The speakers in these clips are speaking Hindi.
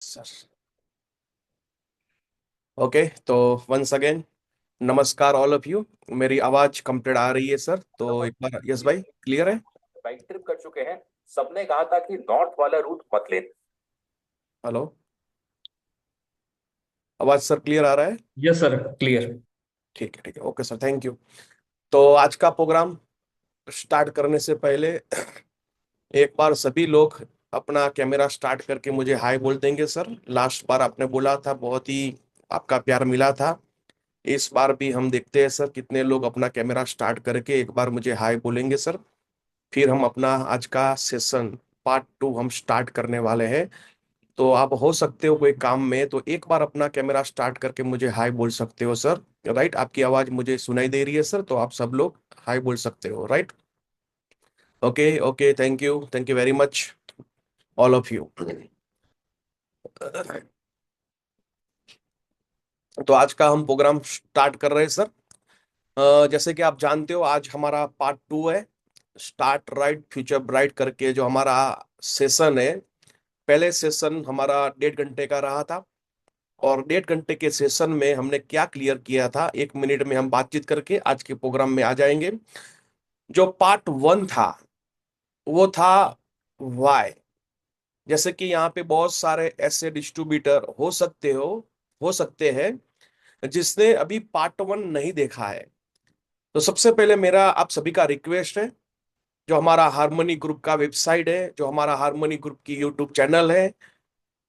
सर। ओके, तो वंस अगेन नमस्कार ऑल ऑफ यू। मेरी आवाज कंप्लीट आ रही है सर? तो लगभग एक बार यस भाई, क्लियर है? बाइक ट्रिप कर चुके हैं। सबने कहा था कि नॉर्थ वाला रूट मत लेना। हेलो, आवाज सर क्लियर आ रहा है? Yes sir, clear. ठीक है, ठीक है, ओके सर, थैंक यू। तो आज का प्रोग्राम स्टार्ट करने से पहले एक बार सभी लोग अपना कैमरा स्टार्ट करके मुझे हाय बोल देंगे सर। लास्ट बार आपने बोला था, बहुत ही आपका प्यार मिला था। इस बार भी हम देखते हैं सर कितने लोग अपना कैमरा स्टार्ट करके एक बार मुझे हाय बोलेंगे सर। फिर हम अपना आज का सेशन पार्ट 2 हम स्टार्ट करने वाले हैं। तो आप हो सकते हो कोई काम में, तो एक बार अपना कैमरा स्टार्ट करके मुझे हाय बोल सकते हो सर। राइट, आपकी आवाज मुझे सुनाई दे रही है सर, तो आप सब लोग हाय बोल सकते हो, right? Okay okay, thank you very much all of you. तो आज का हम प्रोग्राम स्टार्ट कर रहे हैं सर। जैसे कि आप जानते हो, आज हमारा पार्ट 2 है। स्टार्ट राइट फ्यूचर ब्राइट करके जो हमारा सेशन है। पहले सेशन हमारा 1.5 घंटे का रहा था। और 1.5 घंटे के सेशन में हमने क्या क्लियर किया था, 1 मिनट में हम बातचीत करके आज के प्रोग्राम में आ जाएंगे। जो पार्ट 1 था वो था वाई। जैसे कि यहाँ पे बहुत सारे ऐसे डिस्ट्रीब्यूटर हो सकते हैं जिसने अभी पार्ट 1 नहीं देखा है। तो सबसे पहले मेरा आप सभी का रिक्वेस्ट है, जो हमारा हार्मनी ग्रुप का वेबसाइट है, जो हमारा हार्मनी ग्रुप की यूट्यूब चैनल है,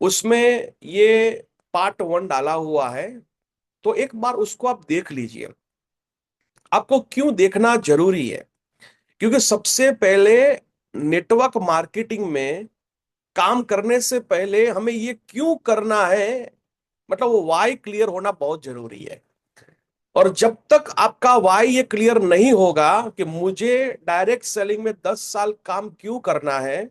उसमें ये पार्ट 1 डाला हुआ है। तो एक बार उसको आप देख लीजिए। आपको क्यों देखना जरूरी है? क्योंकि सबसे पहले नेटवर्क मार्केटिंग में काम करने से पहले हमें ये क्यों करना है, मतलब वो वाई क्लियर होना बहुत जरूरी है। और जब तक आपका वाई ये क्लियर नहीं होगा कि मुझे डायरेक्ट सेलिंग में 10 साल काम क्यों करना है,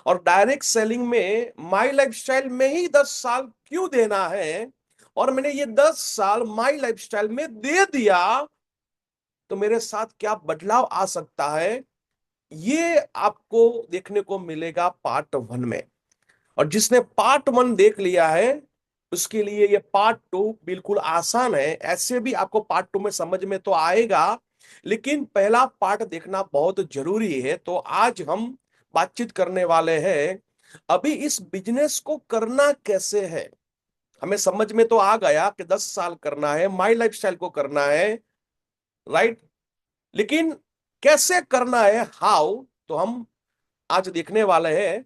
और डायरेक्ट सेलिंग में माई लाइफस्टाइल में ही 10 साल क्यों देना है, और मैंने ये 10 साल माई लाइफस्टाइल में दे दिया तो मेरे साथ क्या बदलाव आ सकता है, ये आपको देखने को मिलेगा पार्ट 1 में। और जिसने पार्ट 1 देख लिया है उसके लिए ये पार्ट 2 बिल्कुल आसान है। ऐसे भी आपको पार्ट 2 में समझ में तो आएगा, लेकिन पहला पार्ट देखना बहुत जरूरी है। तो आज हम बातचीत करने वाले हैं अभी इस बिजनेस को करना कैसे है। हमें समझ में तो आ गया कि 10 साल करना है, माई लाइफस्टाइल को करना है, राइट? लेकिन कैसे करना है, हाउ, तो हम आज देखने वाले हैं।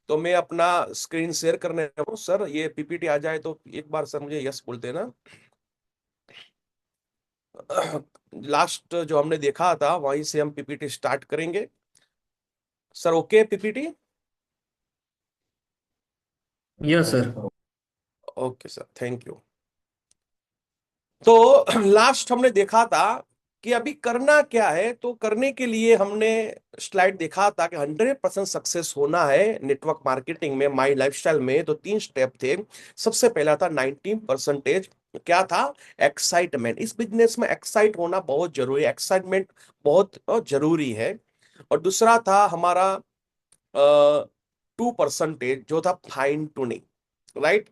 तो मैं अपना स्क्रीन शेयर करने वाला हूं सर। ये पीपीटी आ जाए तो एक बार सर मुझे यस बोल देना। लास्ट जो हमने देखा था वहीं से हम पीपीटी स्टार्ट करेंगे sir. Okay PPT? Yes sir. Okay sir, thank you. तो लास्ट हमने देखा था कि अभी करना क्या है। तो करने के लिए हमने स्लाइड देखा था कि 100% सक्सेस होना है नेटवर्क मार्केटिंग में, माई लाइफस्टाइल में। तो 3 स्टेप थे। सबसे पहला था 19%। क्या था? एक्साइटमेंट। इस बिजनेस में एक्साइट होना बहुत जरूरी है, एक्साइटमेंट बहुत जरूरी है। और दूसरा था हमारा 2% जो था फाइन ट्यूनिंग, राइट?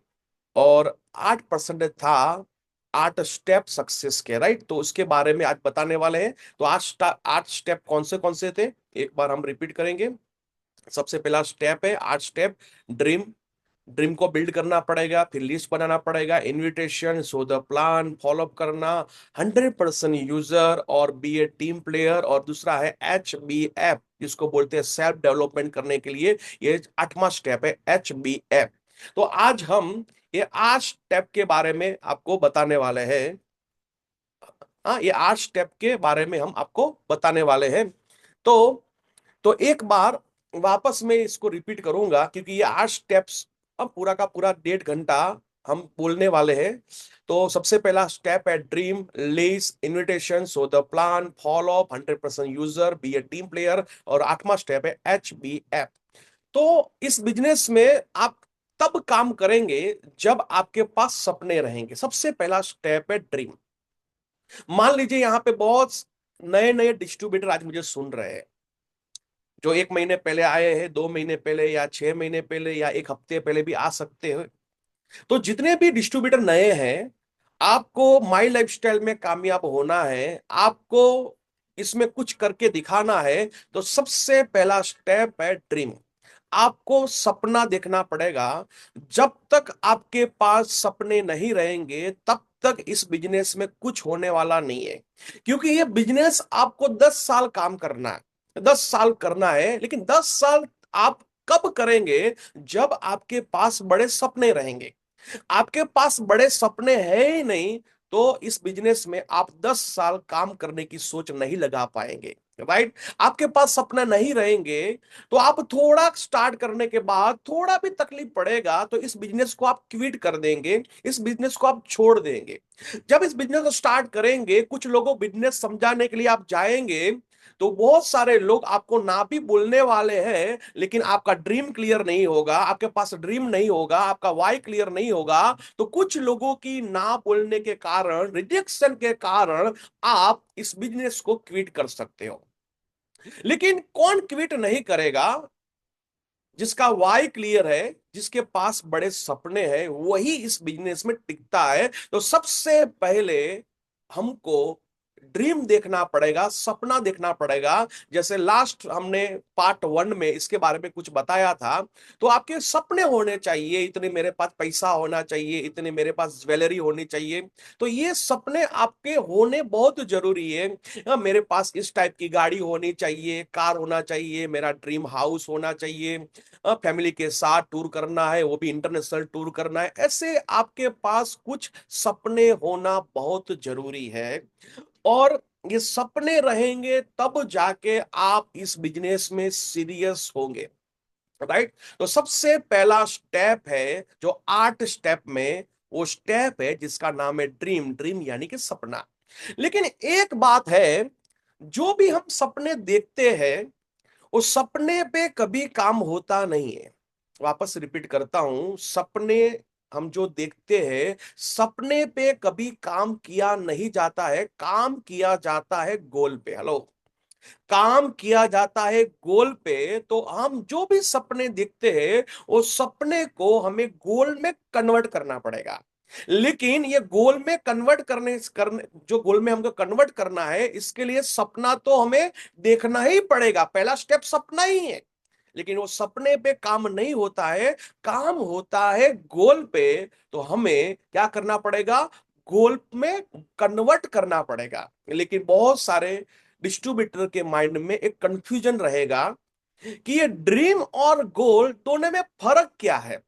और 8% था 8 स्टेप सक्सेस के, राइट? तो उसके बारे में आज बताने वाले हैं। तो 8 स्टेप कौन से थे, एक बार हम रिपीट करेंगे। सबसे पहला स्टेप है 8 स्टेप। ड्रीम। ड्रीम को बिल्ड करना पड़ेगा, फिर लिस्ट बनाना पड़ेगा, invitation, so the plan, follow up करना, 100% यूजर और बी ए टीम प्लेयर। और दूसरा है HBF, जिसको बोलते हैं सेल्फ डेवलपमेंट करने के लिए। ये 8वां स्टेप है, HBF। तो आज हम ये 8 स्टेप के बारे में आपको बताने वाले हैं। हाँ, ये 8 स्टेप के बारे में हम आपको बताने वाले हैं। तो एक बार वापस मैं इसको रिपीट करूंगा, क्योंकि ये 8 स्टेप्स अब पूरा का पूरा 1.5 घंटा हम बोलने वाले हैं। तो सबसे पहला स्टेप है dream, list, invitation, so the plan, follow up, 100% user, be a team player. और 8वां स्टेप है HBF। तो इस बिजनेस में आप तब काम करेंगे जब आपके पास सपने रहेंगे। सबसे पहला स्टेप है ड्रीम। मान लीजिए यहाँ पे बहुत नए नए डिस्ट्रीब्यूटर आज मुझे सुन रहे हैं, जो 1 महीने पहले आए हैं, 2 महीने पहले, या 6 महीने पहले, या एक हफ्ते पहले भी आ सकते हैं। तो जितने भी डिस्ट्रीब्यूटर नए हैं, आपको माई लाइफस्टाइल में कामयाब होना है, आपको इसमें कुछ करके दिखाना है, तो सबसे पहला स्टेप है ड्रीम। आपको सपना देखना पड़ेगा। जब तक आपके पास सपने नहीं रहेंगे, तब तक इस बिजनेस में कुछ होने वाला नहीं है। क्योंकि ये बिजनेस आपको 10 साल काम करना है, 10 साल करना है, लेकिन 10 साल आप कब करेंगे? जब आपके पास बड़े सपने रहेंगे। आपके पास बड़े सपने हैं ही नहीं, तो इस बिजनेस में आप 10 साल काम करने की सोच नहीं लगा पाएंगे। राइट? आपके पास सपने नहीं रहेंगे, तो आप थोड़ा स्टार्ट करने के बाद थोड़ा भी तकलीफ पड़ेगा तो इस बिजनेस को आप क्विट कर देंगे, इस बिजनेस को आप छोड़ देंगे। जब इस बिजनेस को स्टार्ट करेंगे, कुछ लोगों बिजनेस समझाने के लिए आप जाएंगे, तो बहुत सारे लोग आपको ना भी बोलने वाले हैं, लेकिन आपका ड्रीम क्लियर नहीं होगा, आपके पास ड्रीम नहीं होगा, आपका वाई क्लियर नहीं होगा। तो कुछ लोगों की ना बोलने के कारण, रिजेक्शन के कारण, आप इस बिजनेस को क्विट कर सकते हो। लेकिन कौन क्विट नहीं करेगा? जिसका वाई क्लियर है, जिसके पास बड़े सपने हैं, वही इस बिजनेस में टिकता है। तो सबसे पहले हमको ड्रीम देखना पड़ेगा, सपना देखना पड़ेगा। जैसे लास्ट हमने पार्ट 1 में इसके बारे में कुछ बताया था। तो आपके सपने होने चाहिए, इतने मेरे पास पैसा होना चाहिए, इतने मेरे पास ज्वेलरी होनी चाहिए। तो ये सपने आपके होने बहुत जरूरी है। मेरे पास इस टाइप की गाड़ी होनी चाहिए, कार होना चाहिए, मेरा ड्रीम हाउस होना चाहिए, फैमिली के साथ टूर करना है, वो भी इंटरनेशनल टूर करना है। ऐसे आपके पास कुछ सपने होना बहुत जरूरी है। और ये सपने रहेंगे तब जाके आप इस बिजनेस में सीरियस होंगे। राइट? तो सबसे पहला स्टेप है जो 8 स्टेप में, वो स्टेप है जिसका नाम है ड्रीम। ड्रीम यानी कि सपना। लेकिन एक बात है, जो भी हम सपने देखते हैं, उस सपने पे कभी काम होता नहीं है। वापस रिपीट करता हूं, सपने हम जो देखते हैं, सपने पे कभी काम किया नहीं जाता है, काम किया जाता है गोल पे। हेलो? काम किया जाता है गोल पे। तो हम जो भी सपने देखते हैं, उस सपने को हमें गोल में कन्वर्ट करना पड़ेगा। लेकिन ये गोल में कन्वर्ट करने जो गोल में हमको कन्वर्ट करना है, इसके लिए सपना तो हमें देखना ही पड़ेगा। पहला स्टेप सपना ही है। लेकिन वो सपने पे काम नहीं होता है, काम होता है गोल पे। तो हमें क्या करना पड़ेगा? गोल में कन्वर्ट करना पड़ेगा। लेकिन बहुत सारे डिस्ट्रीब्यूटर के माइंड में एक कंफ्यूजन रहेगा कि ये ड्रीम और गोल दोनों में फर्क क्या है।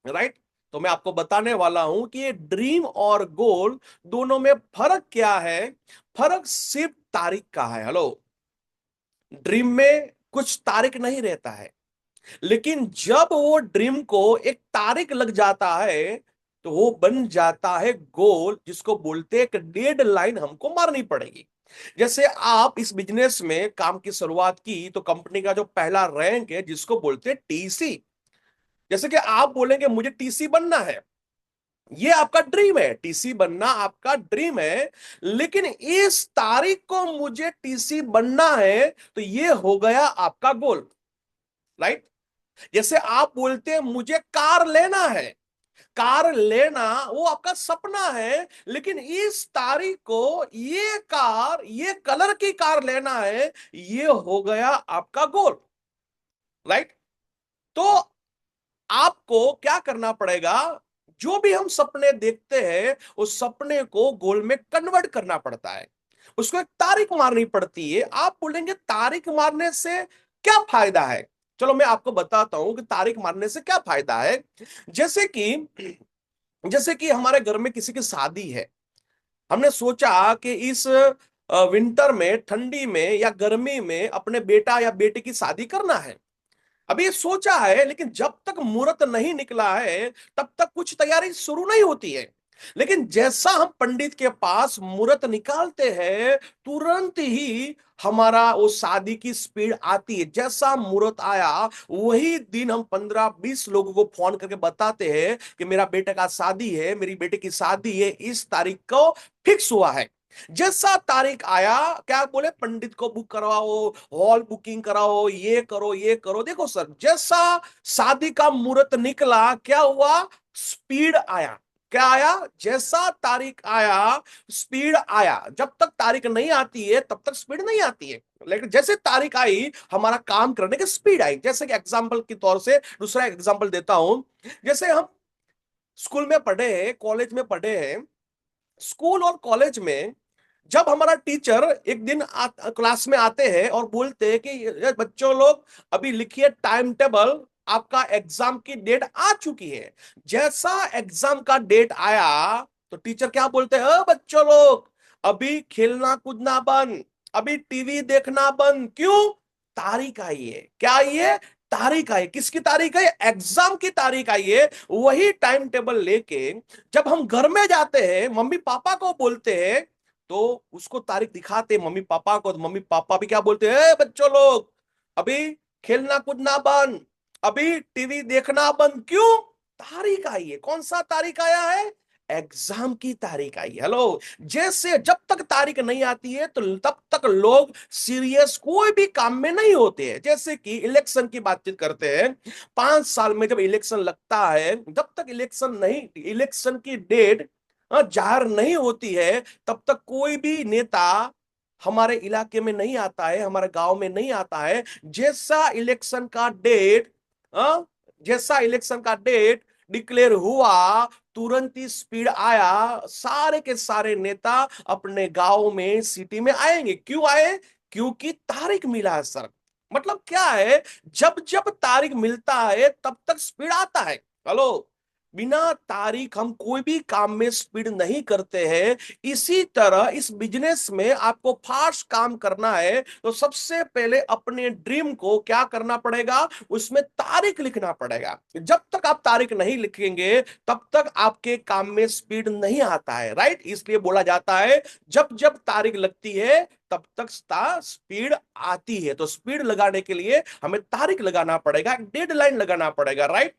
राइट? तो मैं आपको बताने वाला हूं कि ये ड्रीम और गोल दोनों में फर्क क्या है। फर्क सिर्फ तारीख का है। हेलो? ड्रीम में कुछ तारीख नहीं रहता है, लेकिन जब वो ड्रीम को एक तारीख लग जाता है, तो वो बन जाता है गोल, जिसको बोलते हैं एक डेड लाइन हमको मारनी पड़ेगी। जैसे आप इस बिजनेस में काम की शुरुआत की, तो कंपनी का जो पहला रैंक है, जिसको बोलते हैं टीसी। जैसे कि आप बोलेंगे मुझे टीसी बनना है, ये आपका ड्रीम है, टीसी बनना आपका ड्रीम है। लेकिन इस तारीख को मुझे टीसी बनना है, तो ये हो गया आपका गोल। राइट? जैसे आप बोलते हैं मुझे कार लेना है, कार लेना वो आपका सपना है, लेकिन इस तारीख को ये कार, ये कलर की कार लेना है, ये हो गया आपका गोल। राइट? तो आपको क्या करना पड़ेगा? जो भी हम सपने देखते हैं, उस सपने को गोल में कन्वर्ट करना पड़ता है, उसको एक तारीख मारनी पड़ती है। आप बोलेंगे तारीख मारने से क्या फायदा है? चलो मैं आपको बताता हूं कि तारीख मारने से क्या फायदा है। जैसे कि जैसे कि हमारे घर में किसी की शादी है, हमने सोचा कि इस विंटर में, ठंडी में या गर्मी में अपने बेटा या बेटी की शादी करना है। अभी ये सोचा है, लेकिन जब तक मुहूर्त नहीं निकला है, तब तक कुछ तैयारी शुरू नहीं होती है। लेकिन जैसा हम पंडित के पास मुहूर्त निकालते हैं, तुरंत ही हमारा वो शादी की स्पीड आती है। जैसा मुहूर्त आया, वही दिन हम 15-20 लोगों को फोन करके बताते हैं कि मेरा बेटे का शादी है, मेरी बेटे की शादी है, इस तारीख को फिक्स हुआ है। जैसा तारीख आया, क्या बोले, पंडित को बुक करवाओ, हॉल बुकिंग कराओ, ये करो ये करो। देखो सर, जैसा शादी का मुहूर्त निकला, क्या हुआ? स्पीड आया। क्या आया? जैसा तारीख आया स्पीड आया। जब तक तारीख नहीं आती है तब तक स्पीड नहीं आती है, लेकिन जैसे तारीख आई हमारा काम करने की स्पीड आई। जैसे कि एग्जांपल के तौर से दूसरा एग्जांपल देता हूं। जैसे हम स्कूल में पढ़े हैं, कॉलेज में पढ़े हैं। स्कूल और कॉलेज में जब हमारा टीचर एक दिन क्लास में आते हैं और बोलते हैं कि ये बच्चों लोग अभी लिखिए टाइम टेबल, आपका एग्जाम की डेट आ चुकी है। जैसा एग्जाम का डेट आया तो टीचर क्या बोलते हैं? बच्चों लोग अभी खेलना कूदना बंद, अभी टीवी देखना बंद। क्यों? तारीख आई है। क्या आई है? तारीख आई। किसकी तारीख है? एग्जाम की तारीख आई है। वही टाइम टेबल लेके जब हम घर में जाते हैं, मम्मी पापा को बोलते हैं, तो उसको तारीख दिखाते मम्मी पापा को, तो मम्मी पापा भी क्या बोलते हैं? बच्चों लोग अभी खेलना कूदना बंद, अभी टीवी देखना बंद। क्यों? तारीख आई है। कौन सा तारीख आया है? एग्जाम की तारीख आई। हेलो। जैसे जब तक तारीख नहीं आती है तो तब तक लोग सीरियस कोई भी काम में नहीं होते हैं। जैसे कि इलेक्शन की बातचीत करते हैं। 5 साल में जब इलेक्शन लगता है, जब तक इलेक्शन की डेट जाहिर नहीं होती है तब तक कोई भी नेता हमारे इलाके में नहीं आता है, हमारे गांव में नहीं आता है। जैसा इलेक्शन का डेट अ, जैसा इलेक्शन का डेट डिक्लेयर हुआ, तुरंत ही स्पीड आया, सारे के सारे नेता अपने गांव में सिटी में आएंगे। क्यों आए? क्योंकि तारीख मिला है सर। मतलब क्या है? जब जब तारीख मिलता है तब तक स्पीड आता है। हेलो। बिना तारीख हम कोई भी काम में स्पीड नहीं करते हैं। इसी तरह इस बिजनेस में आपको फास्ट काम करना है तो सबसे पहले अपने ड्रीम को क्या करना पड़ेगा? उसमें तारीख लिखना पड़ेगा। जब तक आप तारीख नहीं लिखेंगे तब तक आपके काम में स्पीड नहीं आता है। राइट? इसलिए बोला जाता है जब जब तारीख लगती है तब तक स्पीड आती है। तो स्पीड लगाने के लिए हमें तारीख लगाना पड़ेगा, एक डेडलाइन लगाना पड़ेगा। राइट?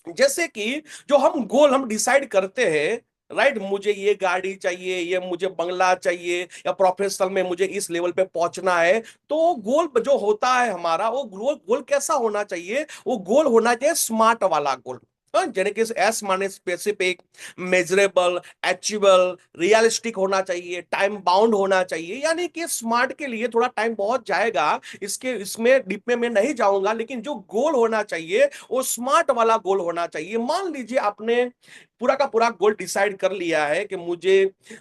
जैसे कि जो हम डिसाइड करते हैं, राइट, मुझे ये गाड़ी चाहिए, ये मुझे बंगला चाहिए, या प्रोफेशनल में मुझे इस लेवल पे पहुंचना है। तो गोल जो होता है हमारा, वो गोल गोल कैसा होना चाहिए? वो गोल होना चाहिए स्मार्ट वाला गोल। यानी कि एस माने स्पेसिफिक, मेजरेबल, अचीवेबल, रियलिस्टिक होना चाहिए, टाइम बाउंड होना चाहिए। यानी कि स्मार्ट के लिए थोड़ा टाइम बहुत जाएगा, इसमें डीप में मैं नहीं जाऊंगा, लेकिन जो गोल होना चाहिए वो स्मार्ट वाला गोल होना चाहिए। मान लीजिए आपने पूरा का पूरा गोल डिसाइड कर लिया है कि मुझे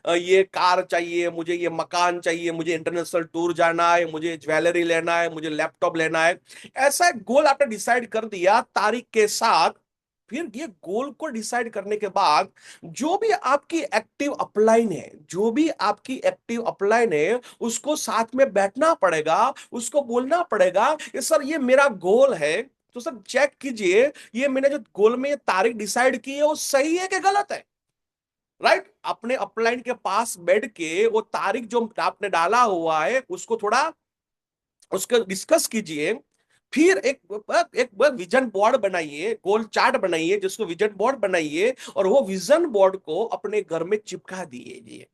ये कार चाहिए, मुझे ये मकान चाहिए, मुझे इंटरनेशनल टूर जाना है, मुझे ज्वेलरी लेना है, मुझे लैपटॉप लेना है। ऐसा एक गोल आपने डिसाइड कर दिया तारीख के साथ। फिर ये गोल को डिसाइड करने के बाद जो भी आपकी एक्टिव अपलाइन है, जो भी आपकी एक्टिव अपलाइन है, उसको साथ में बैठना पड़ेगा, उसको बोलना पड़ेगा कि सर ये मेरा गोल है, तो सर चेक कीजिए ये मैंने जो गोल में ये तारीख डिसाइड की है वो सही है कि गलत है। राइट? अपने अपलाइन के पास बैठ के वो तारीख जो आपने डाला हुआ है उसको थोड़ा उसको डिस्कस कीजिए। फिर एक विजन बोर्ड बनाइए, गोल चार्ट बनाइए, जिसको विजन बोर्ड बनाइए, और वो विजन बोर्ड को अपने घर में चिपका दीजिए।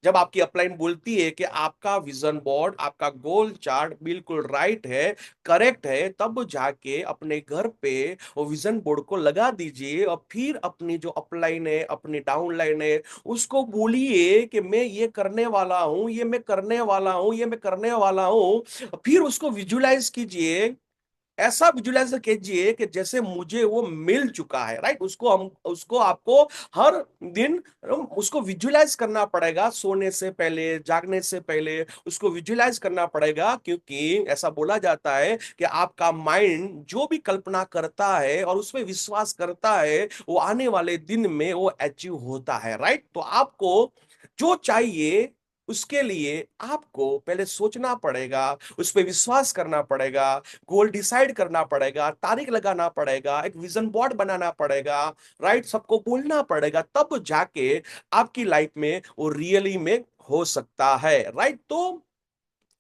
जब आपकी अपलाइन बोलती है कि आपका विजन बोर्ड, आपका गोल चार्ट बिल्कुल राइट है, करेक्ट है, तब जाके अपने घर पे वो विजन बोर्ड को लगा दीजिए। और फिर अपनी जो अपलाइन है, अपनी डाउनलाइन है, उसको बोलिए कि मैं ये करने वाला हूं, ये मैं करने वाला हूं, ये मैं करने वाला हूं। फिर उसको विजुलाइज कीजिए। ऐसा विजुलाइज कीजिए कि जैसे मुझे वो मिल चुका है। राइट? उसको आपको हर दिन उसको विजुलाइज करना पड़ेगा। सोने से पहले, जागने से पहले उसको विजुलाइज करना पड़ेगा, क्योंकि ऐसा बोला जाता है कि आपका माइंड जो भी कल्पना करता है और उसमें विश्वास करता है वो आने वाले दिन में वो अचीव होता है। राइट? तो आपको जो चाहिए उसके लिए आपको पहले सोचना पड़ेगा, उस पर विश्वास करना पड़ेगा, गोल डिसाइड करना पड़ेगा, तारीख लगाना पड़ेगा, एक विजन बोर्ड बनाना पड़ेगा। राइट? सबको बोलना पड़ेगा, तब जाके आपकी लाइफ में वो रियली में हो सकता है। राइट? तो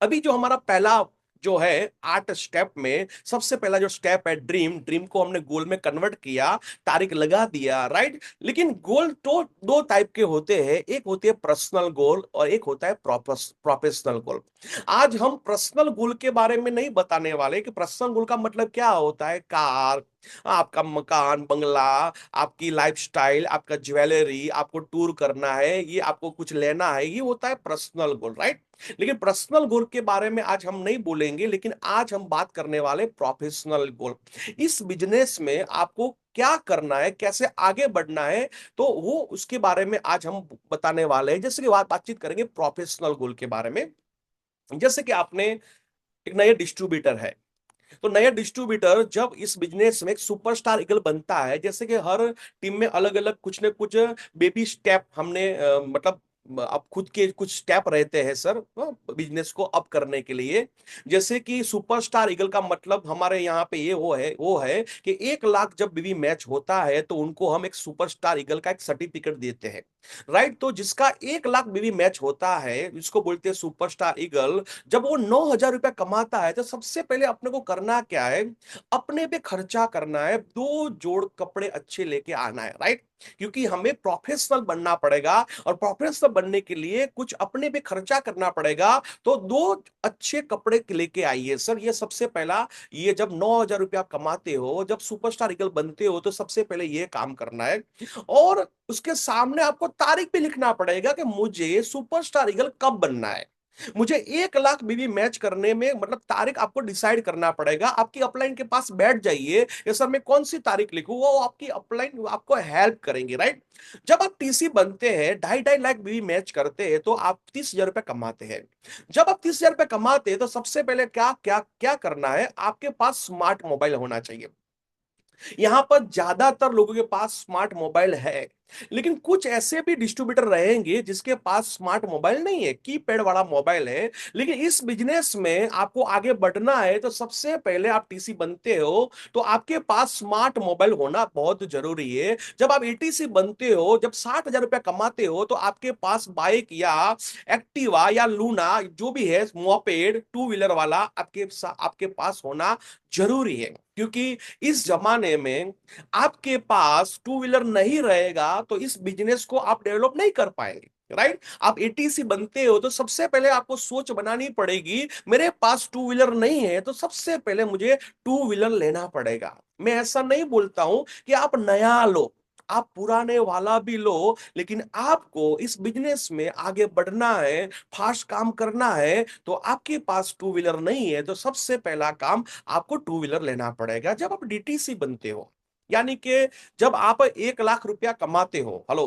अभी जो हमारा पहला जो है 8 स्टेप में सबसे पहला जो स्टेप है ड्रीम, ड्रीम को हमने गोल में कन्वर्ट किया, तारीख लगा दिया। राइट? लेकिन गोल तो दो टाइप के होते हैं, एक होती है पर्सनल गोल और एक होता है प्रोफेशनल गोल। आज हम पर्सनल गोल के बारे में नहीं बताने वाले कि पर्सनल गोल का मतलब क्या होता है। कार, आपका मकान बंगला, आपकी लाइफस्टाइल, आपका ज्वेलरी, आपको टूर करना है, ये आपको कुछ लेना है, ये होता है पर्सनल गोल, राइट। लेकिन पर्सनल गोल के बारे में आज हम नहीं बोलेंगे, लेकिन आज हम बात करने वाले प्रोफेशनल गोल। इस बिजनेस में आपको क्या करना है, कैसे आगे बढ़ना है, तो वो उसके बारे में आज हम बताने वाले हैं। जैसे कि बातचीत करेंगे प्रोफेशनल गोल के बारे में। जैसे कि आपने एक नया डिस्ट्रीब्यूटर है, तो नया डिस्ट्रीब्यूटर जब इस बिजनेस में एक सुपरस्टार ईगल बनता है, जैसे कि हर टीम में अलग अलग कुछ न कुछ बेबी स्टेप हमने मतलब अब खुद के कुछ स्टेप रहते हैं सर, बिजनेस को अप करने के लिए। जैसे कि सुपरस्टार ईगल का मतलब हमारे यहाँ पे ये वो है कि 1 लाख जब बीवी मैच होता है तो उनको हम एक सुपरस्टार ईगल का एक सर्टिफिकेट देते हैं, राइट। तो जिसका 1 लाख बीवी मैच होता है इसको बोलते हैं सुपरस्टार ईगल। जब वो 9,000 रुपया कमाता है तो सबसे पहले अपने को करना क्या है, अपने पे खर्चा करना है, 2 जोड़ कपड़े अच्छे लेके आना है, राइट। क्योंकि हमें प्रोफेशनल बनना पड़ेगा, और प्रोफेशनल बनने के लिए कुछ अपने पे खर्चा करना पड़ेगा। तो 2 अच्छे कपड़े लेके आइए सर, ये सबसे पहला। ये जब 9,000 रुपया कमाते हो, जब सुपरस्टार ईगल बनते हो, तो सबसे पहले ये काम करना है। और उसके सामने आपको तारीख भी लिखना पड़ेगा कि मुझे सुपरस्टार ईगल कब बनना है। मुझे 1 लाख बीवी मैच करने में मतलब तारीख आपको डिसाइड करना पड़ेगा। आपकी अपलाइन के पास बैठ जाइए, ये सर मैं कौन सी तारीख लिखूं, वो आपकी अपलाइन आपको हेल्प करेंगे, राइट। जब आप टीसी बनते हैं, 2.5 लाख बीवी मैच करते हैं, तो आप 30,000 रुपये कमाते हैं। जब आप 30,000 रुपये कमाते हैं तो सबसे पहले क्या क्या क्या करना है, आपके पास स्मार्ट मोबाइल होना चाहिए। यहां पर ज्यादातर लोगों के पास स्मार्ट मोबाइल है, लेकिन कुछ ऐसे भी डिस्ट्रीब्यूटर रहेंगे जिसके पास स्मार्ट मोबाइल नहीं है, कीपैड वाला मोबाइल है। लेकिन इस बिजनेस में आपको आगे बढ़ना है तो सबसे पहले आप टीसी बनते हो तो आपके पास स्मार्ट मोबाइल होना बहुत जरूरी है। जब आप एटीसी बनते हो, जब 60,000 रुपया कमाते हो, तो आपके पास बाइक या एक्टिवा या लूना जो भी है, मोपेड, टू व्हीलर वाला आपके पास होना जरूरी है। क्योंकि इस जमाने में आपके पास टू व्हीलर नहीं रहेगा तो इस बिजनेस को आप डेवलप नहीं कर पाएंगे, राइट। आप एटीसी बनते हो तो सबसे पहले आपको सोच बनानी पड़ेगी, मेरे पास टू व्हीलर नहीं है तो सबसे पहले मुझे टू व्हीलर लेना पड़ेगा। मैं ऐसा नहीं बोलता हूं कि आप नया लो, आप पुराने वाला भी लो, लेकिन आपको इस बिजनेस में आगे बढ़ना है, फास्ट काम करना है, तो आपके पास टू व्हीलर नहीं है तो सबसे पहला काम आपको टू व्हीलर लेना पड़ेगा। जब आप डीटीसी बनते हो, यानी कि जब आप 1 लाख रुपया कमाते हो, हेलो,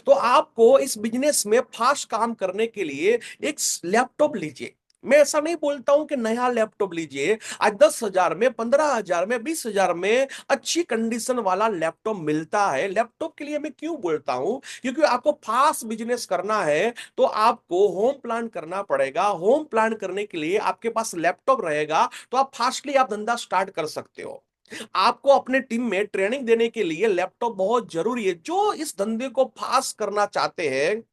तो आपको इस बिजनेस में फास्ट काम करने के लिए एक लैपटॉप लीजिए। मैं ऐसा नहीं बोलता हूं कि नया लैपटॉप लीजिए। आज 10,000 में, 15,000 में, 20,000 में अच्छी कंडीशन वाला लैपटॉप मिलता है। लैपटॉप के लिए मैं क्यों बोलता हूं, क्योंकि आपको फास्ट बिजनेस करना है तो आपको होम प्लान करना पड़ेगा। होम प्लान करने के लिए आपके पास लैपटॉप रहेगा तो आप फास्टली आप धंधा स्टार्ट कर सकते हो। आपको अपने टीम में ट्रेनिंग देने के लिए लैपटॉप बहुत जरूरी है। जो इस धंधे को फास्ट करना चाहते हैं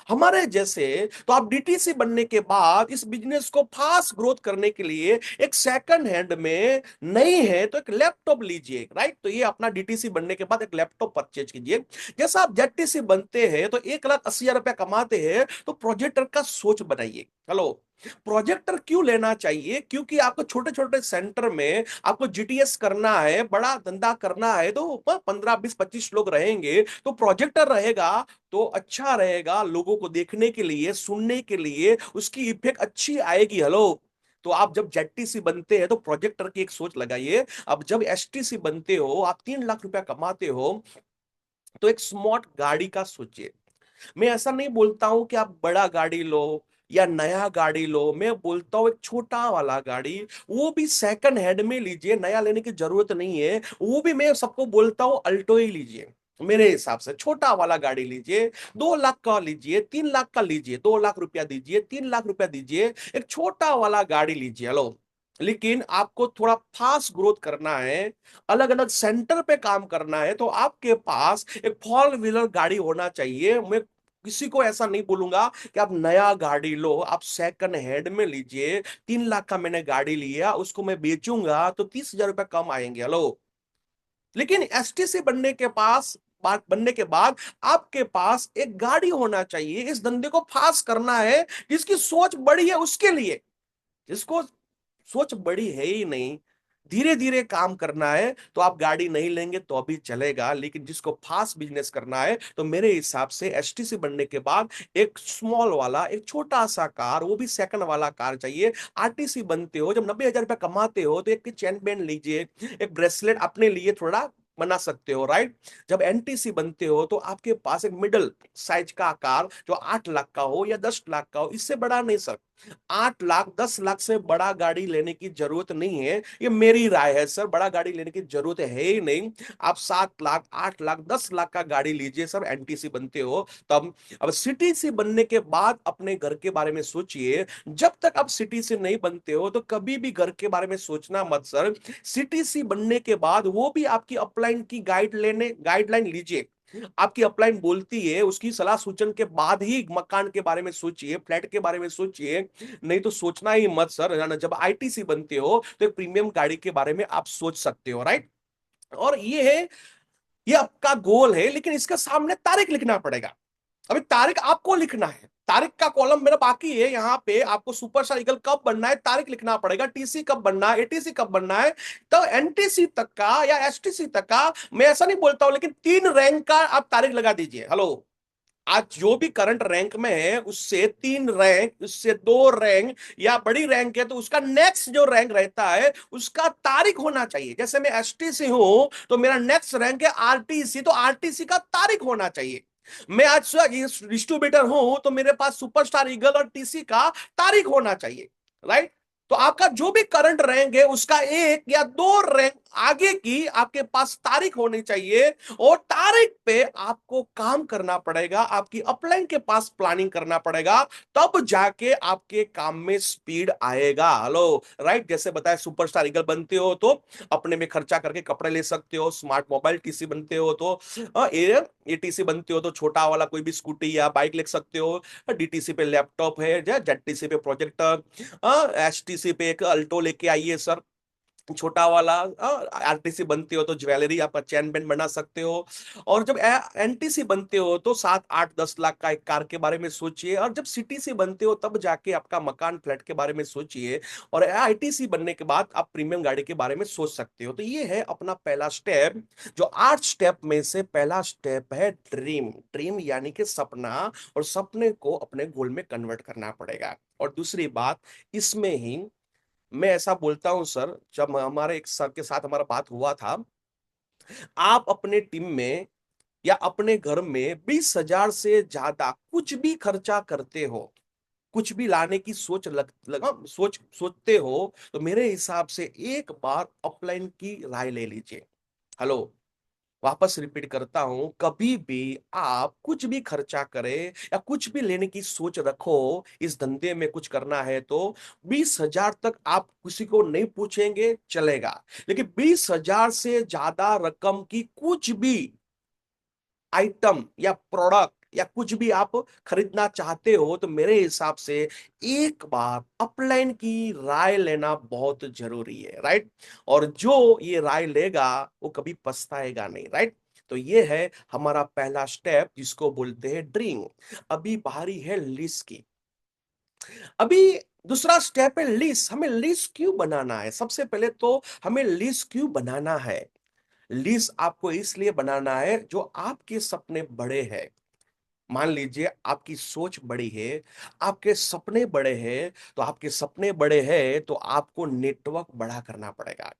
हमारे जैसे, तो आप डीटीसी बनने के बाद इस बिजनेस को फास्ट ग्रोथ करने के लिए एक सेकंड हैंड में नहीं है तो एक लैपटॉप लीजिए, राइट। तो ये अपना डीटीसी बनने के बाद एक लैपटॉप परचेज कीजिए। जैसा आप जेटीसी बनते हैं तो 1,80,000 रुपया कमाते हैं तो प्रोजेक्टर का सोच बनाइए। हेलो, प्रोजेक्टर क्यों लेना चाहिए, क्योंकि आपको छोटे छोटे सेंटर में आपको जीटीएस करना है, बड़ा धंधा करना है, तो 15, 20, 25 लोग रहेंगे तो प्रोजेक्टर रहेगा तो अच्छा रहेगा, लोगों को देखने के लिए, सुनने के लिए उसकी इफेक्ट अच्छी आएगी। हेलो, तो आप जब जेटीसी बनते हैं तो प्रोजेक्टर की एक सोच लगाइए। अब जब एसटीसी बनते हो, आप 3 लाख रुपया कमाते हो, तो एक स्मार्ट गाड़ी का सोचिए। मैं ऐसा नहीं बोलता हूं कि आप बड़ा गाड़ी लो या नया गाड़ी लो, मैं बोलता हूं एक छोटा वाला गाड़ी, वो भी सेकंड हैंड में लीजिए, नया लेने की जरूरत नहीं है। वो भी मैं सबको बोलता हूं अल्टो ही लीजिए। मेरे हिसाब से छोटा वाला गाड़ी लीजिए, 2 लाख का लीजिए, 3 लाख का लीजिए, 2 लाख रुपया दीजिए, 3 लाख रुपया दीजिए, एक छोटा वाला गाड़ी लीजिए। हेलो, लेकिन आपको थोड़ा फास्ट ग्रोथ करना है, अलग अलग सेंटर पे काम करना है, तो आपके पास एक फोर व्हीलर गाड़ी होना चाहिए। मैं किसी को ऐसा नहीं बोलूंगा कि आप नया गाड़ी लो, आप सेकंड हैंड में लीजिए। 3 लाख का मैंने गाड़ी लिया, उसको मैं बेचूंगा तो 30,000 रुपये कम आएंगे। हेलो, लेकिन एसटीसी बनने के बाद आपके पास एक गाड़ी होना चाहिए। इस धंधे को फास्ट करना है, जिसकी सोच बड़ी है उसके लिए। जिसको सोच बड़ी है ही नहीं, धीरे धीरे काम करना है तो आप गाड़ी नहीं लेंगे तो अभी चलेगा, लेकिन जिसको फास्ट बिजनेस करना है तो मेरे हिसाब से एसटीसी बनने के बाद एक स्मॉल वाला, एक छोटा सा कार, वो भी सेकंड वाला कार चाहिए। आरटीसी बनते हो, जब 90,000 रुपया कमाते हो तो एक चेन बैंड लीजिए, एक ब्रेसलेट अपने लिए थोड़ा बना सकते हो, राइट। जब एनटीसी बनते हो तो आपके पास एक मिडिल साइज का कार जो 8 लाख का हो या 10 लाख का हो, इससे बड़ा नहीं सर। 8 लाख 10 लाख से बड़ा गाड़ी लेने की जरूरत नहीं है, ये मेरी राय है सर। बड़ा गाड़ी लेने की जरूरत है ही नहीं। आप 7 लाख 8 लाख 10 लाख का गाड़ी लीजिए सर, एनटीसी बनते हो तब। अब सिटी से बनने के बाद अपने घर के बारे में सोचिए। जब तक आप सिटी से नहीं बनते हो तो कभी भी घर के बारे में सोचना मत सर। सिटी से बनने के बाद वो भी आपकी अपलाइन की गाइडलाइन लीजिए। आपकी अपलाइन बोलती है, उसकी सलाह सूचन के बाद ही मकान के बारे में सोचिए, फ्लैट के बारे में सोचिए, नहीं तो सोचना ही मत सर, है ना। जब आईटीसी बनते हो तो एक प्रीमियम गाड़ी के बारे में आप सोच सकते हो, राइट। और ये है, ये आपका गोल है, लेकिन इसके सामने तारीख लिखना पड़ेगा। अभी तारीख आपको लिखना है, तारीख का कॉलम मेरा बाकी है। यहाँ पे आपको सुपरस्टार ईगल कब बनना है तारीख लिखना पड़ेगा, टीसी कब बनना है, एटीसी कब बनना है। तो एनटीसी तक का या एसटीसी तक का मैं ऐसा नहीं बोलता हूं, लेकिन 3 रैंक का आप तारीख लगा दीजिए। हेलो, आज जो भी करंट रैंक में है उससे 3 रैंक, उससे 2 रैंक या बड़ी रैंक है तो उसका नेक्स्ट जो रैंक रहता है उसका तारीख होना चाहिए। जैसे मैं एसटीसी हूं तो मेरा नेक्स्ट रैंक है आरटीसी, तो आरटीसी का तारीख होना चाहिए। मैं आज डिस्ट्रीब्यूटर हूं तो मेरे पास सुपरस्टार ईगल और टीसी का तारीख होना चाहिए, राइट। तो आपका जो भी करंट रैंक है उसका 1 या 2 रैंक आगे की आपके पास तारीख होनी चाहिए। और तारीख पे आपको काम करना पड़ेगा, आपकी अपलाइन के पास प्लानिंग करना पड़ेगा, तब जाके आपके काम में स्पीड आएगा। Hello, right. जैसे बताया सुपरस्टार ईगल बनते हो तो अपने में खर्चा करके कपड़े ले सकते हो, स्मार्ट मोबाइल टीसी बनते हो तो एटीसी बनते हो तो छोटा वाला कोई भी स्कूटी या बाइक ले सकते हो, डीटीसी पे लैपटॉप है, जेडटीसी पे प्रोजेक्टर, एसटीसी पे एक अल्टो लेके आइए सर, छोटा वाला। आरटीसी बनते हो तो ज्वेलरी, आप चैन बैंड बना सकते हो। और जब एनटीसी बनते हो तो 7 8 10 लाख का एक कार के बारे में सोचिए। और जब सीटीसी बनते हो तब जाके आपका मकान फ्लैट के बारे में सोचिए। और आईटीसी बनने के बाद आप प्रीमियम गाड़ी के बारे में सोच सकते हो। तो ये है अपना पहला स्टेप। जो 8 स्टेप में से पहला स्टेप है ड्रीम। ड्रीम यानी कि सपना, और सपने को अपने गोल में कन्वर्ट करना पड़ेगा। और दूसरी बात, इसमें ही मैं ऐसा बोलता हूं सर, जब हमारे एक सर के साथ हमारा बात हुआ था, आप अपने टीम में या अपने घर में 20,000 से ज्यादा कुछ भी खर्चा करते हो, कुछ भी लाने की सोचते हो, तो मेरे हिसाब से एक बार अपलाइन की राय ले लीजिए। हेलो, वापस रिपीट करता हूं, कभी भी आप कुछ भी खर्चा करें या कुछ भी लेने की सोच रखो, इस धंधे में कुछ करना है तो 20,000 तक आप किसी को नहीं पूछेंगे चलेगा, लेकिन 20,000 से ज्यादा रकम की कुछ भी आइटम या प्रोडक्ट या कुछ भी आप खरीदना चाहते हो तो मेरे हिसाब से एक बार अपलाइन की राय लेना बहुत जरूरी है, राइट। और जो ये राय लेगा वो कभी पछताएगा नहीं, राइट। तो ये है हमारा पहला स्टेप, जिसको बोलते हैं ड्रीम। अभी बारी है लिस्ट की। अभी दूसरा स्टेप है लिस्ट। हमें लिस्ट क्यों बनाना है? सबसे पहले तो हमें लिस्ट क्यों बनाना है? लिस्ट आपको इसलिए बनाना है, जो आपके सपने बड़े हैं। मान लीजिए आपकी सोच बड़ी है, आपके सपने बड़े हैं, तो आपके सपने बड़े हैं तो आपको नेटवर्क बड़ा करना पड़ेगा।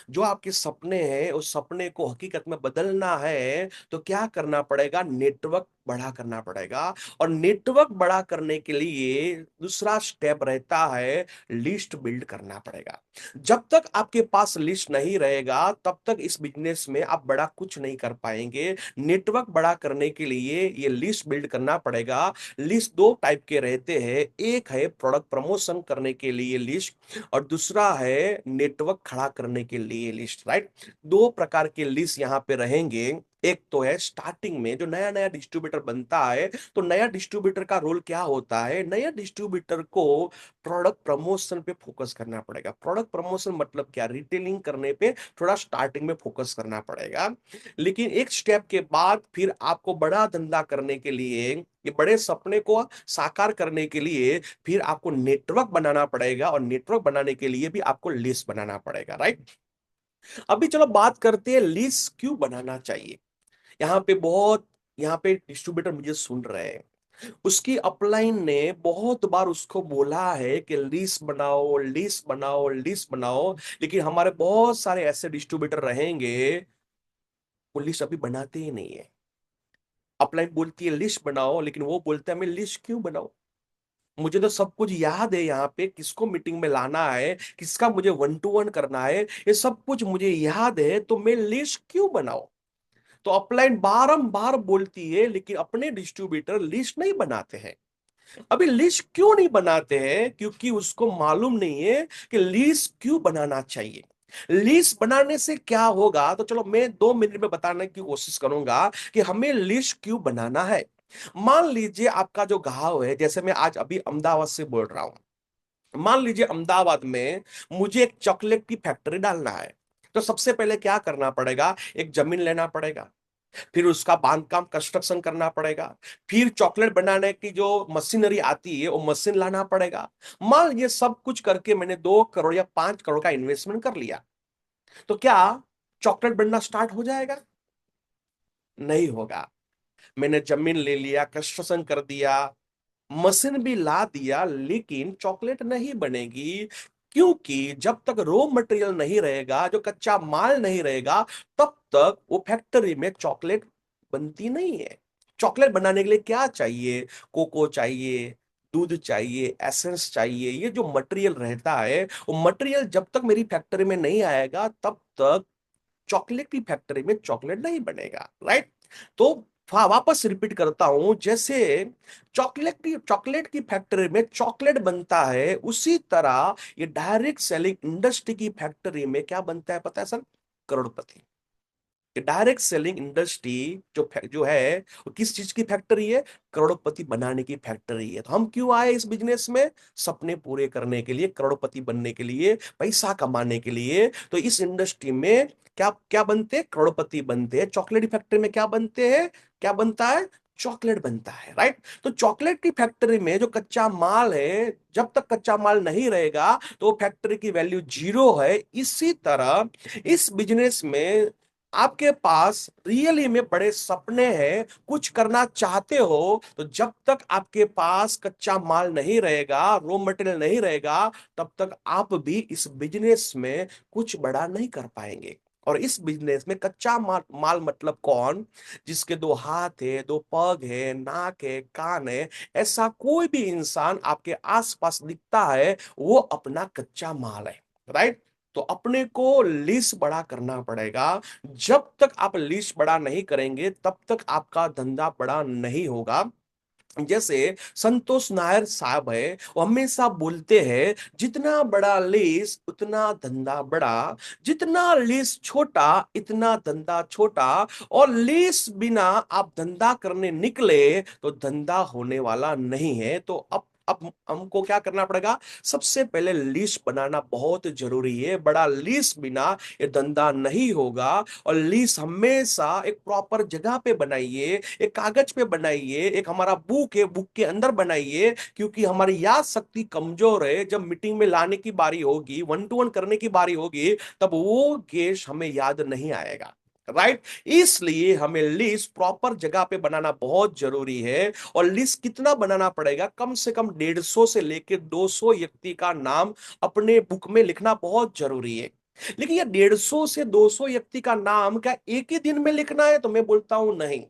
जो आपके सपने हैं उस सपने को हकीकत में बदलना है तो क्या करना पड़ेगा? नेटवर्क बड़ा करना पड़ेगा। और नेटवर्क बड़ा करने के लिए दूसरा स्टेप रहता है लिस्ट बिल्ड करना पड़ेगा। जब तक आपके पास लिस्ट नहीं रहेगा तब तक इस बिजनेस में आप बड़ा कुछ नहीं कर पाएंगे। नेटवर्क बड़ा करने के लिए ये लिस्ट बिल्ड करना पड़ेगा। लिस्ट 2 टाइप के रहते हैं, एक है प्रोडक्ट प्रमोशन करने के लिए लिस्ट, और दूसरा है नेटवर्क खड़ा करने के लिए लिस्ट, राइट। 2 प्रकार के लिस्ट यहाँ पे रहेंगे। एक तो है स्टार्टिंग में जो नया नया डिस्ट्रीब्यूटर बनता है, तो नया डिस्ट्रीब्यूटर का रोल क्या होता है? नया डिस्ट्रीब्यूटर को प्रोडक्ट प्रमोशन पे फोकस करना पड़ेगा। प्रोडक्ट प्रमोशन मतलब क्या? रिटेलिंग करने पे थोड़ा स्टार्टिंग में फोकस करना पड़ेगा। लेकिन एक स्टेप के बाद फिर आपको बड़ा धंधा करने के लिए, ये बड़े सपने को साकार करने के लिए फिर आपको नेटवर्क बनाना पड़ेगा, और नेटवर्क बनाने के लिए भी आपको लिस्ट बनाना पड़ेगा, राइट। अभी चलो बात करते हैं लिस्ट क्यों बनाना चाहिए। यहाँ पे डिस्ट्रीब्यूटर मुझे सुन रहे हैं, उसकी अपलाइन ने बहुत बार उसको बोला है कि लिस्ट बनाओ, लिस्ट बनाओ, लिस्ट बनाओ, लेकिन हमारे बहुत सारे ऐसे डिस्ट्रीब्यूटर रहेंगे, वो लिस्ट अभी बनाते ही नहीं है। अपलाइन बोलती है लिस्ट बनाओ, लेकिन वो बोलते हैं मैं लिस्ट क्यों बनाऊं, मुझे तो सब कुछ याद है, यहाँ पे किसको मीटिंग में लाना है, किसका मुझे वन टू वन करना है, ये सब कुछ मुझे याद है, तो मैं लिस्ट क्यों बनाऊं। तो अपलाइन बारंबार बोलती है, लेकिन अपने डिस्ट्रीब्यूटर लिस्ट नहीं बनाते हैं। अभी लिस्ट क्यों नहीं बनाते हैं, क्योंकि उसको मालूम नहीं है कि लिस्ट क्यों बनाना चाहिए। लिस्ट बनाने से क्या होगा, तो चलो मैं 2 मिनट में बताने की कोशिश करूंगा कि हमें लिस्ट क्यों बनाना है। मान लीजिए आपका जो गांव है, जैसे मैं आज अभी अहमदाबाद से बोल रहा हूं, मान लीजिए अहमदाबाद में मुझे एक चॉकलेट की फैक्ट्री डालना है। तो सबसे पहले क्या करना पड़ेगा, एक जमीन लेना पड़ेगा, फिर उसका बांधकाम कंस्ट्रक्शन करना पड़ेगा, फिर चॉकलेट बनाने की जो मशीनरी आती है वो मशीन लाना पड़ेगा। मान लीजिए सब कुछ करके मैंने 2 करोड़ या 5 करोड़ का इन्वेस्टमेंट कर लिया, तो क्या चॉकलेट बनना स्टार्ट हो जाएगा? नहीं होगा। मैंने जमीन ले लिया, कंस्ट्रक्शन कर दिया, मशीन भी ला दिया, लेकिन चॉकलेट नहीं बनेगी, क्योंकि जब तक रॉ मटेरियल नहीं रहेगा, जो कच्चा माल नहीं रहेगा, तब तक वो फैक्ट्री में चॉकलेट बनती नहीं है। चॉकलेट बनाने के लिए क्या चाहिए, कोको चाहिए, दूध चाहिए, एसेंस चाहिए, ये जो मटेरियल रहता है, वो मटेरियल जब तक मेरी फैक्ट्री में नहीं आएगा, तब तक चॉकलेट की फैक्ट्री में चॉकलेट नहीं बनेगा, राइट। तो वापस रिपीट करता हूं, जैसे चॉकलेट की फैक्ट्री में चॉकलेट बनता है, उसी तरह ये डायरेक्ट सेलिंग इंडस्ट्री की फैक्ट्री में क्या बनता है पता है सर? करोड़पति। डायरेक्ट सेलिंग इंडस्ट्री जो है वो किस चीज की फैक्ट्री है? करोड़पति बनाने की फैक्ट्री है। तो हम क्यों आए इस बिजनेस में? सपने पूरे करने के लिए, करोड़पति बनने के लिए, पैसा कमाने के लिए। तो इस इंडस्ट्री में क्या क्या बनते हैं? करोड़पति बनते हैं। चॉकलेट फैक्ट्री में क्या बनते हैं? क्या बनता है? चॉकलेट बनता है, राइट। तो चॉकलेट की फैक्ट्री में जो कच्चा माल है, जब तक कच्चा माल नहीं रहेगा तो फैक्ट्री की वैल्यू जीरो है। इसी तरह इस बिजनेस में आपके पास रियली में बड़े सपने हैं, कुछ करना चाहते हो, तो जब तक आपके पास कच्चा माल नहीं रहेगा, रॉ मटेरियल नहीं रहेगा, तब तक आप भी इस बिजनेस में कुछ बड़ा नहीं कर पाएंगे। और इस बिजनेस में कच्चा माल मतलब कौन? जिसके 2 हाथ है, 2 पग है, नाक है, कान है, ऐसा कोई भी इंसान आपके आसपास दिखता है, वो अपना कच्चा माल है, राइट। तो अपने को लिस्ट बड़ा करना पड़ेगा। जब तक आप लिस्ट बड़ा नहीं करेंगे, तब तक आपका धंधा बड़ा नहीं होगा। जैसे संतोष नायर साहब है, वो हमेशा बोलते हैं, जितना बड़ा लिस्ट उतना धंधा बड़ा, जितना लिस्ट छोटा इतना धंधा छोटा, और लिस्ट बिना आप धंधा करने निकले तो धंधा होने वाला नहीं है। तो अब हमको क्या करना पड़ेगा? सबसे पहले लिस्ट बनाना बहुत जरूरी है। बड़ा लिस्ट बिना ये धंधा नहीं होगा। और लिस्ट हमेशा एक प्रॉपर जगह पे बनाइए, एक कागज पे बनाइए, एक हमारा बुक है, बुक के अंदर बनाइए, क्योंकि हमारी याद शक्ति कमजोर है। जब मीटिंग में लाने की बारी होगी, वन टू वन करने की बारी होगी, तब वो केस हमें याद नहीं आएगा, राइट। इसलिए हमें लिस्ट प्रॉपर जगह पे बनाना बहुत जरूरी है। और लिस्ट कितना बनाना पड़ेगा? कम से कम 150 से लेकर 200 व्यक्ति का नाम अपने बुक में लिखना बहुत जरूरी है। लेकिन ये 150 से 200 व्यक्ति का नाम क्या एक ही दिन में लिखना है? तो मैं बोलता हूं नहीं।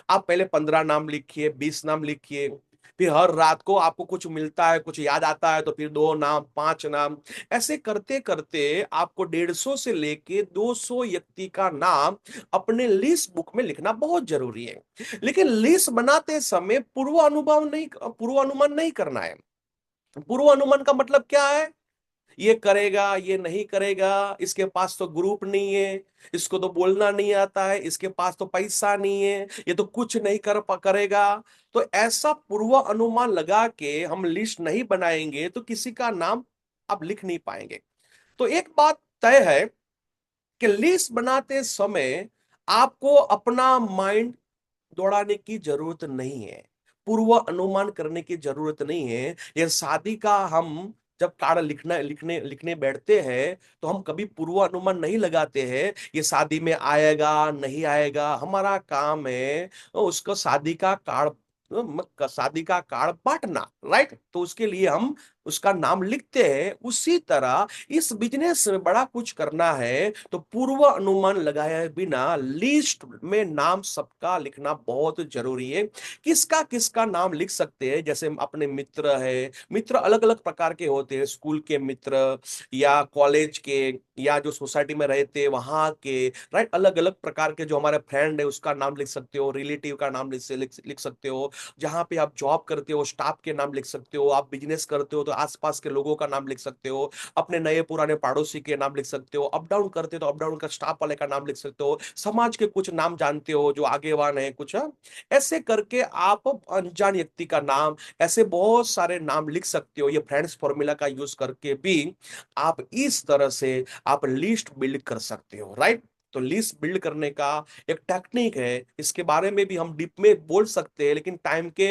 आप पहले 15 नाम लिखिए, 20 नाम लिखिए, फिर हर रात को आपको कुछ मिलता है, कुछ याद आता है, तो फिर 2 नाम, 5 नाम, ऐसे करते करते आपको 150 से लेके 200 व्यक्ति का नाम अपने लिस्ट बुक में लिखना बहुत जरूरी है। लेकिन लिस्ट बनाते समय पूर्वानुमान नहीं करना है। पूर्वानुमान का मतलब क्या है? ये करेगा, ये नहीं करेगा, इसके पास तो ग्रुप नहीं है, इसको तो बोलना नहीं आता है, इसके पास तो पैसा नहीं है, ये तो कुछ नहीं करेगा। तो ऐसा पूर्व अनुमान लगा के हम लिस्ट नहीं बनाएंगे तो किसी का नाम आप लिख नहीं पाएंगे। तो एक बात तय है कि लिस्ट बनाते समय आपको अपना माइंड दौड़ाने की जरूरत नहीं है, पूर्व अनुमान करने की जरूरत नहीं है। ये शादी का हम जब कार्ड लिखना लिखने लिखने बैठते हैं तो हम कभी पूर्वानुमान नहीं लगाते हैं ये शादी में आएगा नहीं आएगा। हमारा काम है उसको शादी का कार्ड बांटना, राइट। तो उसके लिए हम उसका नाम लिखते हैं। उसी तरह इस बिजनेस में बड़ा कुछ करना है तो पूर्व अनुमान लगाए बिना लिस्ट में नाम सबका लिखना बहुत जरूरी है। किसका किसका नाम लिख सकते हैं, जैसे अपने मित्र है, मित्र अलग अलग प्रकार के होते हैं, स्कूल के मित्र या कॉलेज के या जो सोसाइटी में रहते हैं वहां के, राइट। अलग अलग प्रकार के जो हमारे फ्रेंड है उसका नाम लिख सकते हो, रिलेटिव का नाम लिख सकते हो, जहां पे आप जॉब करते हो स्टाफ के नाम लिख सकते हो, आप बिजनेस करते हो तो आसपास के लोगों का नाम लिख सकते हो, अपने नए पुराने पड़ोसी के नाम लिख सकते हो, अप डाउन करते हो तो अप डाउन का स्टाफ वाले का नाम लिख सकते हो, समाज के कुछ नाम जानते हो जो आगेवान है कुछ, हाँ? ऐसे करके आप अनजान व्यक्ति का नाम, ऐसे बहुत सारे नाम लिख सकते हो। ये फ्रेंड्स फॉर्मूला का यूज करके भी आप इस तरह से आप लिस्ट बिल्ड कर सकते हो, राइट। तो लिस्ट बिल्ड करने का एक टेक्निक है, इसके बारे में भी हम डीप में बोल सकते हैं, लेकिन टाइम के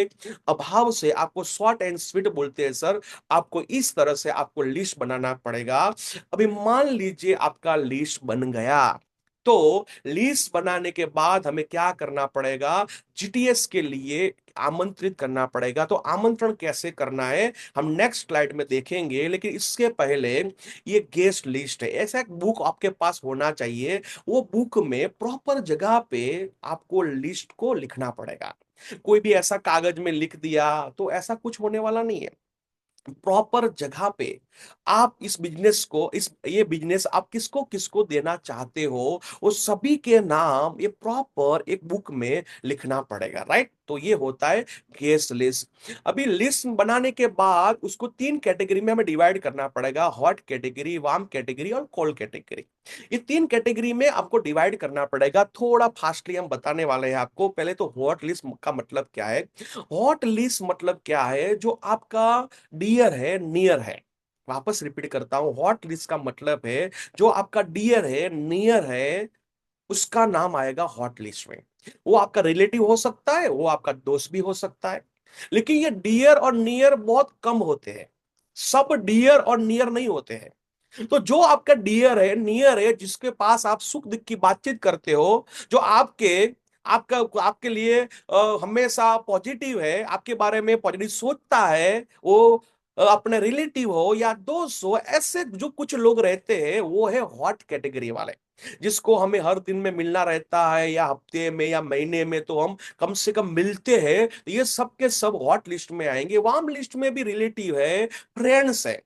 अभाव से आपको शॉर्ट एंड स्वीट बोलते हैं सर। आपको इस तरह से आपको लिस्ट बनाना पड़ेगा। अभी मान लीजिए आपका लिस्ट बन गया, तो लिस्ट बनाने के बाद हमें क्या करना पड़ेगा, जीटीएस के लिए आमंत्रित करना पड़ेगा। तो आमंत्रण कैसे करना है हम नेक्स्ट स्लाइड में देखेंगे, लेकिन इसके पहले ये गेस्ट लिस्ट है, ऐसा एक बुक आपके पास होना चाहिए। वो बुक में प्रॉपर जगह पे आपको लिस्ट को लिखना पड़ेगा। कोई भी ऐसा कागज में लिख दिया तो ऐसा कुछ होने वाला नहीं है। प्रॉपर जगह पे आप इस बिजनेस को, इस ये बिजनेस आप किसको किसको देना चाहते हो वो सभी के नाम ये प्रॉपर एक बुक में लिखना पड़ेगा, राइट। तो ये होता है गेस्ट लिस्ट। अभी लिस्ट बनाने के बाद उसको 3 कैटेगरी में हमें डिवाइड करना पड़ेगा, हॉट कैटेगरी, वार्म कैटेगरी और कोल्ड कैटेगरी। ये 3 कैटेगरी में आपको डिवाइड करना पड़ेगा। थोड़ा फास्टली हम बताने वाले हैं आपको। पहले तो हॉट लिस्ट का मतलब क्या है। हॉट लिस्ट मतलब क्या है, जो आपका डियर है, नियर है। वापस रिपीट करता हूं, हॉट लिस्ट का मतलब है जो आपका डियर है, नियर है, उसका नाम आएगा हॉट लिस्ट में। वो आपका रिलेटिव हो सकता है, वो आपका दोस्त भी हो सकता है, लेकिन ये डियर और नियर बहुत कम होते हैं। सब डियर और नियर नहीं होते हैं। तो जो आपका डियर है, नियर है, जिसके पास आप सुख दुख की बातचीत करते हो, जो आपका आपके लिए हमेशा पॉजिटिव है, आपके बारे में पॉजिटिव सोचता है, वो अपने रिलेटिव हो या दोस्त हो, ऐसे जो कुछ लोग रहते हैं वो है हॉट कैटेगरी वाले, जिसको हमें हर दिन में मिलना रहता है या हफ्ते में या महीने में तो हम कम से कम मिलते हैं। तो ये सब के सब हॉट लिस्ट में आएंगे। वार्म लिस्ट में भी रिलेटिव है, फ्रेंड्स है,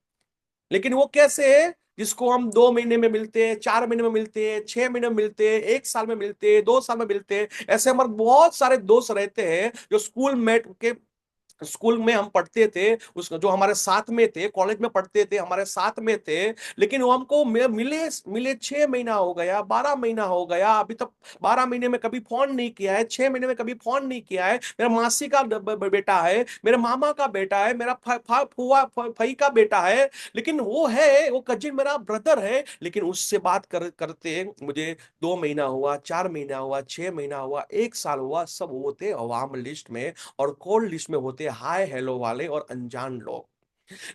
लेकिन वो कैसे है, जिसको हम 2 महीने में मिलते हैं, 4 महीने में मिलते हैं, 6 महीने में मिलते हैं, 1 साल में मिलते हैं, 2 साल में मिलते हैं। ऐसे हमारे बहुत सारे दोस्त रहते हैं जो स्कूल मेट के, स्कूल में हम पढ़ते थे, उस जो हमारे साथ में थे, कॉलेज में पढ़ते थे हमारे साथ में थे, लेकिन वो हमको मिले मिले 6 महीना हो गया, 12 महीना हो गया, अभी तक 12 महीने में कभी फोन नहीं किया है, 6 महीने में कभी फोन नहीं किया है। मेरा मासी का बेटा है, मेरे मामा का बेटा है, मेरा फुआ फई का बेटा है, लेकिन वो है, वो कजिन मेरा ब्रदर है, लेकिन उससे बात करते मुझे 2 महीना हुआ, 4 महीना हुआ, 6 महीना हुआ, 1 साल हुआ, सब वो थे अवाम लिस्ट में। और कोल्ड लिस्ट में होते हैं हाय हेलो वाले और अनजान लोग।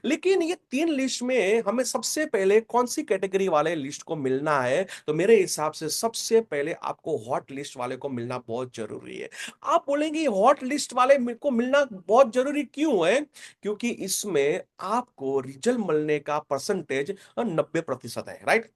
लेकिन ये 3 लिस्ट में हमें सबसे पहले कौन सी कैटेगरी वाले लिस्ट को मिलना है, तो मेरे हिसाब से सबसे पहले आपको हॉट लिस्ट वाले को मिलना बहुत जरूरी है। आप बोलेंगे हॉट लिस्ट वाले को मिलना बहुत जरूरी क्यों है, क्योंकि इसमें आपको रिजल्ट मिलने का परसेंटेज 90% है, राइट।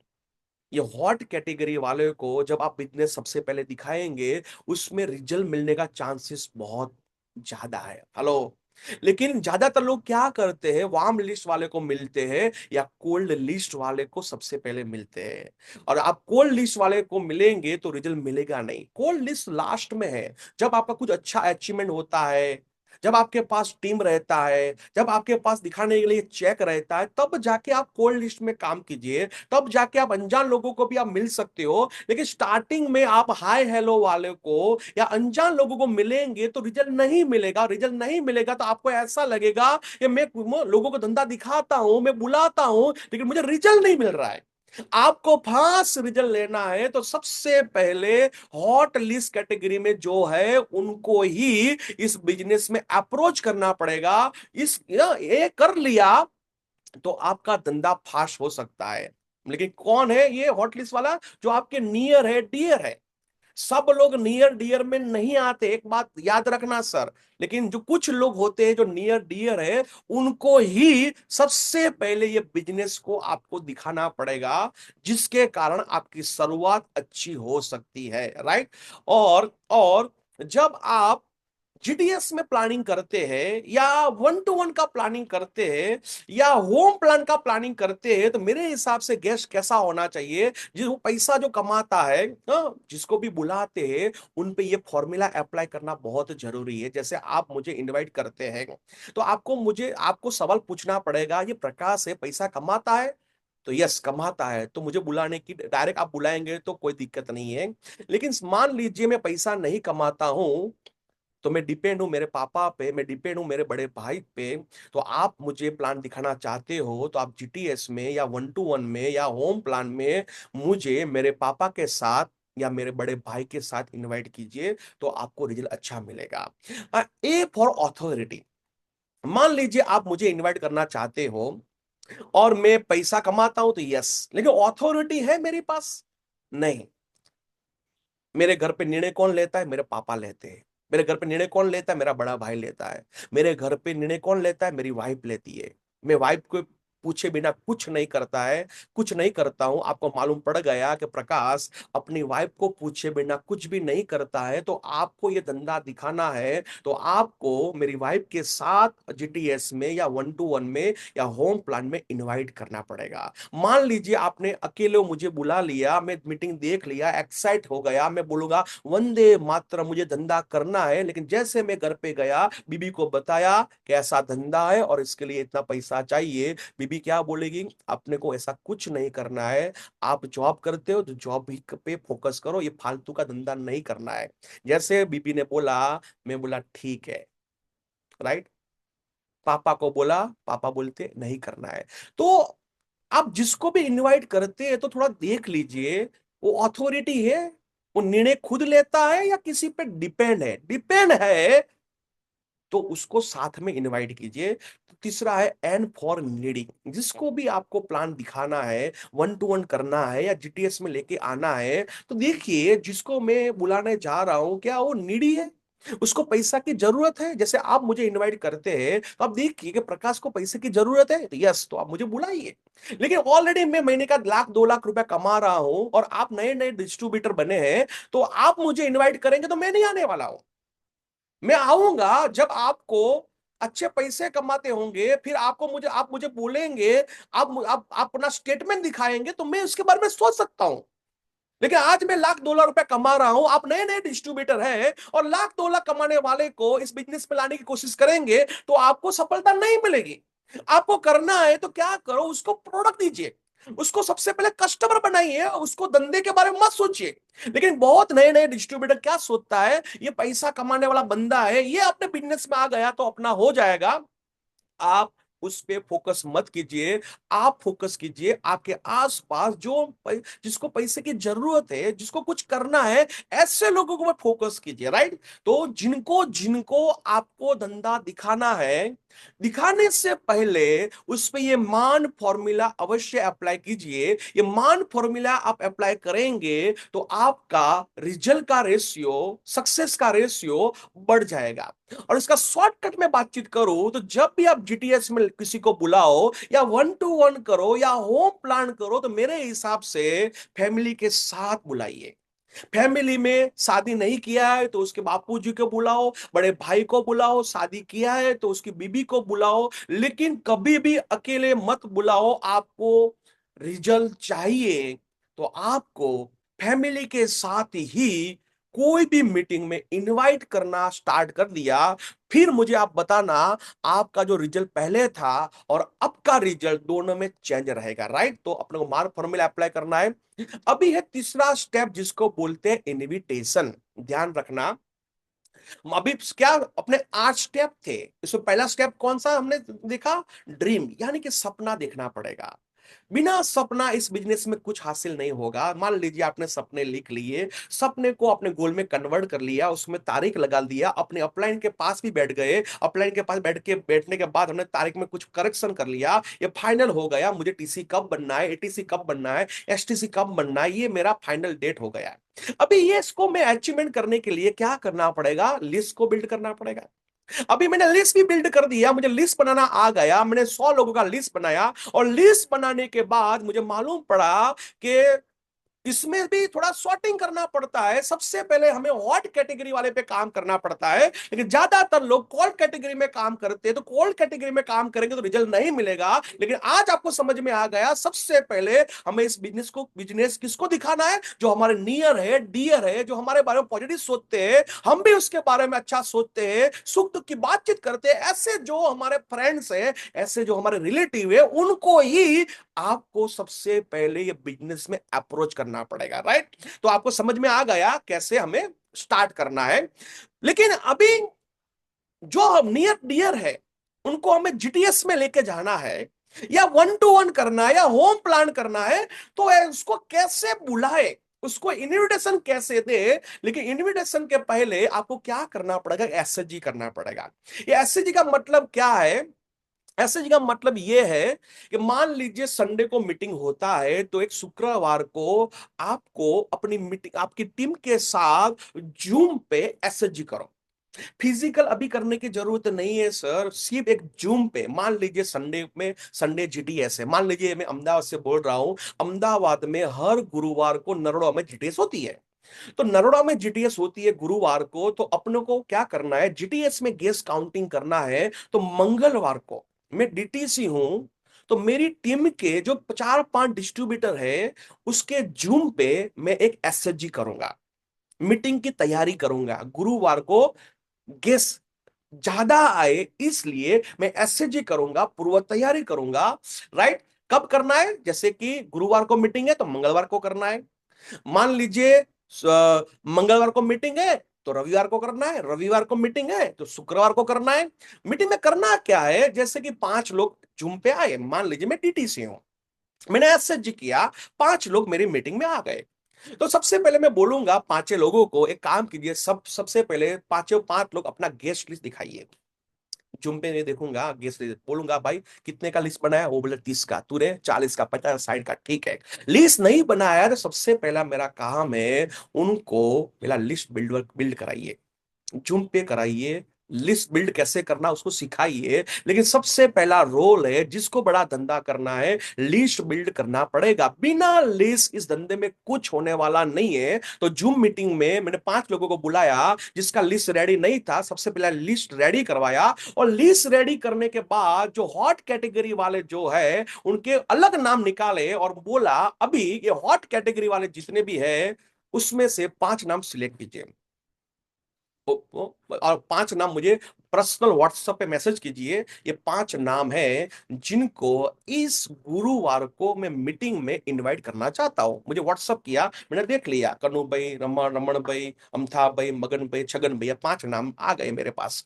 ये हॉट कैटेगरी वाले को जब आप बिजनेस सबसे पहले दिखाएंगे, उसमें रिजल्ट मिलने का चांसेस बहुत ज्यादा है। हेलो। लेकिन ज्यादातर लोग क्या करते हैं, वार्म लिस्ट वाले को मिलते हैं या कोल्ड लिस्ट वाले को सबसे पहले मिलते हैं। और आप कोल्ड लिस्ट वाले को मिलेंगे तो रिजल्ट मिलेगा नहीं, कोल्ड लिस्ट लास्ट में है। जब आपका कुछ अच्छा अचीवमेंट होता है, जब आपके पास टीम रहता है, जब आपके पास दिखाने के लिए चेक रहता है, तब जाके आप कोल्ड लिस्ट में काम कीजिए, तब जाके आप अनजान लोगों को भी आप मिल सकते हो। लेकिन स्टार्टिंग में आप हाय हेलो वाले को या अनजान लोगों को मिलेंगे तो रिजल्ट नहीं मिलेगा। रिजल्ट नहीं मिलेगा तो आपको ऐसा लगेगा कि मैं लोगों को धंधा दिखाता हूं, मैं बुलाता हूं, लेकिन मुझे रिजल्ट नहीं मिल रहा है। आपको फास्ट रिजल्ट लेना है तो सबसे पहले हॉट लिस्ट कैटेगरी में जो है उनको ही इस बिजनेस में अप्रोच करना पड़ेगा। ये कर लिया तो आपका धंधा फाश हो सकता है। लेकिन कौन है ये हॉट लिस्ट वाला? जो आपके नियर है, डियर है। सब लोग नियर डियर में नहीं आते, एक बात याद रखना सर। लेकिन जो कुछ लोग होते हैं जो नियर डियर है, उनको ही सबसे पहले ये बिजनेस को आपको दिखाना पड़ेगा, जिसके कारण आपकी शुरुआत अच्छी हो सकती है, राइट। और जब आप जीडीएस में प्लानिंग करते हैं, या 1-to-1 का प्लानिंग करते हैं, या होम प्लान का प्लानिंग करते हैं, तो मेरे हिसाब से गेस्ट कैसा होना चाहिए? जो पैसा जो कमाता है, जिसको भी बुलाते हैं, उन पे ये फॉर्मूला अप्लाई करना बहुत जरूरी है। जैसे आप मुझे इनवाइट करते हैं, तो आपको सवाल पूछना पड़ेगा, ये प्रकाश है पैसा कमाता है? तो यस, कमाता है, तो मुझे बुलाने की, डायरेक्ट आप बुलाएंगे तो कोई दिक्कत नहीं है। लेकिन मान लीजिए मैं पैसा नहीं कमाता हूं, तो मैं डिपेंड हूं मेरे पापा पे, मैं डिपेंड हूं मेरे बड़े भाई पे। तो आप मुझे प्लान दिखाना चाहते हो, तो आप जीटीएस में या 1-to-1 में या होम प्लान में मुझे मेरे पापा के साथ या मेरे बड़े भाई के साथ इनवाइट कीजिए, तो आपको रिजल्ट अच्छा मिलेगा। A for authority. मान लीजिए आप मुझे इनवाइट करना चाहते हो और मैं पैसा कमाता हूं, तो यस, लेकिन अथॉरिटी है मेरे पास? नहीं। मेरे घर पे निर्णय कौन लेता है? मेरे पापा लेते हैं। मेरे घर पे निर्णय कौन लेता है? मेरा बड़ा भाई लेता है। मेरे घर पे निर्णय कौन लेता है? मेरी वाइफ लेती है। मैं वाइफ को पूछे बिना कुछ नहीं करता है, कुछ नहीं करता हूं। आपको मालूम पड़ गया कि प्रकाश अपनी वाइफ को पूछे बिना कुछ भी नहीं करता है, तो आपको ये धंधा दिखाना है, तो आपको मेरी वाइफ के साथ जीटीएस में या 1-to-1 में या होम प्लान में इनवाइट करना पड़ेगा। मान लीजिए आपने अकेले मुझे बुला लिया, मैं मीटिंग देख लिया, एक्साइट हो गया, मैं बोलूंगा वंदे मातरम, मुझे धंधा करना है। लेकिन जैसे मैं घर पे गया, बीबी को बताया कैसा धंधा है और इसके लिए इतना पैसा चाहिए, बीबी क्या बोलेगी? अपने को ऐसा कुछ नहीं करना है, आप जॉब करते हो तो जॉब भी पे फोकस करो, ये फालतू का धंधा नहीं करना है। जैसे बीबी ने बोला, मैं बोला ठीक है, राइट। पापा को बोला, पापा बोलते नहीं करना है। तो आप जिसको भी इनवाइट करते हैं, तो थोड़ा देख लीजिए वो अथॉरिटी है, वो निर्णय खुद लेता है या किसी पे डिपेंड है। डिपेंड है तो उसको साथ में इनवाइट कीजिए। तो तीसरा है एन फॉर नीडिंग। जिसको भी आपको प्लान दिखाना है, 1-to-1 करना है या जीटीएस में लेके आना है, तो देखिए जिसको मैं बुलाने जा रहा हूं, क्या वो नीडी है? उसको पैसा की जरूरत है? जैसे आप मुझे इनवाइट करते हैं, तो आप देखिए कि प्रकाश को पैसे की जरूरत है, तो यस, तो आप मुझे बुलाइए। लेकिन ऑलरेडी मैं महीने का 1-2 लाख रुपया कमा रहा हूं और आप नए नए डिस्ट्रीब्यूटर बने हैं, तो आप मुझे इन्वाइट करेंगे तो मैं नहीं आने वाला हूं। मैं आऊंगा जब आपको अच्छे पैसे कमाते होंगे, फिर आप मुझे बोलेंगे, आप अपना स्टेटमेंट दिखाएंगे, तो मैं उसके बारे में सोच सकता हूं। लेकिन आज मैं 1-2 लाख रुपए कमा रहा हूं, आप नए नए डिस्ट्रीब्यूटर हैं और 1-2 लाख कमाने वाले को इस बिजनेस में लाने की कोशिश करेंगे, तो आपको सफलता नहीं मिलेगी। आपको करना है तो क्या करो, उसको प्रोडक्ट दीजिए, उसको सबसे पहले कस्टमर बनाइए, उसको धंधे के बारे में मत सोचिए। लेकिन बहुत नए नए डिस्ट्रीब्यूटर क्या सोचता है, ये पैसा कमाने वाला बंदा है, ये अपने बिजनेस में आ गया तो अपना हो जाएगा। आप उस पे फोकस मत कीजिए। आप फोकस कीजिए आपके आसपास जिसको पैसे की जरूरत है, जिसको कुछ करना है, ऐसे लोगों को फोकस कीजिए, राइट। तो जिनको जिनको आपको धंधा दिखाना है, दिखाने से पहले उस पे ये मान फॉर्मूला अवश्य अप्लाई कीजिए। ये मान फॉर्मूला आप अप्लाई करेंगे तो आपका रिजल्ट का रेशियो, सक्सेस का रेशियो बढ़ जाएगा। और इसका शॉर्टकट में बातचीत करूं, तो जब भी आप जीटीएस में किसी को बुलाओ या 1-to-1 करो या होम प्लान करो, तो मेरे हिसाब से फैमिली के साथ बुलाइए। फैमिली में शादी नहीं किया है तो उसके बापूजी को बुलाओ, बड़े भाई को बुलाओ, शादी किया है तो उसकी बीबी को बुलाओ, लेकिन कभी भी अकेले मत बुलाओ। आपको रिजल्ट चाहिए तो आपको फैमिली के साथ ही कोई भी मीटिंग में इनवाइट करना स्टार्ट कर दिया, फिर मुझे आप बताना आपका जो रिजल्ट पहले था और अब का रिजल्ट दोनों में चेंज रहेगा, राइट। तो अपने को मार्क फॉर्मूला अप्लाई करना है। अभी है तीसरा स्टेप, जिसको बोलते हैं इनविटेशन। ध्यान रखना, अभी क्या अपने 8 स्टेप थे, इसमें पहला स्टेप कौन सा हमने देखा? ड्रीम, यानी कि सपना देखना पड़ेगा। बिना सपना इस बिजनेस में कुछ हासिल नहीं होगा। मान लीजिए आपने सपने लिख लिए, सपने को अपने गोल में कन्वर्ट कर लिया, उसमें तारीख लगा दिया, अपने अपलाइन के पास भी बैठ गए, अपलाइन के पास बैठने के बाद हमने तारीख में कुछ करेक्शन कर लिया, ये फाइनल हो गया, मुझे टीसी कब बनना है, एटीसी कब बनना है, एसटीसी कब बनना है, ये मेरा फाइनल डेट हो गया है। अभी ये इसको मैं अचीवमेंट करने के लिए क्या करना पड़ेगा, लिस्ट को बिल्ड करना पड़ेगा। अभी मैंने लिस्ट भी बिल्ड कर दिया, मुझे लिस्ट बनाना आ गया, मैंने 100 लोगों का लिस्ट बनाया, और लिस्ट बनाने के बाद मुझे मालूम पड़ा कि इसमें भी थोड़ा सॉर्टिंग करना पड़ता है। सबसे पहले हमें हॉट कैटेगरी वाले पे काम करना पड़ता है, लेकिन ज्यादातर लोग कोल्ड कैटेगरी में काम करते हैं। तो कोल्ड कैटेगरी में काम करेंगे तो रिजल्ट नहीं मिलेगा। लेकिन आज आपको समझ में आ गया, सबसे पहले हमें इस बिजनेस किसको दिखाना है, जो हमारे नियर है, डियर है, जो हमारे बारे में पॉजिटिव सोचते हैं, हम भी उसके बारे में अच्छा सोचते हैं, सुख दुख की बातचीत करते हैं। ऐसे जो हमारे फ्रेंड्स हैं, ऐसे जो हमारे रिलेटिव है, उनको ही आपको सबसे पहले ये बिजनेस में अप्रोच करना पड़ेगा, राइट। तो आपको समझ में आ गया कैसे हमें स्टार्ट करना है। लेकिन अभी जो नियर डियर है, उनको हमें जीटीएस में लेके जाना है, या वन टू वन करना है, या होम प्लान करना है, तो उसको कैसे बुलाए, उसको इनविटेशन कैसे दे। लेकिन इनविटेशन के पहले आपको क्या करना पड़ेगा, एसएचजी करना पड़ेगा। ये एसएचजी का मतलब क्या है? एसएचजी का मतलब यह है कि मान लीजिए संडे को मीटिंग होता है, तो एक शुक्रवार को आपको अपनी मीटिंग, आपकी टीम के साथ जूम पे एसएचजी करो। फिजिकल अभी करने की जरूरत नहीं है सर, सिर्फ एक जूम पे। मान लीजिए संडे में, संडे जीटीएस है, मान लीजिए मैं अहमदाबाद से बोल रहा हूं, अहमदाबाद में हर गुरुवार को नरोड़ा में जीटीएस होती है। तो नरोड़ा में जीटीएस होती है गुरुवार को, तो अपने को क्या करना है, जीटीएस में गेस्ट काउंटिंग करना है। तो मंगलवार को मैं डीटीसी हूं, तो मेरी टीम के जो 4-5 डिस्ट्रीब्यूटर है, उसके जूम पे मैं एक एसएचजी करूंगा, मीटिंग की तैयारी करूंगा। गुरुवार को गेस्ट ज्यादा आए, इसलिए मैं एसएचजी करूंगा, पूर्व तैयारी करूंगा, राइट। कब करना है, जैसे कि गुरुवार को मीटिंग है तो मंगलवार को करना है। मान लीजिए मंगलवार को मीटिंग है तो रविवार को करना है, रविवार को मीटिंग है तो शुक्रवार को करना है। मीटिंग में करना क्या है, जैसे कि 5 लोग जूम पे आए, मान लीजिए मैं टीटीसी हूं, मैंने एसएचजी किया, 5 लोग मेरी मीटिंग में आ गए। तो सबसे पहले मैं बोलूंगा 5 लोगों को एक काम कीजिए, सबसे पहले पांचों 5 लोग अपना गेस्ट लिस्ट दिखाइए। जूम पे नहीं देखूंगा, गेस्ट लिस्ट बोलूंगा, भाई कितने का लिस्ट बनाया, वो बोले 30 का, तूने 40 का, 50, 60 का, ठीक है। लिस्ट नहीं बनाया तो सबसे पहला मेरा काम है, उनको पहला लिस्ट बिल्ड कराइए, जूम पे कराइए, लिस्ट बिल्ड कैसे करना उसको सिखाइए। लेकिन सबसे पहला रोल है, जिसको बड़ा धंधा करना है, लिस्ट बिल्ड करना पड़ेगा। बिना लिस्ट इस धंधे में कुछ होने वाला नहीं है। तो जूम मीटिंग में मैंने 5 लोगों को बुलाया, जिसका लिस्ट रेडी नहीं था, सबसे पहले लिस्ट रेडी करवाया, और लिस्ट रेडी करने के बाद जो हॉट कैटेगरी वाले जो है, उनके अलग नाम निकाले, और बोला अभी ये हॉट कैटेगरी वाले जितने भी है, उसमें से 5 नाम सिलेक्ट कीजिए, और 5 नाम मुझे पर्सनल व्हाट्सएप पे मैसेज कीजिए। ये 5 नाम है जिनको इस गुरुवार को मैं मीटिंग में इनवाइट करना चाहता हूं। मुझे व्हाट्सएप किया, मैंने देख लिया, कनु भाई, रमन भाई, अमथा भाई, मगन भाई, छगन भैया, 5 नाम आ गए मेरे पास।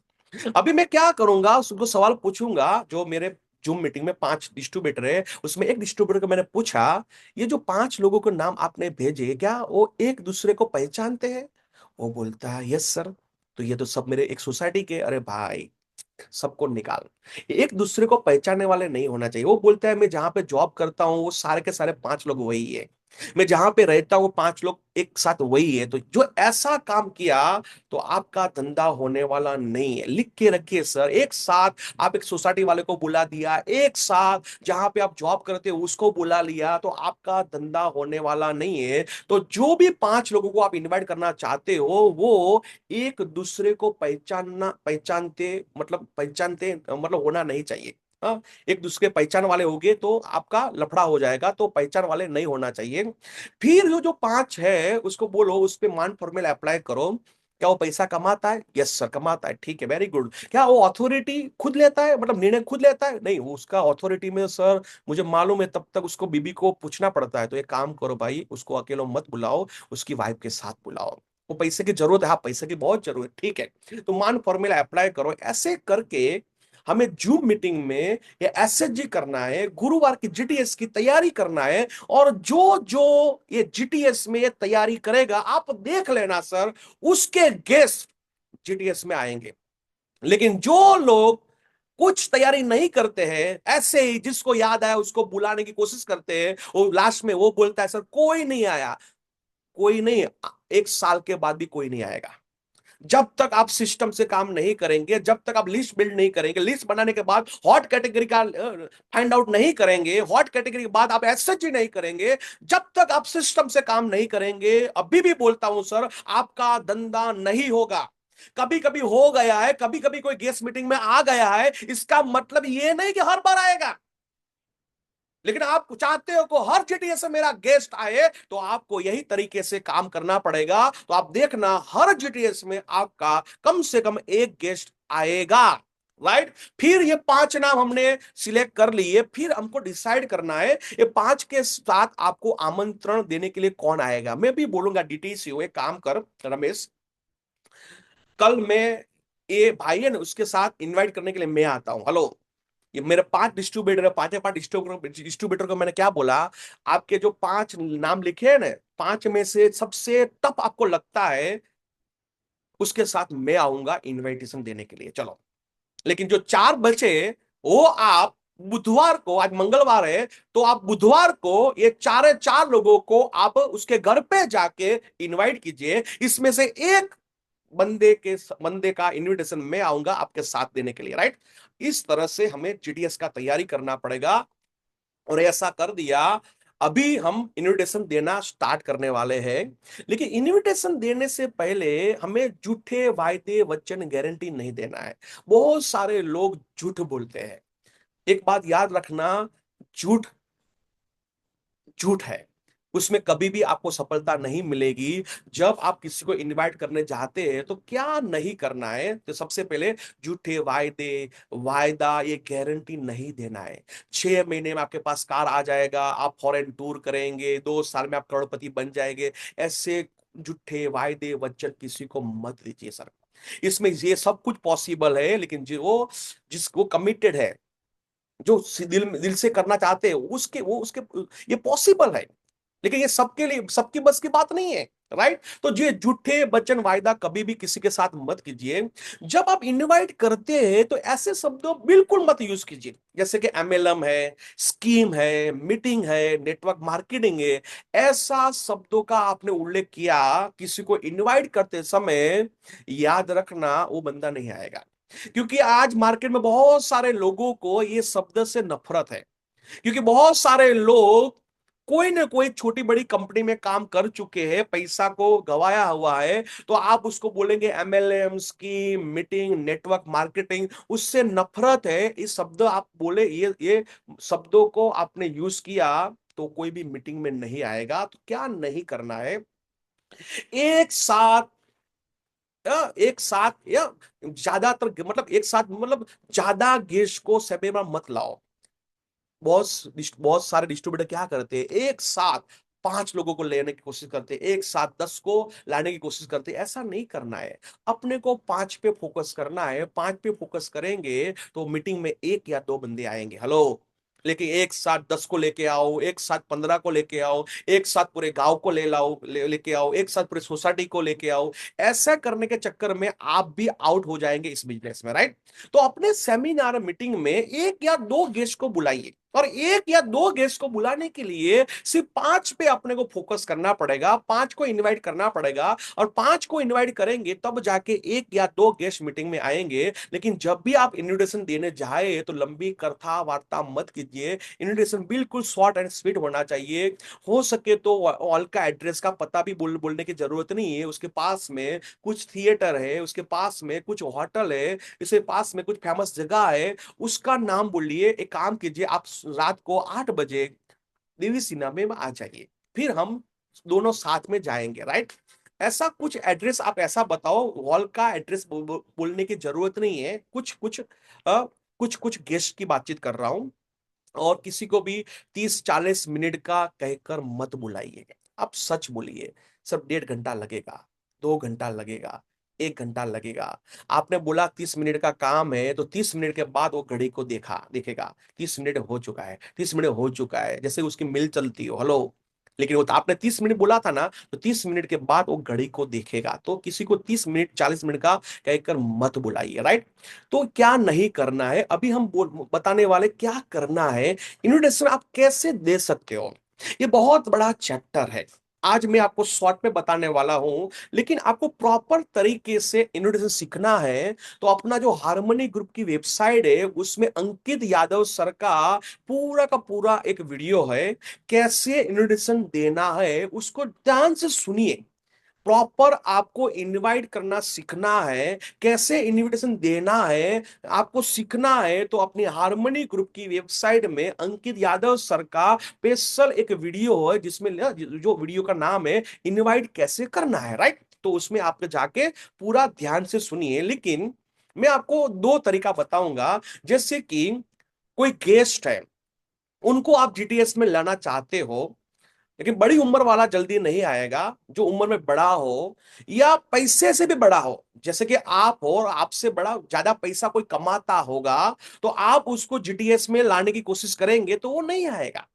अभी मैं क्या करूंगा, उसको सवाल पूछूंगा। जो मेरे जूम मीटिंग में 5 डिस्ट्रीब्यूटर है, उसमें एक डिस्ट्रीब्यूटर को मैंने पूछा, ये जो 5 लोगों के नाम आपने भेजे, क्या वो एक दूसरे को पहचानते हैं? वो बोलता है यस सर। तो ये तो सब मेरे एक सोसाइटी के। अरे भाई, सबको निकाल, एक दूसरे को पहचानने वाले नहीं होना चाहिए। वो बोलता है मैं जहां पे जॉब करता हूँ वो सारे के सारे 5 लोग वही है, मैं जहां पे रहता हूँ 5 लोग एक साथ वही है। तो जो ऐसा काम किया, तो आपका धंधा होने वाला नहीं है। लिख के रखिए सर, एक साथ आप एक सोसाइटी वाले को बुला दिया, एक साथ जहां पे आप जॉब करते हो उसको बुला लिया, तो आपका धंधा होने वाला नहीं है। तो जो भी 5 लोगों को आप इनवाइट करना चाहते हो, वो एक दूसरे को पहचानते मतलब होना नहीं चाहिए। हाँ, एक दूसरे पहचान वाले होगे तो आपका लफड़ा हो जाएगा, तो पहचान वाले नहीं होना चाहिए। फिर जो जो 5 है उसको बोलो, उस पे मान फॉर्मूला अप्लाई करो। क्या वो पैसा कमाता है? यस सर कमाता है, ठीक है, वेरी गुड। क्या वो अथॉरिटी खुद लेता है, मतलब निर्णय खुद लेता है? नहीं, वो उसका अथॉरिटी में सर मुझे मालूम है, तब तक उसको बीबी को पूछना पड़ता है। तो एक काम करो भाई, उसको अकेले मत बुलाओ, उसकी वाइफ के साथ बुलाओ। वो पैसे की जरूरत है, हाँ पैसे की बहुत जरूरत, ठीक है। तो मान फॉर्मूला अप्लाई करो। ऐसे करके हमें जूम मीटिंग में ये एसएचजी करना है, गुरुवार की जीटीएस की तैयारी करना है। और जो जो ये जीटीएस में ये तैयारी करेगा, आप देख लेना सर, उसके गेस्ट जीटीएस में आएंगे। लेकिन जो लोग कुछ तैयारी नहीं करते हैं, ऐसे ही जिसको याद आया उसको बुलाने की कोशिश करते हैं, वो लास्ट में वो बोलता है सर कोई नहीं आया, कोई नहीं, 1 साल के बाद भी कोई नहीं आएगा। जब तक आप सिस्टम से काम नहीं करेंगे, जब तक आप लिस्ट बिल्ड नहीं करेंगे, लिस्ट बनाने के बाद हॉट कैटेगरी का फाइंड आउट नहीं करेंगे, हॉट कैटेगरी के बाद आप एसएचजी नहीं करेंगे, जब तक आप सिस्टम से काम नहीं करेंगे, अभी भी बोलता हूं सर, आपका धंधा नहीं होगा। कभी कभी हो गया है, कभी कभी कोई गेस्ट मीटिंग में आ गया है, इसका मतलब ये नहीं कि हर बार आएगा। लेकिन आप चाहते हो को हर जीटीए से मेरा गेस्ट आए, तो आपको यही तरीके से काम करना पड़ेगा। तो आप देखना, हर जीटीएस में आपका कम से कम एक गेस्ट आएगा। राइट। फिर ये 5 नाम हमने सिलेक्ट कर लिए, फिर हमको डिसाइड करना है ये 5 के साथ आपको आमंत्रण देने के लिए कौन आएगा। मैं भी बोलूंगा डीटीसी हो, एक काम कर रमेश, कल मैं ये भाई है ना उसके साथ इनवाइट करने के लिए मैं आता हूं। हेलो, ये मेरे 5 डिस्ट्रीब्यूटर है, 5 डिस्ट्रीब्यूटर को मैंने क्या बोला, आपके जो 5 नाम लिखे हैं ना, 5 में से सबसे टफ आपको लगता है, उसके साथ मैं आऊंगा इनविटेशन देने के लिए। चलो, लेकिन जो 4 बचे, वो आप बुधवार को, आज मंगलवार है, तो आप बुधवार को ये 4 लोगों को आप उसके घर पे जाके इनवाइट कीजिए। इसमें से एक बंदे का इनविटेशन मैं आऊंगा आपके साथ देने के लिए। राइट। इस तरह से हमें जीडीएस का तैयारी करना पड़ेगा। और ऐसा कर दिया, अभी हम इनविटेशन देना स्टार्ट करने वाले हैं। लेकिन इनविटेशन देने से पहले हमें झूठे वायदे वचन गारंटी नहीं देना है। बहुत सारे लोग झूठ बोलते हैं। एक बात याद रखना, झूठ झूठ है, उसमें कभी भी आपको सफलता नहीं मिलेगी। जब आप किसी को इनवाइट करने जाते हैं तो क्या नहीं करना है, तो सबसे पहले झूठे वायदे, वायदा, ये गारंटी नहीं देना है। 6 महीने में आपके पास कार आ जाएगा, आप फॉरेन टूर करेंगे, 2 साल में आप करोड़पति बन जाएंगे, ऐसे झूठे वायदे वचन किसी को मत दीजिए सर। इसमें ये सब कुछ पॉसिबल है, लेकिन जो जिसको कमिटेड है, जो दिल से करना चाहते हैं, उसके वो उसके ये पॉसिबल है। लेकिन ये सबके लिए, सबकी बस की बात नहीं है। राइट। तो ये झूठे वचन वायदा कभी भी किसी के साथ मत कीजिए। जब आप इनवाइट करते हैं तो ऐसे शब्दों बिल्कुल मत यूज कीजिए, जैसे कि एमएलएम है, स्कीम है, मीटिंग है, नेटवर्क मार्केटिंग है। ऐसा शब्दों का आपने उल्लेख किया किसी को इनवाइट करते समय, याद रखना वो बंदा नहीं आएगा। क्योंकि आज मार्केट में बहुत सारे लोगों को ये शब्द से नफरत है। क्योंकि बहुत सारे लोग कोई ना कोई छोटी बड़ी कंपनी में काम कर चुके हैं, पैसा को गवाया हुआ है, तो आप उसको बोलेंगे एमएलएम की मीटिंग, नेटवर्क मार्केटिंग, उससे नफरत है। इस शब्द आप बोले, ये शब्दों को आपने यूज किया, तो कोई भी मीटिंग में नहीं आएगा। तो क्या नहीं करना है, एक साथ एक साथ या ज्यादातर, मतलब एक साथ, मतलब ज्यादा गेस्ट को समय में मत लाओ। बहुत सारे डिस्ट्रीब्यूटर क्या करते हैं, एक साथ 5 लोगों को लेने की कोशिश करते हैं, एक साथ 10 को लाने की कोशिश करते हैं। ऐसा नहीं करना है, अपने को 5 पे फोकस करना है। 5 पे फोकस करेंगे तो मीटिंग में 1 या 2 बंदे आएंगे। हेलो, लेकिन एक साथ 10 को लेके आओ, एक साथ 15 को लेके आओ, एक साथ पूरे गांव को ले लाओ, लेके आओ, एक साथ पूरे सोसाइटी को लेके आओ। ऐसा करने के चक्कर में आप भी आउट हो जाएंगे इस बिजनेस में। राइट। तो अपने सेमिनार मीटिंग में 1 या 2 गेस्ट को बुलाइए, और 1 या 2 गेस्ट को बुलाने के लिए सिर्फ 5 पे अपने को फोकस करना पड़ेगा, 5 को इनवाइट करना पड़ेगा। और 5 को इनवाइट करेंगे तब जाके 1 या 2 गेस्ट मीटिंग में आएंगे। लेकिन जब भी आप इनविटेशन देने जाए तो लंबी कथा वार्ता मत कीजिए। इनविटेशन बिल्कुल शॉर्ट एंड स्वीट होना चाहिए। हो सके तो हॉल का एड्रेस का पता भी बोलने की जरूरत नहीं है। उसके पास में कुछ थिएटर है, उसके पास में कुछ होटल है, इसके पास में कुछ फेमस जगह है, उसका नाम बोलिए। एक काम कीजिए, आप रात को 8 बजे देवी सिनेमा में आ जाइए, फिर हम दोनों साथ में जाएंगे। राइट। ऐसा कुछ एड्रेस आप ऐसा बताओ, हॉल का एड्रेस बोलने की जरूरत नहीं है। कुछ कुछ गेस्ट की बातचीत कर रहा हूं। और किसी को भी 30-40 मिनट का कहकर मत बुलाइए। आप सच बोलिए, सब 1.5 घंटा लगेगा, 2 घंटा लगेगा, 1 घंटा लगेगा। आपने बोला 30 मिनट का काम है, तो 30 मिनट के बाद वो घड़ी को देखेगा 30 मिनट हो चुका है, 30 मिनट हो चुका है, जैसे उसकी मिल चलती हो, हेलो। लेकिन वो तो आपने 30 मिनट बोला था ना, तो 30 मिनट के बाद वो घड़ी को देखेगा। तो किसी को 30 मिनट 40 मिनट का कहकर मत बुलाइए, राइट। तो क्या नहीं करना है, अभी हम बताने वाले क्या करना है। इन्विटेशन आप कैसे दे सकते हो, ये बहुत बड़ा चैप्टर है। आज मैं आपको शॉर्ट में बताने वाला हूं, लेकिन आपको प्रॉपर तरीके से इन्विटेशन सीखना है। तो अपना जो हार्मनी ग्रुप की वेबसाइट है, उसमें अंकित यादव सर का पूरा एक वीडियो है। कैसे इन्विटेशन देना है उसको ध्यान से सुनिए। प्रॉपर आपको इनवाइट करना सीखना है, कैसे इनविटेशन देना है आपको सीखना है। तो अपनी हार्मनी ग्रुप की वेबसाइट में अंकित यादव सर का स्पेशल एक वीडियो है, जिसमें जो वीडियो का नाम है इनवाइट कैसे करना है, राइट। तो उसमें आप जाके पूरा ध्यान से सुनिए। लेकिन मैं आपको दो तरीका बताऊंगा। जैसे कि कोई गेस्ट है, उनको आप जीटीएस में लाना चाहते हो, लेकिन बड़ी उम्र वाला जल्दी नहीं आएगा। जो उम्र में बड़ा हो या पैसे से भी बड़ा हो, जैसे कि आप हो और आपसे बड़ा ज्यादा पैसा कोई कमाता होगा, तो आप उसको जीटीएस में लाने की कोशिश करेंगे तो वो नहीं आएगा।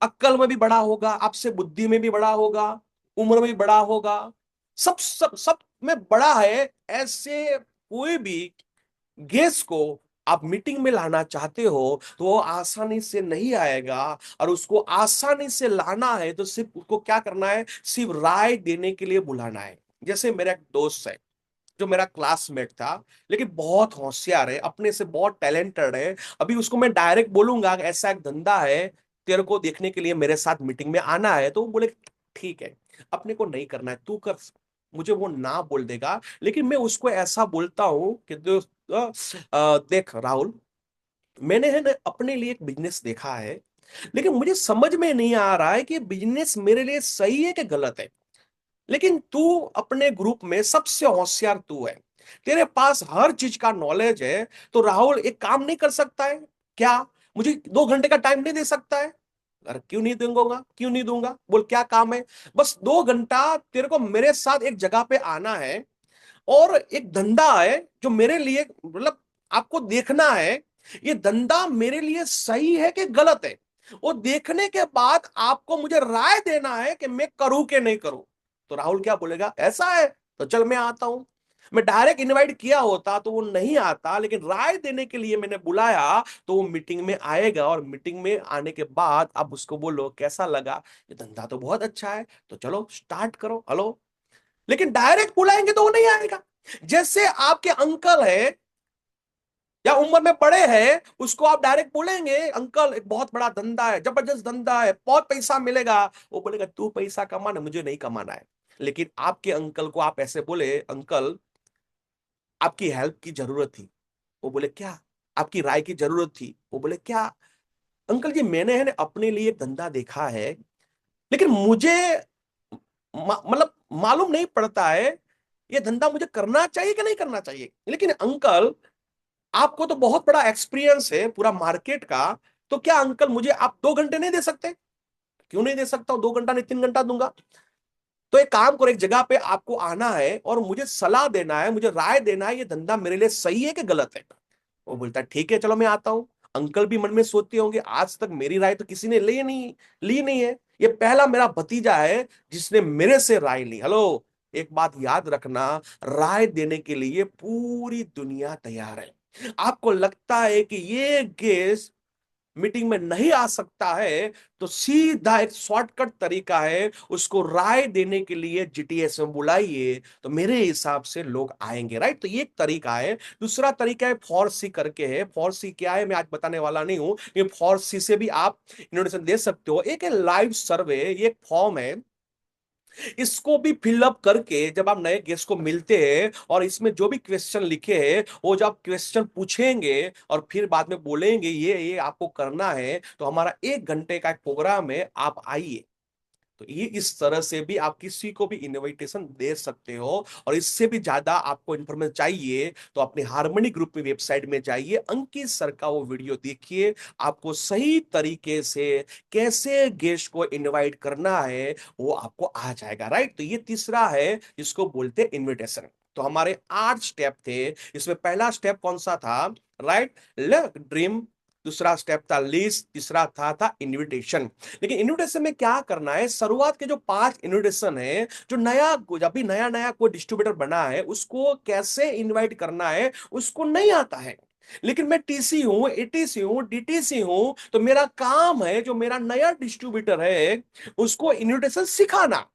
अक्ल में भी बड़ा होगा, आपसे बुद्धि में भी बड़ा होगा, उम्र में भी बड़ा होगा, सब में बड़ा है। ऐसे कोई भी गेस्ट को आप मीटिंग में लाना चाहते हो, तो वो आसानी से नहीं आएगा। और उसको आसानी से लाना है तो सिर्फ उसको क्या करना है, सिर्फ राय देने के लिए बुलाना है। जैसे मेरा एक दोस्त है, जो मेरा क्लासमेट था, लेकिन बहुत होशियार है, अपने से बहुत टैलेंटेड है। अभी उसको मैं डायरेक्ट बोलूंगा कि ऐसा एक धंधा है, तेरे को देखने के लिए मेरे साथ मीटिंग में आना है, तो वो बोले ठीक है, अपने को नहीं करना है, तू कर। मुझे वो ना बोल देगा, लेकिन मैं उसको ऐसा बोलता हूं कि दोस्त, देख राहुल, मैंने है ना अपने लिए एक बिजनेस देखा है, लेकिन मुझे समझ में नहीं आ रहा है कि बिजनेस मेरे लिए सही है कि गलत है। लेकिन तू अपने ग्रुप में सबसे होशियार तू है, तेरे पास हर चीज का नॉलेज है, तो राहुल एक काम नहीं कर सकता है क्या? मुझे 2 घंटे का टाइम नहीं दे सकता है? अरे क्यों नहीं दूंगा, क्यों नहीं दूंगा, बोल क्या काम है? बस 2 घंटा तेरे को मेरे साथ एक जगह पे आना है, और एक धंधा है जो मेरे लिए, मतलब आपको देखना है ये धंधा मेरे लिए सही है कि गलत है। वो देखने के बाद आपको मुझे राय देना है कि मैं करूं कि नहीं करूं। तो राहुल क्या बोलेगा, ऐसा है तो चल मैं आता हूं। मैं डायरेक्ट इनवाइट किया होता तो वो नहीं आता, लेकिन राय देने के लिए मैंने बुलाया तो वो मीटिंग में आएगा। और मीटिंग में आने के बाद अब उसको बोलो कैसा लगा, ये धंधा तो बहुत अच्छा है, तो चलो स्टार्ट करो, हेलो। लेकिन डायरेक्ट बुलाएंगे तो वो नहीं आएगा। जैसे आपके अंकल है या उम्र में बड़े हैं, उसको आप डायरेक्ट बोलेंगे अंकल एक बहुत बड़ा धंधा है, जबरदस्त धंधा है, बहुत पैसा मिलेगा, वो बोलेगा तू पैसा कमाना, मुझे नहीं कमाना है। लेकिन आपके अंकल को आप ऐसे बोले, अंकल आपकी हेल्प की जरूरत थी, वो बोले क्या? आपकी राय की जरूरत थी, वो बोले क्या? अंकल जी मैंने है ना अपने लिए एक धंधा देखा है, लेकिन मुझे मतलब मालूम नहीं पड़ता है ये धंधा मुझे करना चाहिए कि नहीं करना चाहिए। लेकिन अंकल आपको तो बहुत बड़ा एक्सपीरियंस है पूरा मार्केट का, तो क्या अंकल मुझे आप 2 घंटे नहीं दे सकते? क्यों नहीं दे सकता हूं, 2 घंटा नहीं 3 घंटा दूंगा। तो एक काम करो, एक जगह पे आपको आना है और मुझे सलाह देना है, मुझे राय देना है, ये धंधा मेरे लिए सही है कि गलत है। वो बोलता है ठीक है चलो मैं आता हूं। अंकल भी मन में सोचते होंगे आज तक मेरी राय तो किसी ने ली नहीं है, ये पहला मेरा भतीजा है जिसने मेरे से राय ली, हेलो। एक बात याद रखना, राय देने के लिए पूरी दुनिया तैयार है। आपको लगता है कि ये गेस मीटिंग में नहीं आ सकता है, तो सीधा एक शॉर्टकट तरीका है, उसको राय देने के लिए जीटीएस में बुलाइए, तो मेरे हिसाब से लोग आएंगे, राइट। तो ये एक तरीका है। दूसरा तरीका है फॉरसी करके है। फॉरसी क्या है मैं आज बताने वाला नहीं हूं, ये फॉरसी से भी आप इन्विटेशन दे सकते हो। एक है लाइव सर्वे, ये एक फॉर्म है, इसको भी फिलअप करके जब आप नए गेस्ट को मिलते हैं और इसमें जो भी क्वेश्चन लिखे हैं वो जब क्वेश्चन पूछेंगे और फिर बाद में बोलेंगे ये आपको करना है, तो हमारा 1 घंटे का एक प्रोग्राम है, आप आइए। तो ये इस तरह से भी आप किसी को भी इनविटेशन दे सकते हो। और इससे भी ज्यादा आपको इंफॉर्मेशन चाहिए तो अपने हार्मनी ग्रुप में वेबसाइट में जाइए, अंकित सर का वो वीडियो देखिए, आपको सही तरीके से कैसे गेस्ट को इनवाइट करना है वो आपको आ जाएगा, राइट। तो ये तीसरा है जिसको बोलते हैं इनविटेशन। तो हमारे 8 स्टेप थे। इसमें पहला स्टेप कौन सा था? Right, dream. दूसरा स्टेप था लिस्ट। तीसरा था इनविटेशन। लेकिन इनविटेशन में क्या करना है? शुरुआत के जो 5 इनविटेशन है, जो नया, जब भी नया नया कोई डिस्ट्रीब्यूटर बना है, उसको कैसे इनवाइट करना है उसको नहीं आता है। लेकिन मैं टीसी हूं, एटीसी हूं, डीटीसी हूं, तो मेरा काम है जो मेरा नया डिस्ट्रीब्यूटर है उसको इनविटेशन सिखाना।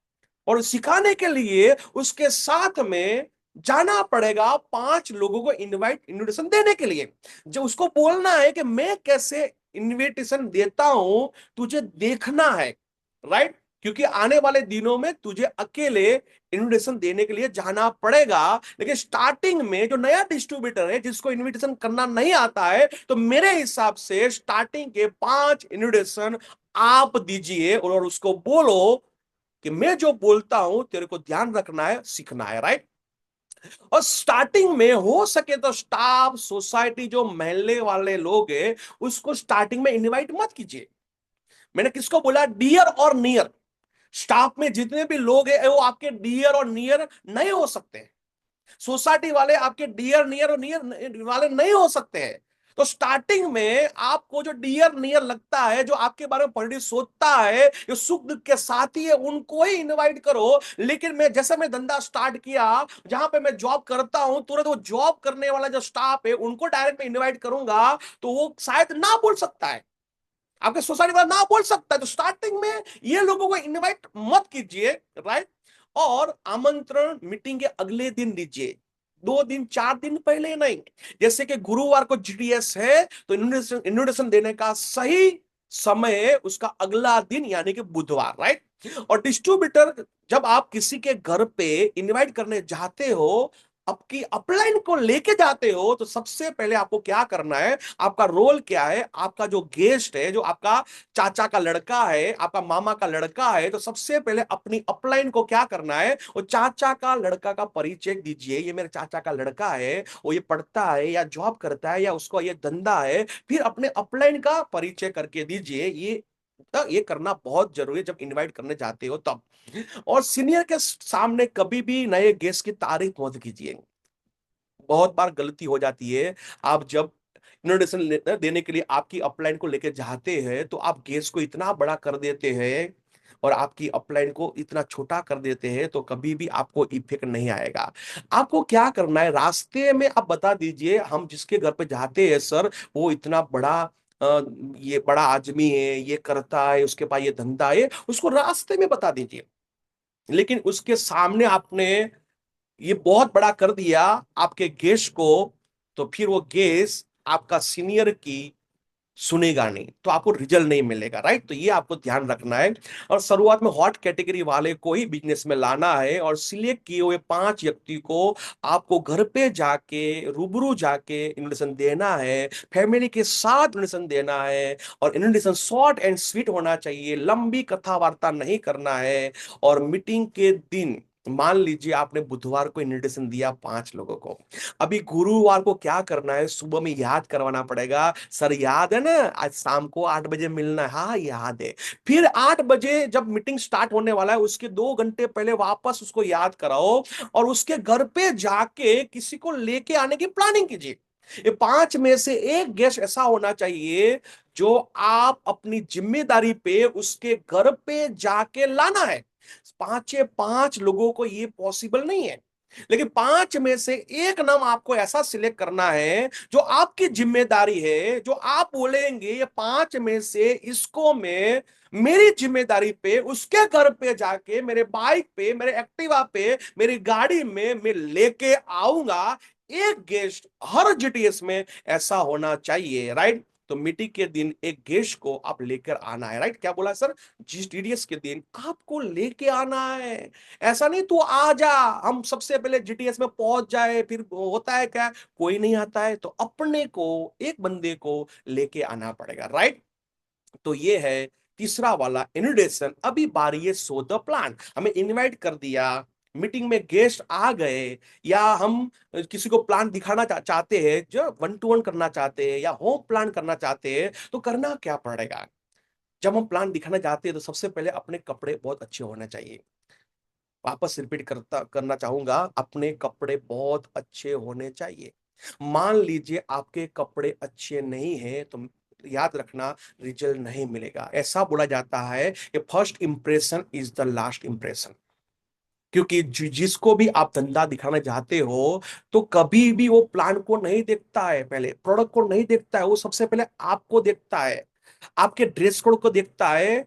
और सिखाने के लिए उसके साथ में जाना पड़ेगा 5 लोगों को इनविटेशन देने के लिए। जो उसको बोलना है कि मैं कैसे इनविटेशन देता हूं, तुझे देखना है। राइट, क्योंकि आने वाले दिनों में तुझे अकेले इनविटेशन देने के लिए जाना पड़ेगा। लेकिन स्टार्टिंग में जो नया डिस्ट्रीब्यूटर है जिसको इनविटेशन करना नहीं आता है, तो मेरे हिसाब से स्टार्टिंग के 5 इनविटेशन आप दीजिए और उसको बोलो कि मैं जो बोलता हूं तेरे को ध्यान रखना है, सीखना है। राइट। और स्टार्टिंग में हो सके तो स्टाफ, सोसाइटी, जो महल्ले वाले लोग हैं, उसको स्टार्टिंग में इनवाइट मत कीजिए। मैंने किसको बोला? डियर और नियर। स्टाफ में जितने भी लोग हैं वो आपके डियर और नियर नहीं हो सकते। सोसाइटी वाले आपके डियर नियर और नियर वाले नहीं हो सकते हैं। तो स्टार्टिंग में आपको जो डियर नियर लगता है, जो आपके बारे में पॉजिटिव सोचता है, जो सुख दुख के साथी है, उनको ही इनवाइट करो। लेकिन मैं, जैसे मैं धंधा स्टार्ट किया, जहां पे मैं जॉब करता हूं, तुरंत वो जॉब करने वाला जो स्टाफ है उनको डायरेक्ट में इनवाइट करूंगा तो वो शायद ना बोल सकता है, आपके सोसाइटी वाला ना बोल सकता है। तो स्टार्टिंग में ये लोगों को इनवाइट मत कीजिए। राइट। और आमंत्रण मीटिंग के अगले दिन दीजिए, 2 दिन 4 दिन पहले नहीं। जैसे कि गुरुवार को जीटीएस है तो इन्विटेशन इन्विटेशन देने का सही समय है उसका अगला दिन, यानी कि बुधवार। राइट। और डिस्ट्रीब्यूटर, जब आप किसी के घर पे इनवाइट करने जाते हो, आपकी अपलाइन को लेके जाते हो, तो सबसे पहले आपको क्या करना है? आपका रोल क्या है? आपका जो गेस्ट है, जो आपका चाचा का लड़का है, आपका मामा का लड़का है, तो सबसे पहले अपनी अपलाइन को क्या करना है? वो चाचा का लड़का का परिचय दीजिए। ये मेरे चाचा का लड़का है, वो ये पढ़ता है या जॉब करता है या उसको ये धंधा है। फिर अपने अपलाइन का परिचय करके दीजिए। ये करना बहुत जरूरी है जब इनवाइट करने जाते हो तब। और सीनियर के सामने कभी भी नए गेस्ट की तारीफ मत कीजिए। बहुत बार गलती हो जाती है। आप जब इन्विटेशन देने के लिए आपकी अपलाइन को लेके जाते हैं, तो आप गेस्ट को इतना बड़ा कर देते हैं और आपकी अपलाइन को इतना छोटा कर देते हैं, तो कभी भी आपको इफेक्ट नहीं आएगा। आपको क्या करना है? रास्ते में आप बता दीजिए, हम जिसके घर पे जाते हैं सर, वो इतना बड़ा, ये बड़ा आदमी है, ये करता है, उसके पास ये धंधा है, उसको रास्ते में बता दीजिए। लेकिन उसके सामने आपने ये बहुत बड़ा कर दिया आपके गेस्ट को, तो फिर वो गेस्ट आपका सीनियर की सुनेगा नहीं, तो आपको रिजल्ट नहीं मिलेगा। राइट। तो ये आपको ध्यान रखना है। और शुरुआत में हॉट कैटेगरी वाले को ही बिजनेस में लाना है और सिलेक्ट किए हुए 5 व्यक्ति को आपको घर पे जाके, रूबरू जाके इन्विटेशन देना है। फैमिली के साथ इन्विटेशन देना है। और इन्विटेशन शॉर्ट एंड स्वीट होना चाहिए, लंबी कथा वार्ता नहीं करना है। और मीटिंग के दिन, मान लीजिए आपने बुधवार को इन्विटेशन दिया 5 लोगों को, अभी गुरुवार को क्या करना है? सुबह में याद करवाना पड़ेगा, सर याद है ना आज शाम को 8 बजे मिलना है? हाँ याद है। फिर 8 बजे जब मीटिंग स्टार्ट होने वाला है, उसके 2 घंटे पहले वापस उसको याद कराओ और उसके घर पे जाके किसी को लेके आने की प्लानिंग कीजिए। ये 5 में से एक गेस्ट ऐसा होना चाहिए जो आप अपनी जिम्मेदारी पे उसके घर पे जाके लाना है। 5 लोगों को ये पॉसिबल नहीं है। लेकिन 5 में से एक नाम आपको ऐसा सिलेक्ट करना है जो आपकी जिम्मेदारी है, जो आप बोलेंगे ये 5 में से इसको मैं मेरी जिम्मेदारी पे उसके घर पे जाके, मेरे बाइक पे, मेरे एक्टिवा पे, मेरी गाड़ी में मैं लेके आऊंगा। एक गेस्ट हर जीटीएस में ऐसा होना चाहिए। राइट। तो मीटिंग के दिन एक गेस्ट को आप लेकर आना है। राइट। क्या बोला सर? जीटीएस के दिन आपको लेके आना है। ऐसा नहीं तू आ जा, हम सबसे पहले जीटीएस में पहुंच जाए, फिर होता है क्या, कोई नहीं आता है, तो अपने को, एक बंदे को लेके आना पड़ेगा। राइट। तो ये है तीसरा वाला इनविटेशन। अभी बारी है सो द प्लान। हमें इनवाइट कर दिया, मीटिंग में गेस्ट आ गए, या हम किसी को प्लान दिखाना चाहते हैं, जो 1-to-1 करना चाहते हैं या होम प्लान करना चाहते हैं, तो करना क्या पड़ेगा? जब हम प्लान दिखाना चाहते हैं तो सबसे पहले अपने कपड़े बहुत अच्छे होने चाहिए। वापस रिपीट करना चाहूंगा, अपने कपड़े बहुत अच्छे होने चाहिए। मान लीजिए आपके कपड़े अच्छे नहीं हैं तो याद रखना, रिजल्ट नहीं मिलेगा। ऐसा बोला जाता है कि first impression is the last impression. क्योंकि जिसको भी आप धंधा दिखाना चाहते हो तो कभी भी वो प्लान को नहीं देखता है, पहले प्रोडक्ट को नहीं देखता है, वो सबसे पहले आपको देखता है, आपके ड्रेस कोड को देखता है,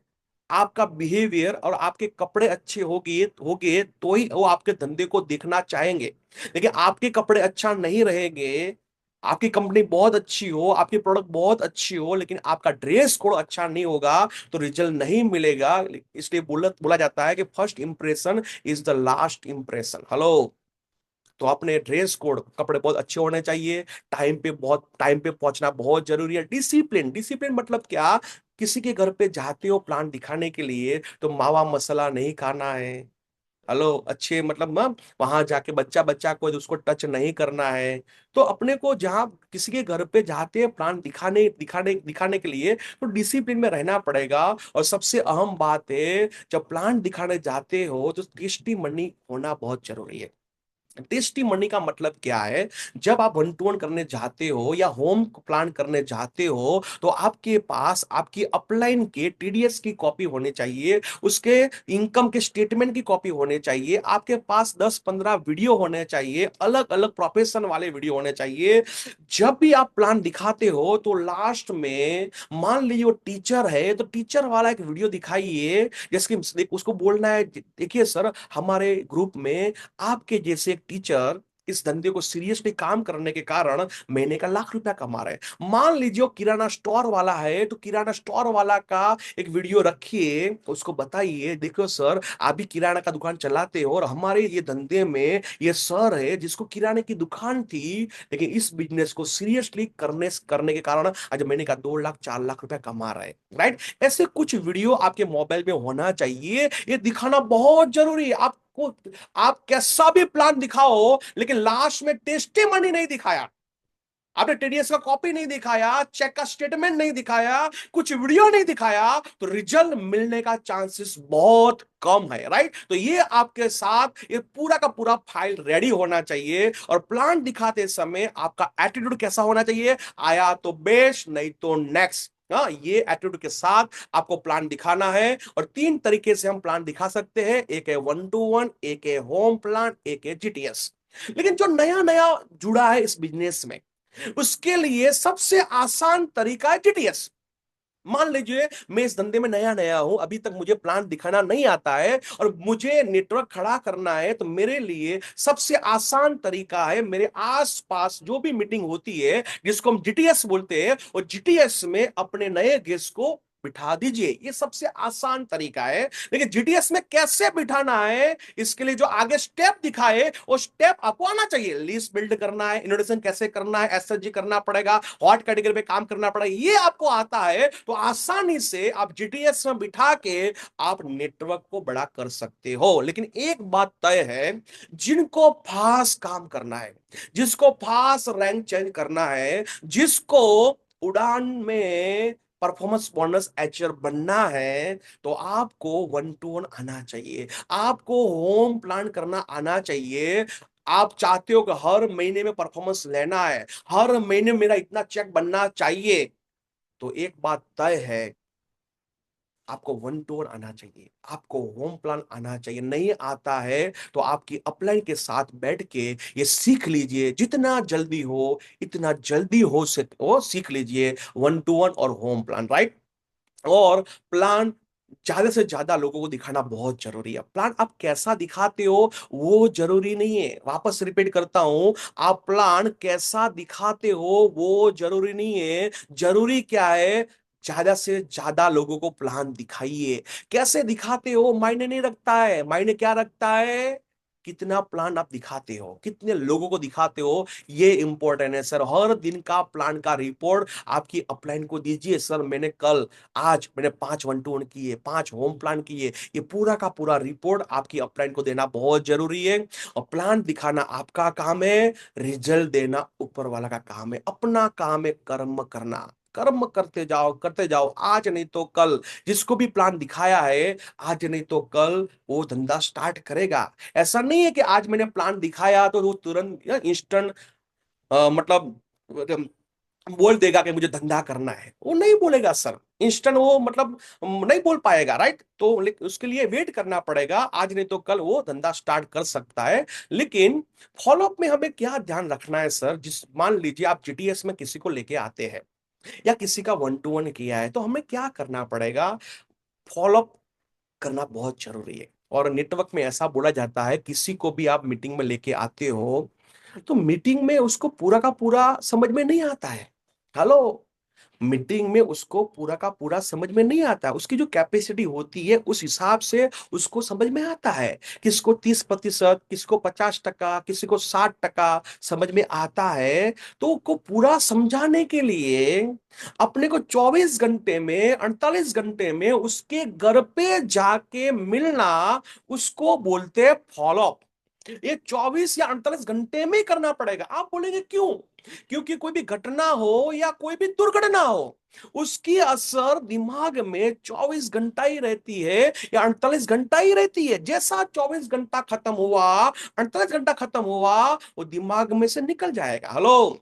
आपका बिहेवियर और आपके कपड़े अच्छे होगे तो ही वो आपके धंधे को देखना चाहेंगे। लेकिन आपके कपड़े अच्छा नहीं रहेंगे, आपकी कंपनी बहुत अच्छी हो, आपकी प्रोडक्ट बहुत अच्छी हो, लेकिन आपका ड्रेस कोड अच्छा नहीं होगा तो रिजल्ट नहीं मिलेगा। इसलिए बोला जाता है कि first impression is the last impression. Hello. तो अपने ड्रेस कोड, कपड़े बहुत अच्छे होने चाहिए। टाइम पे पहुंचना बहुत जरूरी है। डिसिप्लिन, डिसिप्लिन मतलब क्या? किसी के घर पे जाते हो प्लान दिखाने के लिए तो मावा मसाला नहीं खाना है। हेलो, अच्छे मतलब ना, वहां जाके बच्चा बच्चा को उसको टच नहीं करना है। तो अपने को जहां किसी के घर पे जाते हैं प्लान दिखाने के लिए तो डिसिप्लिन में रहना पड़ेगा। और सबसे अहम बात है, जब प्लान दिखाने जाते हो तो टेस्टी मनी होना बहुत जरूरी है। टेस्टी मनी का मतलब क्या है? जब आप वन टू वन करने जाते हो या होम प्लान करने जाते हो तो आपके पास आपकी अपलाइन के टीडीएस की कॉपी होनी चाहिए, उसके इनकम के स्टेटमेंट की कॉपी होनी चाहिए, आपके पास 10-15 वीडियो होने चाहिए, अलग अलग प्रोफेशन वाले वीडियो होने चाहिए। जब भी आप प्लान दिखाते हो तो लास्ट में मान लीजिए वो टीचर है तो टीचर वाला एक वीडियो दिखाइए, जैसे कि उसको बोलना है, देखिए सर, हमारे ग्रुप में आपके जैसे एक टीचर इस धंधे को सीरियसली काम करने के कारण महीने का ₹1,00,000 कमा रहे हैं। मान लीजिए वो किराना स्टोर वाला है तो किराना स्टोर वाला का एक वीडियो रखिए, उसको बताइए, देखो सर, आप भी किराना का दुकान चलाते हो और हमारे ये धंधे में ये सर है जिसको किराने की दुकान थी, लेकिन इस बिजनेस को सीरियसली करने करने के कारण आज महीने का 2 लाख 4 लाख रुपया कमा रहे हैं। राइट? ऐसे कुछ वीडियो आपके मोबाइल में होना चाहिए। ये दिखाना बहुत जरूरी है आपको। आप कैसा भी प्लान दिखाओ लेकिन लास्ट में टेस्टी मनी नहीं दिखाया, आपने टीडीएस का कॉपी नहीं दिखाया, चेक का स्टेटमेंट नहीं दिखाया, कुछ वीडियो नहीं दिखाया तो रिजल्ट मिलने का चांसेस बहुत कम है। राइट? तो ये आपके साथ ये पूरा का पूरा फाइल रेडी होना चाहिए। और प्लान दिखाते समय आपका एटीट्यूड कैसा होना चाहिए? आया तो बेस्ट, नहीं तो नेक्स्ट। हाँ, ये एटीट्यूड के साथ आपको प्लान दिखाना है। और 3 तरीके से हम प्लान दिखा सकते हैं, एक है वन टू वन, एक है होम प्लान, एक है जीटीएस। लेकिन जो नया नया जुड़ा है इस बिजनेस में, उसके लिए सबसे आसान तरीका है जीटीएस। मान लीजिए मैं इस धंधे में नया नया हूं, अभी तक मुझे प्लान दिखाना नहीं आता है और मुझे नेटवर्क खड़ा करना है, तो मेरे लिए सबसे आसान तरीका है, मेरे आसपास जो भी मीटिंग होती है जिसको हम जीटीएस बोलते हैं, और जीटीएस में अपने नए गेस्ट को बिठा दीजिए। ये सबसे आसान तरीका है। लेकिन जीटीएस में कैसे बिठाना है, इसके लिए जो आगे स्टेप दिखाए वो स्टेप आपको आना चाहिए। लिस्ट बिल्ड करना है, इंट्रोडक्शन कैसे करना है, एसएचजी करना पड़ेगा, हॉट कैटेगरी पे काम करना पड़ेगा, ये आपको आता है तो आसानी से आप जीटीएस में बिठा के आप नेटवर्क को बड़ा कर सकते हो। लेकिन एक बात तय है, जिनको फास्ट काम करना है, जिसको फास्ट रैंक चेंज करना है, जिसको उड़ान में परफॉर्मेंस बोनस एचर बनना है, तो आपको वन टू वन आना चाहिए, आपको होम प्लान करना आना चाहिए। आप चाहते हो कि हर महीने में परफॉर्मेंस लेना है, हर महीने मेरा इतना चेक बनना चाहिए, तो एक बात तय है, आपको वन टू वन आना चाहिए, आपको होम प्लान आना चाहिए। नहीं आता है तो आपकी अपलाइन के साथ बैठ के ये सीख लीजिए, जितना जल्दी हो इतना जल्दी हो सीख लीजिए वन टू वन और होम प्लान। राइट? और प्लान ज्यादा से ज्यादा लोगों को दिखाना बहुत जरूरी है। प्लान आप कैसा दिखाते हो वो जरूरी नहीं है, वापस रिपीट करता हूं, आप प्लान कैसा दिखाते हो वो जरूरी नहीं है। जरूरी क्या है? ज्यादा से ज्यादा लोगों को प्लान दिखाइए। कैसे दिखाते हो मायने नहीं रखता है, मायने क्या रखता है? कितना प्लान आप दिखाते हो, कितने लोगों को दिखाते हो, ये इंपॉर्टेंट है। सर, हर दिन का प्लान का रिपोर्ट आपकी अपलाइन को दीजिए। सर, आज मैंने 5 वन टू वन किए, 5 होम प्लान किए, ये पूरा का पूरा रिपोर्ट आपकी अपलाइन को देना बहुत जरूरी है। और प्लान दिखाना आपका काम है, रिजल्ट देना ऊपर वाला का काम है। अपना काम है कर्म करना, कर्म करते जाओ, आज नहीं तो कल। जिसको भी प्लान दिखाया है, आज नहीं तो कल वो धंधा स्टार्ट करेगा। ऐसा नहीं है कि आज मैंने प्लान दिखाया तो वो तुरंत इंस्टेंट मतलब बोल देगा कि मुझे धंधा करना है। वो नहीं बोलेगा सर इंस्टेंट, वो मतलब नहीं बोल पाएगा, राइट। तो उसके लिए वेट करना पड़ेगा, आज नहीं तो कल वो धंधा स्टार्ट कर सकता है। लेकिन फॉलोअप में हमें क्या ध्यान रखना है सर, जिस मान लीजिए आप जीटीएस में किसी को लेके आते हैं या किसी का 1-to-1 किया है, तो हमें क्या करना पड़ेगा? फॉलोअप करना बहुत जरूरी है। और नेटवर्क में ऐसा बोला जाता है, किसी को भी आप मीटिंग में लेके आते हो तो मीटिंग में उसको पूरा का पूरा समझ में नहीं आता है। हेलो, मीटिंग में उसको पूरा का पूरा समझ में नहीं आता, उसकी जो कैपेसिटी होती है उस हिसाब से उसको समझ में आता है। किसको 30%, किसको 50%, किसी को 60% समझ में आता है। तो को पूरा समझाने के लिए अपने को 24 घंटे में, 48 घंटे में उसके घर पे जाके मिलना, उसको बोलते हैं फॉलोअप। ये 24 या 48 घंटे में ही करना पड़ेगा। आप बोलेंगे क्यों? क्योंकि कोई भी घटना हो या कोई भी दुर्घटना हो, उसकी असर दिमाग में 24 घंटा ही रहती है या 48 घंटा ही रहती है। जैसा 24 घंटा खत्म हुआ, 48 घंटा खत्म हुआ, वो दिमाग में से निकल जाएगा। हेलो,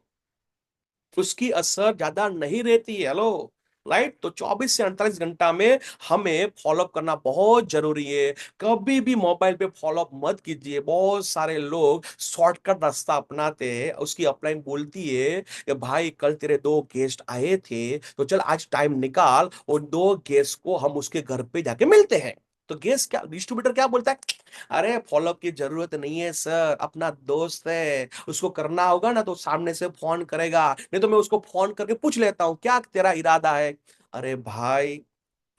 उसकी असर ज्यादा नहीं रहती है। Hello, right. तो 24 से 48 घंटा में हमें फॉलोअप करना बहुत जरूरी है। कभी भी मोबाइल पे फॉलोअप मत कीजिए। बहुत सारे लोग शॉर्टकट रास्ता अपनाते हैं। उसकी अपलाइन बोलती है कि भाई कल तेरे 2 गेस्ट आए थे, तो चल आज टाइम निकाल और 2 गेस्ट को हम उसके घर पे जाके मिलते हैं। तो गेस्ट क्या, डिस्ट्रीब्यूटर क्या बोलता है? अरे फॉलोअप की जरूरत नहीं है सर, अपना दोस्त है, उसको करना होगा ना तो सामने से फोन करेगा, नहीं तो मैं उसको फोन करके पूछ लेता हूँ क्या तेरा इरादा है। अरे भाई,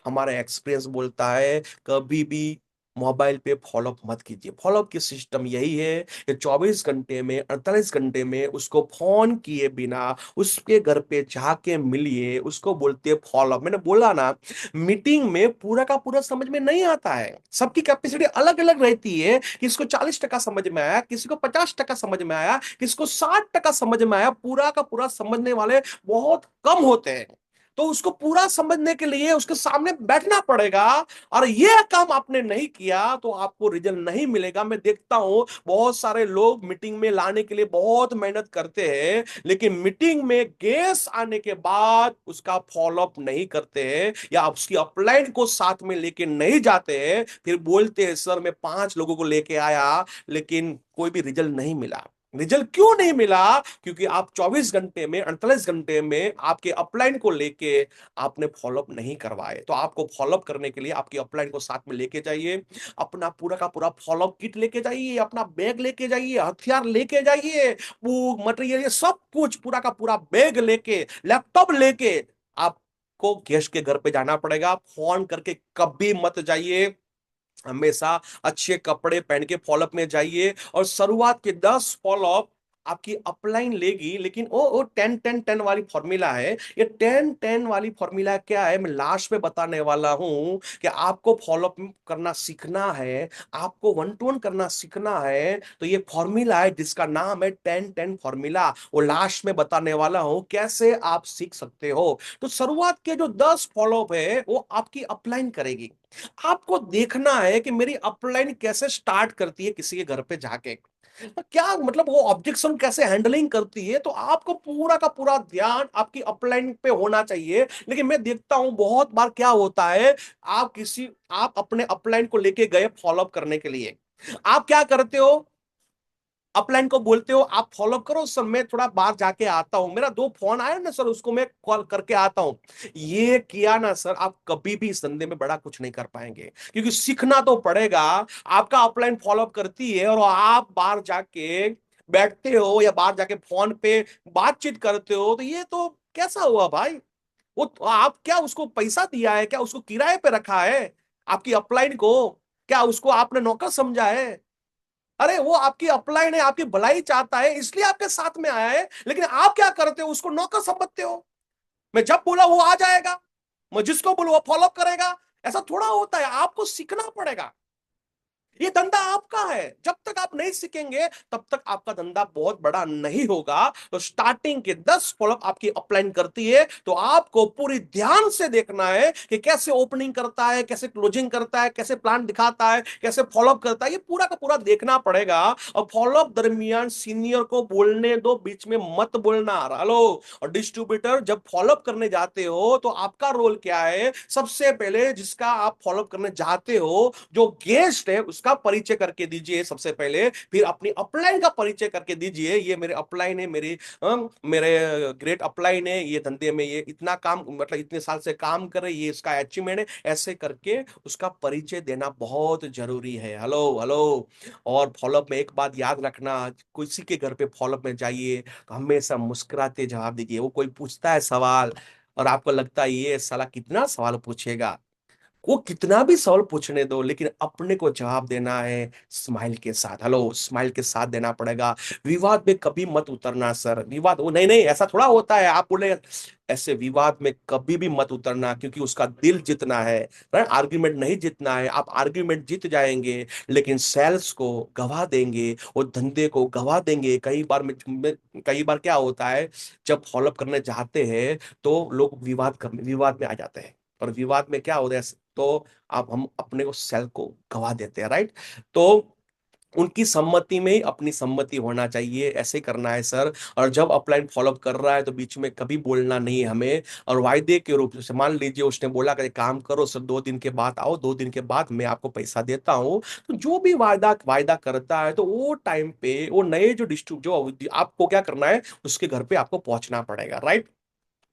हमारा एक्सपीरियंस बोलता है कभी भी मोबाइल पे फॉलोअप मत कीजिए। फॉलोअप की सिस्टम यही है कि 24 घंटे में, 48 घंटे में उसको फोन किए बिना उसके घर पे जाके मिलिए, उसको बोलते हैं फॉलोअप। मैंने बोला ना, मीटिंग में पूरा का पूरा समझ में नहीं आता है। सबकी कैपेसिटी अलग अलग रहती है। किसी को 40% समझ में आया, किसी को 50% समझ में आया, किसी को 60% समझ में आया। पूरा का पूरा समझने वाले बहुत कम होते हैं। तो उसको पूरा समझने के लिए उसके सामने बैठना पड़ेगा। और यह काम आपने नहीं किया तो आपको रिजल्ट नहीं मिलेगा। मैं देखता हूं बहुत सारे लोग मीटिंग में लाने के लिए बहुत मेहनत करते हैं, लेकिन मीटिंग में गेस्ट आने के बाद उसका फॉलोअप नहीं करते हैं या उसकी अपलाइन को साथ में लेके नहीं जाते हैं। फिर बोलते हैं सर मैं 5 लोगों को लेके आया लेकिन कोई भी रिजल्ट नहीं मिला। रिजल्ट क्यों नहीं मिला? क्योंकि आप 24 घंटे में, 48 घंटे में आपके अपलाइन को लेके आपने फॉलोअप नहीं करवाए। तो आपको फॉलोअप करने के लिए आपकी अपलाइन को साथ में लेके जाइए, अपना पूरा का पूरा फॉलोअप किट लेके जाइए, अपना बैग लेके जाइए, हथियार लेके जाइए, मटेरियल, ये सब कुछ पूरा का पूरा बैग लेके, लैपटॉप लेके आपको गेस्ट के घर पे जाना पड़ेगा। फोन करके कभी मत जाइए। हमेशा अच्छे कपड़े पहन के फॉलोअप में जाइए। और शुरुआत के 10 फॉलोअप आपकी अपलाइन लेगी, लेकिन वो 10-10-10 वाली फॉर्मूला है। ये 10-10 वाली फॉर्मूला क्या है, मैं लास्ट में बताने वाला हूं कि आपको फॉलोअप करना सीखना है, आपको 1-to-1 करना सीखना है। तो ये फॉर्मूला है जिसका नाम है 10-10 फॉर्मूला। वो लास्ट में बताने वाला हूं कैसे आप सीख सकते हो। तो शुरुआत के जो 10 फॉलोअप है वो आपकी अपलाइन करेगी। आपको देखना है कि मेरी अपलाइन कैसे स्टार्ट करती है किसी के घर पे जाके, क्या मतलब वो ऑब्जेक्शन कैसे हैंडलिंग करती है। तो आपको पूरा का पूरा ध्यान आपकी अपलाइन पे होना चाहिए। लेकिन मैं देखता हूं बहुत बार क्या होता है, आप अपने अपलाइन को लेके गए फॉलोअप करने के लिए, आप क्या करते हो, अपलाइन को बोलते हो आप फॉलो करो सर, मैं थोड़ा बाहर जाके आता हूं, मेरा 2 फोन आया ना सर, उसको मैं कॉल करके आता हूं। ये किया ना सर, आप कभी भी इस धंधे में बड़ा कुछ नहीं कर पाएंगे, क्योंकि सीखना तो पड़ेगा। आपका अपलाइन फॉलो करती है और आप बाहर जाके बैठते हो या बाहर जाके फोन पे बातचीत करते हो, तो ये तो कैसा हुआ भाई? वो तो आप क्या उसको पैसा दिया है, क्या उसको किराए पे रखा है आपकी अपलाइन को? क्या उसको आपने नौकर समझा है? अरे वो आपकी अपलाइन है, आपकी भलाई चाहता है इसलिए आपके साथ में आया है। लेकिन आप क्या करते हो, उसको नौकर समझते हो। मैं जब बोला वो आ जाएगा, मैं जिसको बोलूं वो फॉलो करेगा। ऐसा थोड़ा होता है, आपको सीखना पड़ेगा। ये धंधा आपका है। जब तक आप नहीं सीखेंगे तब तक आपका धंधा बहुत बड़ा नहीं होगा। तो स्टार्टिंग के 10 फॉलोअप आपकी अपलाइन करती है, तो आपको पूरी ध्यान से देखना है कि कैसे ओपनिंग करता है, कैसे क्लोजिंग करता है, कैसे प्लान दिखाता है, कैसे फॉलोअप करता है, ये पूरा का पूरा देखना पड़ेगा। और फॉलोअप दरमियान सीनियर को बोलने दो, बीच में मत बोलना। हेलो। और डिस्ट्रीब्यूटर जब फॉलोअप करने जाते हो तो आपका रोल क्या है? सबसे पहले जिसका आप फॉलोअप करने जाते हो, जो गेस्ट है उसका परिचय करके दीजिए सबसे पहले, फिर अपनी अपलाइन का परिचय करके दीजिए। ये मेरे अपलाइन है, मेरे ग्रेट अपलाइन है, ये धंधे में ये इतना काम, मतलब इतने साल से काम कर रहे, ये इसका अचीवमेंट है। ऐसे करके उसका परिचय देना बहुत जरूरी है। Hello hello. और फॉलोअप में एक बात याद रखना, किसी के घर पे फॉलोअप में जाइए तो हमेशा मुस्कुराते जवाब दीजिए। वो कोई पूछता है सवाल और आपको लगता है ये साला कितना सवाल पूछेगा, वो कितना भी सवाल पूछने दो, लेकिन अपने को जवाब देना है स्माइल के साथ। हेलो, स्माइल के साथ देना पड़ेगा। विवाद में कभी मत उतरना सर। विवाद, वो नहीं नहीं ऐसा थोड़ा होता है आप बोले, ऐसे विवाद में कभी भी मत उतरना, क्योंकि उसका दिल जीतना है। आर्ग्यूमेंट नहीं जीतना है। आप आर्ग्यूमेंट जीत जाएंगे लेकिन सेल्स को गवा देंगे, वो धंधे को गवा देंगे। कई बार क्या होता है, जब फॉलोअप करने जाते हैं तो लोग विवाद में आ जाते हैं, और विवाद में क्या होता है, तो आप हम अपने को सेल को गवा देते हैं, राइट। तो उनकी सम्मति में ही अपनी सम्मति होना चाहिए, ऐसे करना है सर। और जब अपलाइन फॉलोअप कर रहा है तो बीच में कभी बोलना नहीं है हमें। और वायदे के रूप से मान लीजिए उसने बोला कि काम करो सर, 2 दिन के बाद आओ, 2 दिन के बाद मैं आपको पैसा देता हूं। तो जो भी वायदा वायदा करता है तो वो टाइम पे वो नए जो डिस्ट्रिक्ट जो आपको क्या करना है, उसके घर पे आपको पहुंचना पड़ेगा, राइट।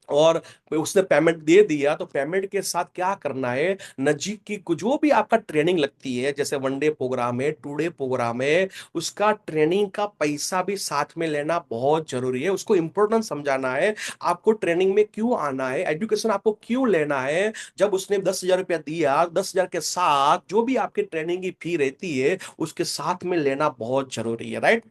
और उसने पेमेंट दे दिया तो पेमेंट के साथ क्या करना है, नजीक की जो भी आपका ट्रेनिंग लगती है, जैसे 1 डे प्रोग्राम है, 2 डे प्रोग्राम है, उसका ट्रेनिंग का पैसा भी साथ में लेना बहुत जरूरी है। उसको इंपॉर्टेंट समझाना है, आपको ट्रेनिंग में क्यों आना है, एजुकेशन आपको क्यों लेना है। जब उसने 10,000 रुपया दिया, 10,000 के साथ जो भी आपकी ट्रेनिंग की फी रहती है उसके साथ में लेना बहुत जरूरी है, राइट।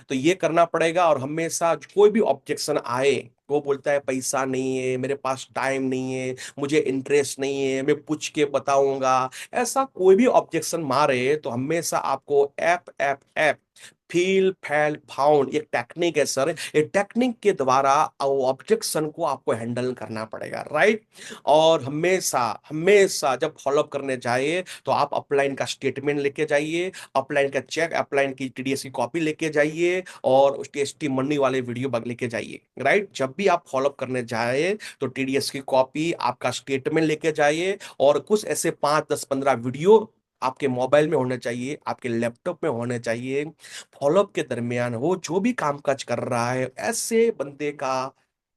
तो ये करना पड़ेगा। और हमेशा कोई भी ऑब्जेक्शन आए, वो बोलता है पैसा नहीं है मेरे पास, टाइम नहीं है, मुझे इंटरेस्ट नहीं है, मैं पूछ के बताऊंगा, ऐसा कोई भी ऑब्जेक्शन मारे तो हमेशा आपको एप एप एप फील फैल फाउंड एक टेक्निक है सर, ये टेक्निक के द्वारा ऑब्जेक्शन को आपको हैंडल करना पड़ेगा, राइट। और हमेशा हमेशा जब फॉलोअप करने जाए तो आप अपलाइन का स्टेटमेंट लेके जाइए, अपलाइन का चेक, अपलाइन की टीडीएस की कॉपी लेके जाइए, और टेस्टी मनी वाले वीडियो बग लेके जाइए, राइट। जब भी आप फॉलोअप करने जाए तो टीडीएस की कॉपी, आपका स्टेटमेंट लेके जाइए, और कुछ ऐसे 5 10 15 वीडियो आपके मोबाइल में होने चाहिए, आपके लैपटॉप में होने चाहिए। फॉलोअप के दरमियान वो जो भी कामकाज कर रहा है, ऐसे बंदे का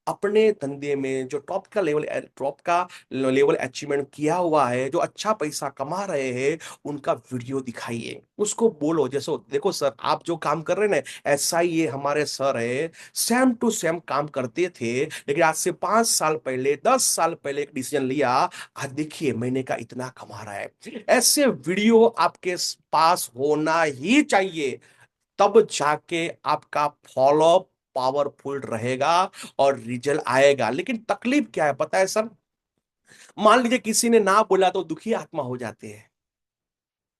अपने धंधे में जो टॉप का लेवल अचीवमेंट किया हुआ है, जो अच्छा पैसा कमा रहे हैं, उनका वीडियो दिखाइए। उसको बोलो जैसे देखो सर, आप जो काम कर रहे हैं ना, ऐसा ही ये हमारे सर है, सेम टू सेम काम करते थे, लेकिन आज से 5 साल पहले, 10 साल पहले एक डिसीजन लिया, आज देखिए महीने का इतना कमा रहा है। ऐसे वीडियो आपके पास होना ही चाहिए, तब जाके आपका फॉलोअप पावरफुल रहेगा और रिजल्ट आएगा। लेकिन तकलीफ क्या है पता है सर, मान लीजिए किसी ने ना बोला तो दुखी आत्मा हो जाते हैं,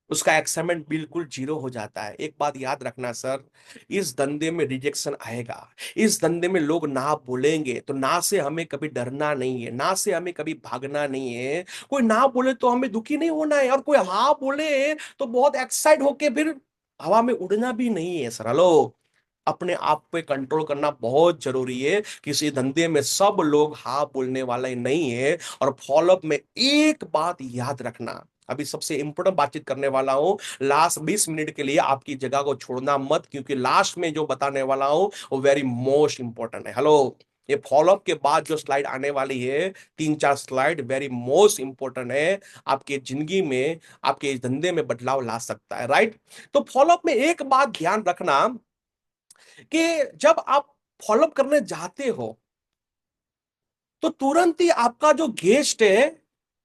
उसका एक्साइटमेंट बिल्कुल जीरो हो जाता है। एक बात याद रखना सर, इस धंधे में रिजेक्शन आएगा, इस धंधे में लोग ना बोलेंगे, तो ना से हमें कभी डरना नहीं है, ना से हमें कभी भागना नहीं है। कोई ना बोले तो हमें दुखी नहीं होना है, और कोई हाँ बोले तो बहुत एक्साइट होके फिर हवा में उड़ना भी नहीं है सर। हेलो, अपने आप पे कंट्रोल करना बहुत जरूरी है। किसी धंधे में सब लोग हाँ बोलने वाले नहीं है। और फॉलोअप में एक बात याद रखना, अभी सबसे इंपॉर्टेंट बातचीत करने वाला हूं, लास्ट 20 मिनट के लिए आपकी जगह को छोड़ना मत, क्योंकि लास्ट में जो बताने वाला हूं वो वेरी मोस्ट इंपॉर्टेंट है। हेलो, ये फॉलोअप के बाद जो स्लाइड आने वाली है, 3 4 स्लाइड वेरी मोस्ट इंपॉर्टेंट है, आपके जिंदगी में, आपके इस धंधे में बदलाव ला सकता है, राइट। तो फॉलोअप में एक बात ध्यान रखना कि जब आप फॉलोअप करने जाते हो तो तुरंत ही आपका जो गेस्ट है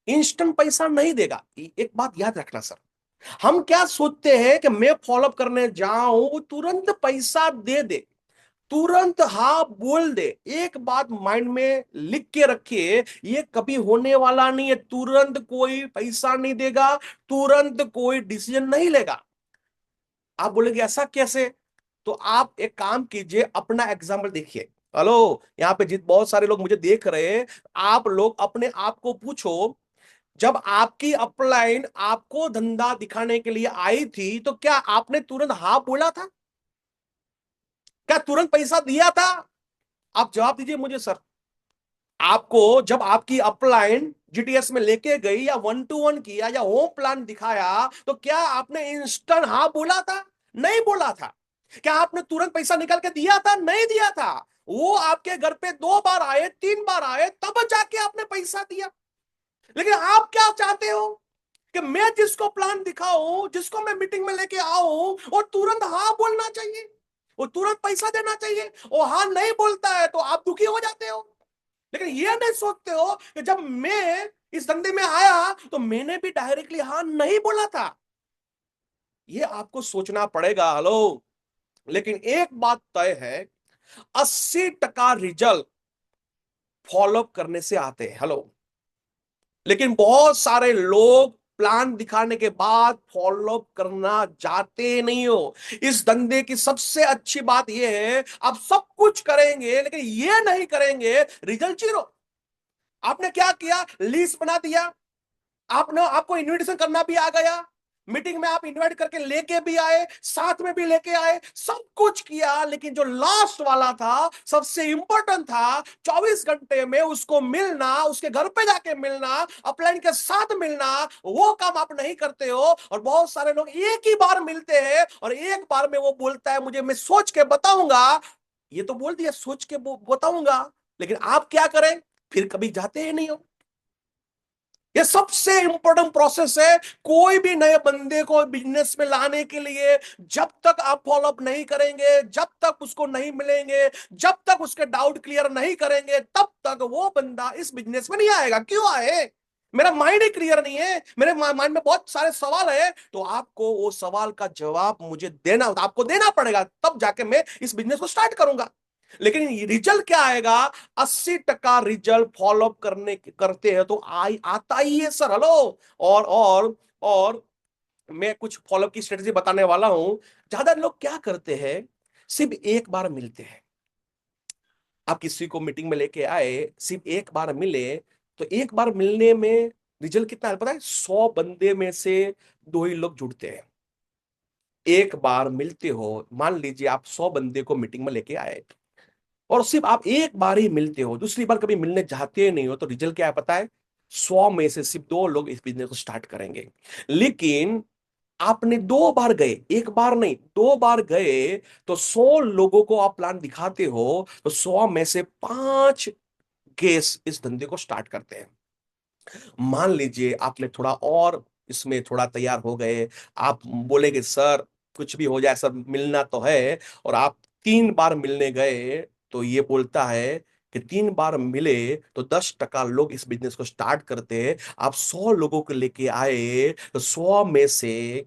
इंस्टेंट पैसा नहीं देगा। एक बात याद रखना सर, हम क्या सोचते हैं कि मैं फॉलोअप करने जाऊं तुरंत पैसा दे दे, तुरंत हाँ बोल दे। एक बात माइंड में लिख के रखिए, ये कभी होने वाला नहीं है। तुरंत कोई पैसा नहीं देगा, तुरंत कोई डिसीजन नहीं लेगा। आप बोलेंगे ऐसा कैसे? तो आप एक काम कीजिए, अपना एग्जाम्पल देखिए। हेलो, यहाँ पे जित बहुत सारे लोग मुझे देख रहे हैं, आप लोग अपने आप को पूछो, जब आपकी अपलाइन आपको धंधा दिखाने के लिए आई थी तो क्या आपने तुरंत हाँ बोला था? क्या तुरंत पैसा दिया था? आप जवाब दीजिए मुझे सर। आपको जब आपकी अपलाइन जीटीएस में लेके गई या 1-to-1 किया या होम प्लान दिखाया तो क्या आपने इंस्टेंट हाँ बोला था? नहीं बोला था। क्या आपने तुरंत पैसा निकाल के दिया था? नहीं दिया था। वो आपके घर पे 2 बार आए, 3 बार आए, तब जाके आपने पैसा दिया। लेकिन आप क्या चाहते हो कि मैं जिसको प्लान दिखाऊं, जिसको मैं मीटिंग में लेके आऊं, वो तुरंत हाँ बोलना चाहिए, वो तुरंत पैसा देना चाहिए। वो हाँ नहीं बोलता है तो आप दुखी हो जाते हो। लेकिन ये नहीं सोचते हो कि जब मैं इस धंधे में आया तो मैंने भी डायरेक्टली हाँ नहीं बोला था। ये आपको सोचना पड़ेगा। हेलो, लेकिन एक बात तय है, 80% रिजल्ट फॉलोअप करने से आते हैं। हेलो, लेकिन बहुत सारे लोग प्लान दिखाने के बाद फॉलोअप करना चाहते नहीं हो। इस धंधे की सबसे अच्छी बात यह है, आप सब कुछ करेंगे लेकिन ये नहीं करेंगे, रिजल्ट जीरो। आपने क्या किया? लिस्ट बना दिया, आपने आपको इनविटेशन करना भी आ गया, मीटिंग में आप इनवाइट करके लेके भी आए, साथ में भी लेके आए, सब कुछ किया, लेकिन जो लास्ट वाला था, सबसे इंपॉर्टेंट था, 24 घंटे में उसको मिलना, उसके घर पे जाके मिलना, अपलाइन के साथ मिलना, वो काम आप नहीं करते हो। और बहुत सारे लोग एक ही बार मिलते हैं और एक बार में वो बोलता है मुझे, मैं सोच के बताऊंगा। ये तो बोल दिया सोच के बताऊंगा, लेकिन आप क्या करें? फिर कभी जाते ही नहीं हो। ये सबसे इंपॉर्टेंट प्रोसेस है कोई भी नए बंदे को बिजनेस में लाने के लिए। जब तक आप फॉलोअप नहीं करेंगे, जब तक उसको नहीं मिलेंगे, जब तक उसके डाउट क्लियर नहीं करेंगे, तब तक वो बंदा इस बिजनेस में नहीं आएगा। क्यों आए? मेरा माइंड ही क्लियर नहीं है, मेरे माइंड में बहुत सारे सवाल है। तो आपको वो सवाल का जवाब मुझे देना, आपको देना पड़ेगा, तब जाके मैं इस बिजनेस को स्टार्ट करूंगा। लेकिन रिजल्ट क्या आएगा? 80% रिजल्ट फॉलोअप करते हैं तो आता ही है सर। हेलो, और मैं कुछ फॉलोअप की स्ट्रेटेजी बताने वाला हूं। ज्यादा लोग क्या करते हैं, सिर्फ एक बार मिलते हैं। आप किसी को मीटिंग में लेके आए, सिर्फ एक बार मिले, तो एक बार मिलने में रिजल्ट कितना है पता है? 100 बंदे में से 2 ही लोग जुड़ते हैं। एक बार मिलते हो, मान लीजिए आप 100 बंदे को मीटिंग में लेके आए और सिर्फ आप एक बार ही मिलते हो, दूसरी बार कभी मिलने जाते नहीं हो, तो रिजल्ट क्या है पता है? 100 में से सिर्फ 2 लोग इस बिजनेस को स्टार्ट करेंगे। लेकिन आपने 2 बार गए, एक बार नहीं 2 बार गए, तो 100 लोगों को आप प्लान दिखाते हो, तो 100 में से 5 केस इस धंधे को स्टार्ट करते हैं। मान लीजिए आपने थोड़ा और इसमें थोड़ा तैयार हो गए, आप बोलेंगे सर कुछ भी हो जाए सर, मिलना तो है। और आप 3 बार मिलने गए, तो ये बोलता है कि 3 बार मिले तो 10% लोग इस बिजनेस को स्टार्ट करते हैं। आप 100 लोगों को लेके आए तो 100 में से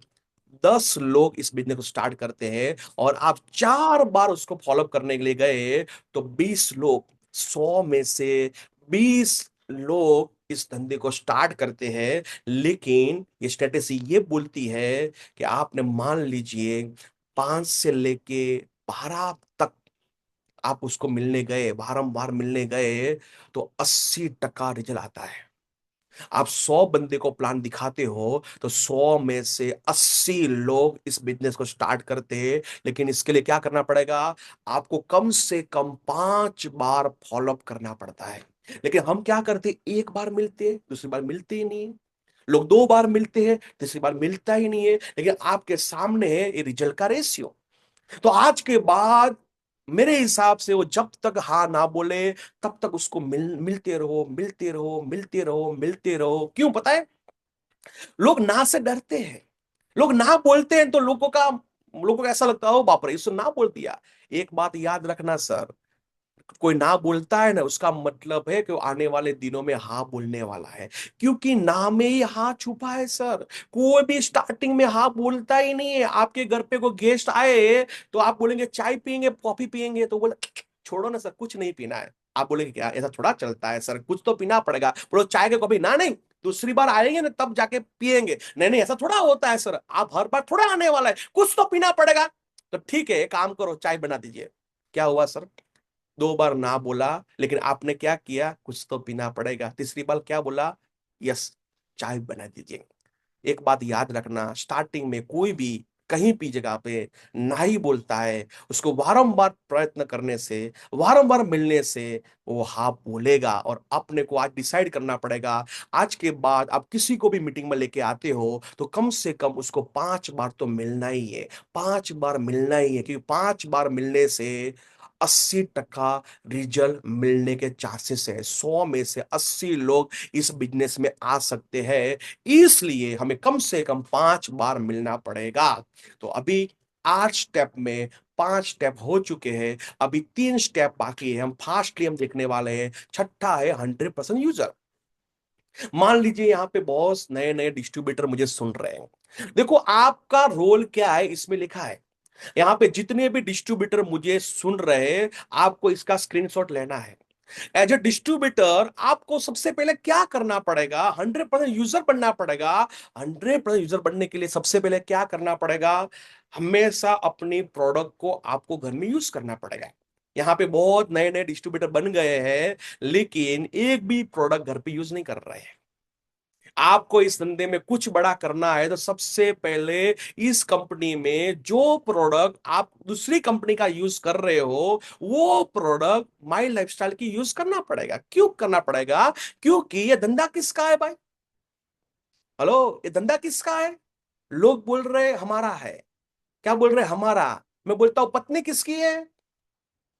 10 लोग इस बिजनेस को स्टार्ट करते हैं। और आप 4 बार उसको फॉलोअप करने के लिए गए तो 20 लोग, 100 में से 20 लोग इस धंधे को स्टार्ट करते हैं। लेकिन ये स्ट्रेटेजी ये बोलती है कि आपने मान लीजिए 5 से लेके 12 तक आप उसको मिलने गए, बारंबार मिलने गए, तो 80% रिजल्ट आता है। आप 100 बंदे को प्लान दिखाते हो तो 100 में से 80 लोग इस बिजनेस को स्टार्ट करते हैं। लेकिन इसके लिए क्या करना पड़ेगा? आपको कम से कम 5 बार फॉलोअप करना पड़ता है। लेकिन हम क्या करते? एक बार मिलते हैं, दूसरी बार मिलते ही नहीं। लोग 2 बार मिलते हैं, तीसरी बार मिलता ही नहीं है। लेकिन आपके सामने है ये रिजल्ट का रेशियो। तो आज के बाद मेरे हिसाब से वो जब तक हाँ ना बोले, तब तक उसको मिलते रहो, मिलते रहो, मिलते रहो, मिलते रहो। क्यों पता है? लोग ना से डरते हैं। लोग ना बोलते हैं तो लोगों को ऐसा लगता है ओ बाप रे, इसने ना बोल दिया। एक बात याद रखना सर, कोई ना बोलता है ना, उसका मतलब है कि वो आने वाले दिनों में हाँ बोलने वाला है। क्योंकि ना में ही हाँ छुपा है सर। कोई भी स्टार्टिंग में हाँ बोलता ही नहीं है। आपके घर पे कोई गेस्ट आए तो आप बोलेंगे चाय पियेंगे, कॉफी पियेंगे, तो बोले छोड़ो ना सर, कुछ नहीं पीना है। आप बोलेंगे क्या ऐसा थोड़ा चलता है सर, कुछ तो पीना पड़ेगा, बोलो चाय के कॉफी ना, नहीं दूसरी बार आएंगे ना तब जाके पिएंगे। नहीं नहीं, ऐसा थोड़ा होता है सर, आप हर बार थोड़ा आने वाला है, कुछ तो पीना पड़ेगा। तो ठीक है, काम करो, चाय बना दीजिए। क्या हुआ सर, 2 बार ना बोला, लेकिन आपने क्या किया, कुछ तो पीना पड़ेगा। तीसरी बार क्या बोला, यस, चाय बना दीजिए। एक बात याद रखना, स्टार्टिंग में कोई भी कहीं भी जगह पे नहीं बोलता है, उसको बारंबार प्रयत्न करने से, बारंबार मिलने से वो हाँ बोलेगा। और अपने को आज डिसाइड करना पड़ेगा, आज के बाद आप किसी को भी मीटिंग में लेके आते हो तो कम से कम उसको 5 बार तो मिलना ही है। 5 बार मिलना ही है, क्योंकि 5 बार मिलने से 80% रिजल्ट मिलने के चांसेस है। 100 में से 80 लोग इस बिजनेस में आ सकते हैं, इसलिए हमें कम से कम 5 बार मिलना पड़ेगा। तो अभी 8 स्टेप में 5 स्टेप हो चुके हैं, अभी 3 स्टेप बाकी है। हम फास्टली हम देखने वाले हैं। छठा है 100% यूजर। मान लीजिए यहाँ पे बहुत नए नए डिस्ट्रीब्यूटर मुझे सुन रहे हैं, देखो आपका रोल क्या है इसमें लिखा है। यहाँ पे जितने भी डिस्ट्रीब्यूटर मुझे सुन रहे हैं, आपको इसका स्क्रीनशॉट लेना है। एज ए डिस्ट्रीब्यूटर आपको सबसे पहले क्या करना पड़ेगा, 100% यूजर बनना पड़ेगा। 100% यूजर बनने के लिए सबसे पहले क्या करना पड़ेगा, हमेशा अपनी प्रोडक्ट को आपको घर में यूज करना पड़ेगा। यहाँ पे बहुत नए नए डिस्ट्रीब्यूटर बन गए हैं, लेकिन एक भी प्रोडक्ट घर पे यूज नहीं कर रहे हैं। आपको इस धंधे में कुछ बड़ा करना है तो सबसे पहले इस कंपनी में जो प्रोडक्ट आप दूसरी कंपनी का यूज कर रहे हो, वो प्रोडक्ट माई लाइफस्टाइल की यूज करना पड़ेगा। क्यों करना पड़ेगा, क्योंकि ये धंधा किसका है भाई। हेलो, ये धंधा किसका है। लोग बोल रहे हमारा है। क्या बोल रहे हमारा। मैं बोलता हूं पत्नी किसकी है,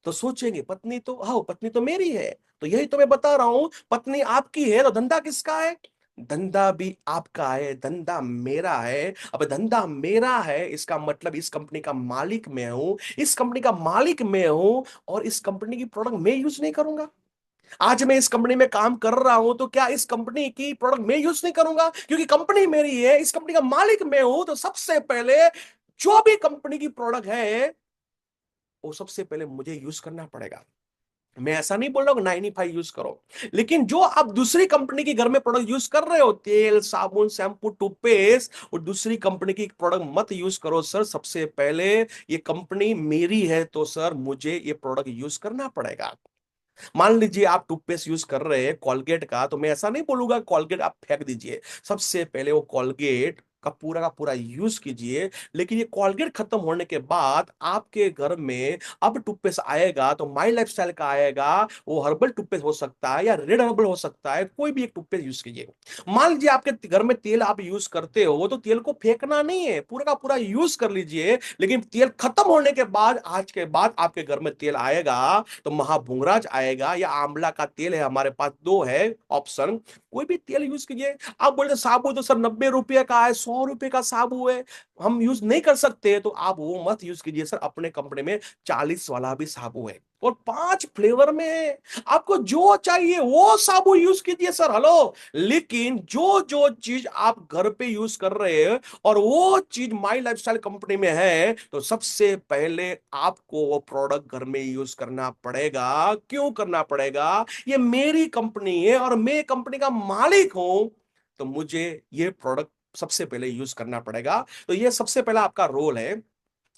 तो सोचेंगे पत्नी तो, हाँ पत्नी तो मेरी है। तो यही तो मैं बता रहा हूं, पत्नी आपकी है तो धंधा किसका है। धंधा भी आपका है, धंधा मेरा है। अब धंधा मेरा है, इसका मतलब इस कंपनी का मालिक मैं हूं, इस कंपनी का मालिक मैं हूं, और इस कंपनी की प्रोडक्ट मैं यूज नहीं करूंगा। आज मैं इस कंपनी में काम कर रहा हूं तो क्या इस कंपनी की प्रोडक्ट मैं यूज नहीं करूंगा, क्योंकि कंपनी मेरी है, इस कंपनी का मालिक मैं हूं। तो सबसे पहले जो भी कंपनी की प्रोडक्ट है वो सबसे पहले मुझे यूज करना पड़ेगा। मैं ऐसा नहीं बोल रहा हूं 95 यूज करो, लेकिन जो आप दूसरी कंपनी के घर में प्रोडक्ट यूज कर रहे हो, तेल साबुन शैम्पू टूथपेस्ट, और दूसरी कंपनी की प्रोडक्ट मत यूज करो सर। सबसे पहले ये कंपनी मेरी है तो सर मुझे ये प्रोडक्ट यूज करना पड़ेगा। मान लीजिए आप टूथपेस्ट यूज कर रहे हैं कॉलगेट का, तो मैं ऐसा नहीं बोलूंगा कॉलगेट आप फेंक दीजिए। सबसे पहले वो कॉलगेट का पूरा यूज कीजिए। लेकिन ये कॉलगेट खत्म होने के बाद आपके घर में अब टूथपेस्ट आएगा तो माई लाइफस्टाइल का आएगा। वो हर्बल टूथपेस्ट हो सकता है या रेड हर्बल हो सकता है, कोई भी एक टूथपेस्ट यूज कीजिए। मान लीजिए आपके घर में तेल आप यूज करते हो, तो तेल को फेंकना नहीं है, पूरा का पूरा यूज कर लीजिए। लेकिन तेल खत्म होने के बाद, आज के बाद आपके घर में तेल आएगा तो महाभुंगराज आएगा या आंवला का तेल है, हमारे पास दो है ऑप्शन, कोई भी तेल यूज कीजिए। आप बोलते साबु तो सर 90 रुपए का है, 100 रुपए का साबु है, हम यूज नहीं कर सकते, तो आप वो मत यूज कीजिए सर। अपने कंपनी में 40 वाला भी साबु है और 5 फ्लेवर में है, आपको जो चाहिए वो साबु यूज कीजिए सर। हेलो, लेकिन जो जो चीज आप घर पे यूज कर रहे हैं और वो चीज माई लाइफस्टाइल कंपनी में है, तो सबसे पहले आपको वो प्रोडक्ट घर में यूज करना पड़ेगा। क्यों करना पड़ेगा, ये मेरी कंपनी है और मैं कंपनी का मालिक हूं, तो मुझे ये प्रोडक्ट सबसे पहले यूज करना पड़ेगा। तो ये सबसे पहला आपका रोल है।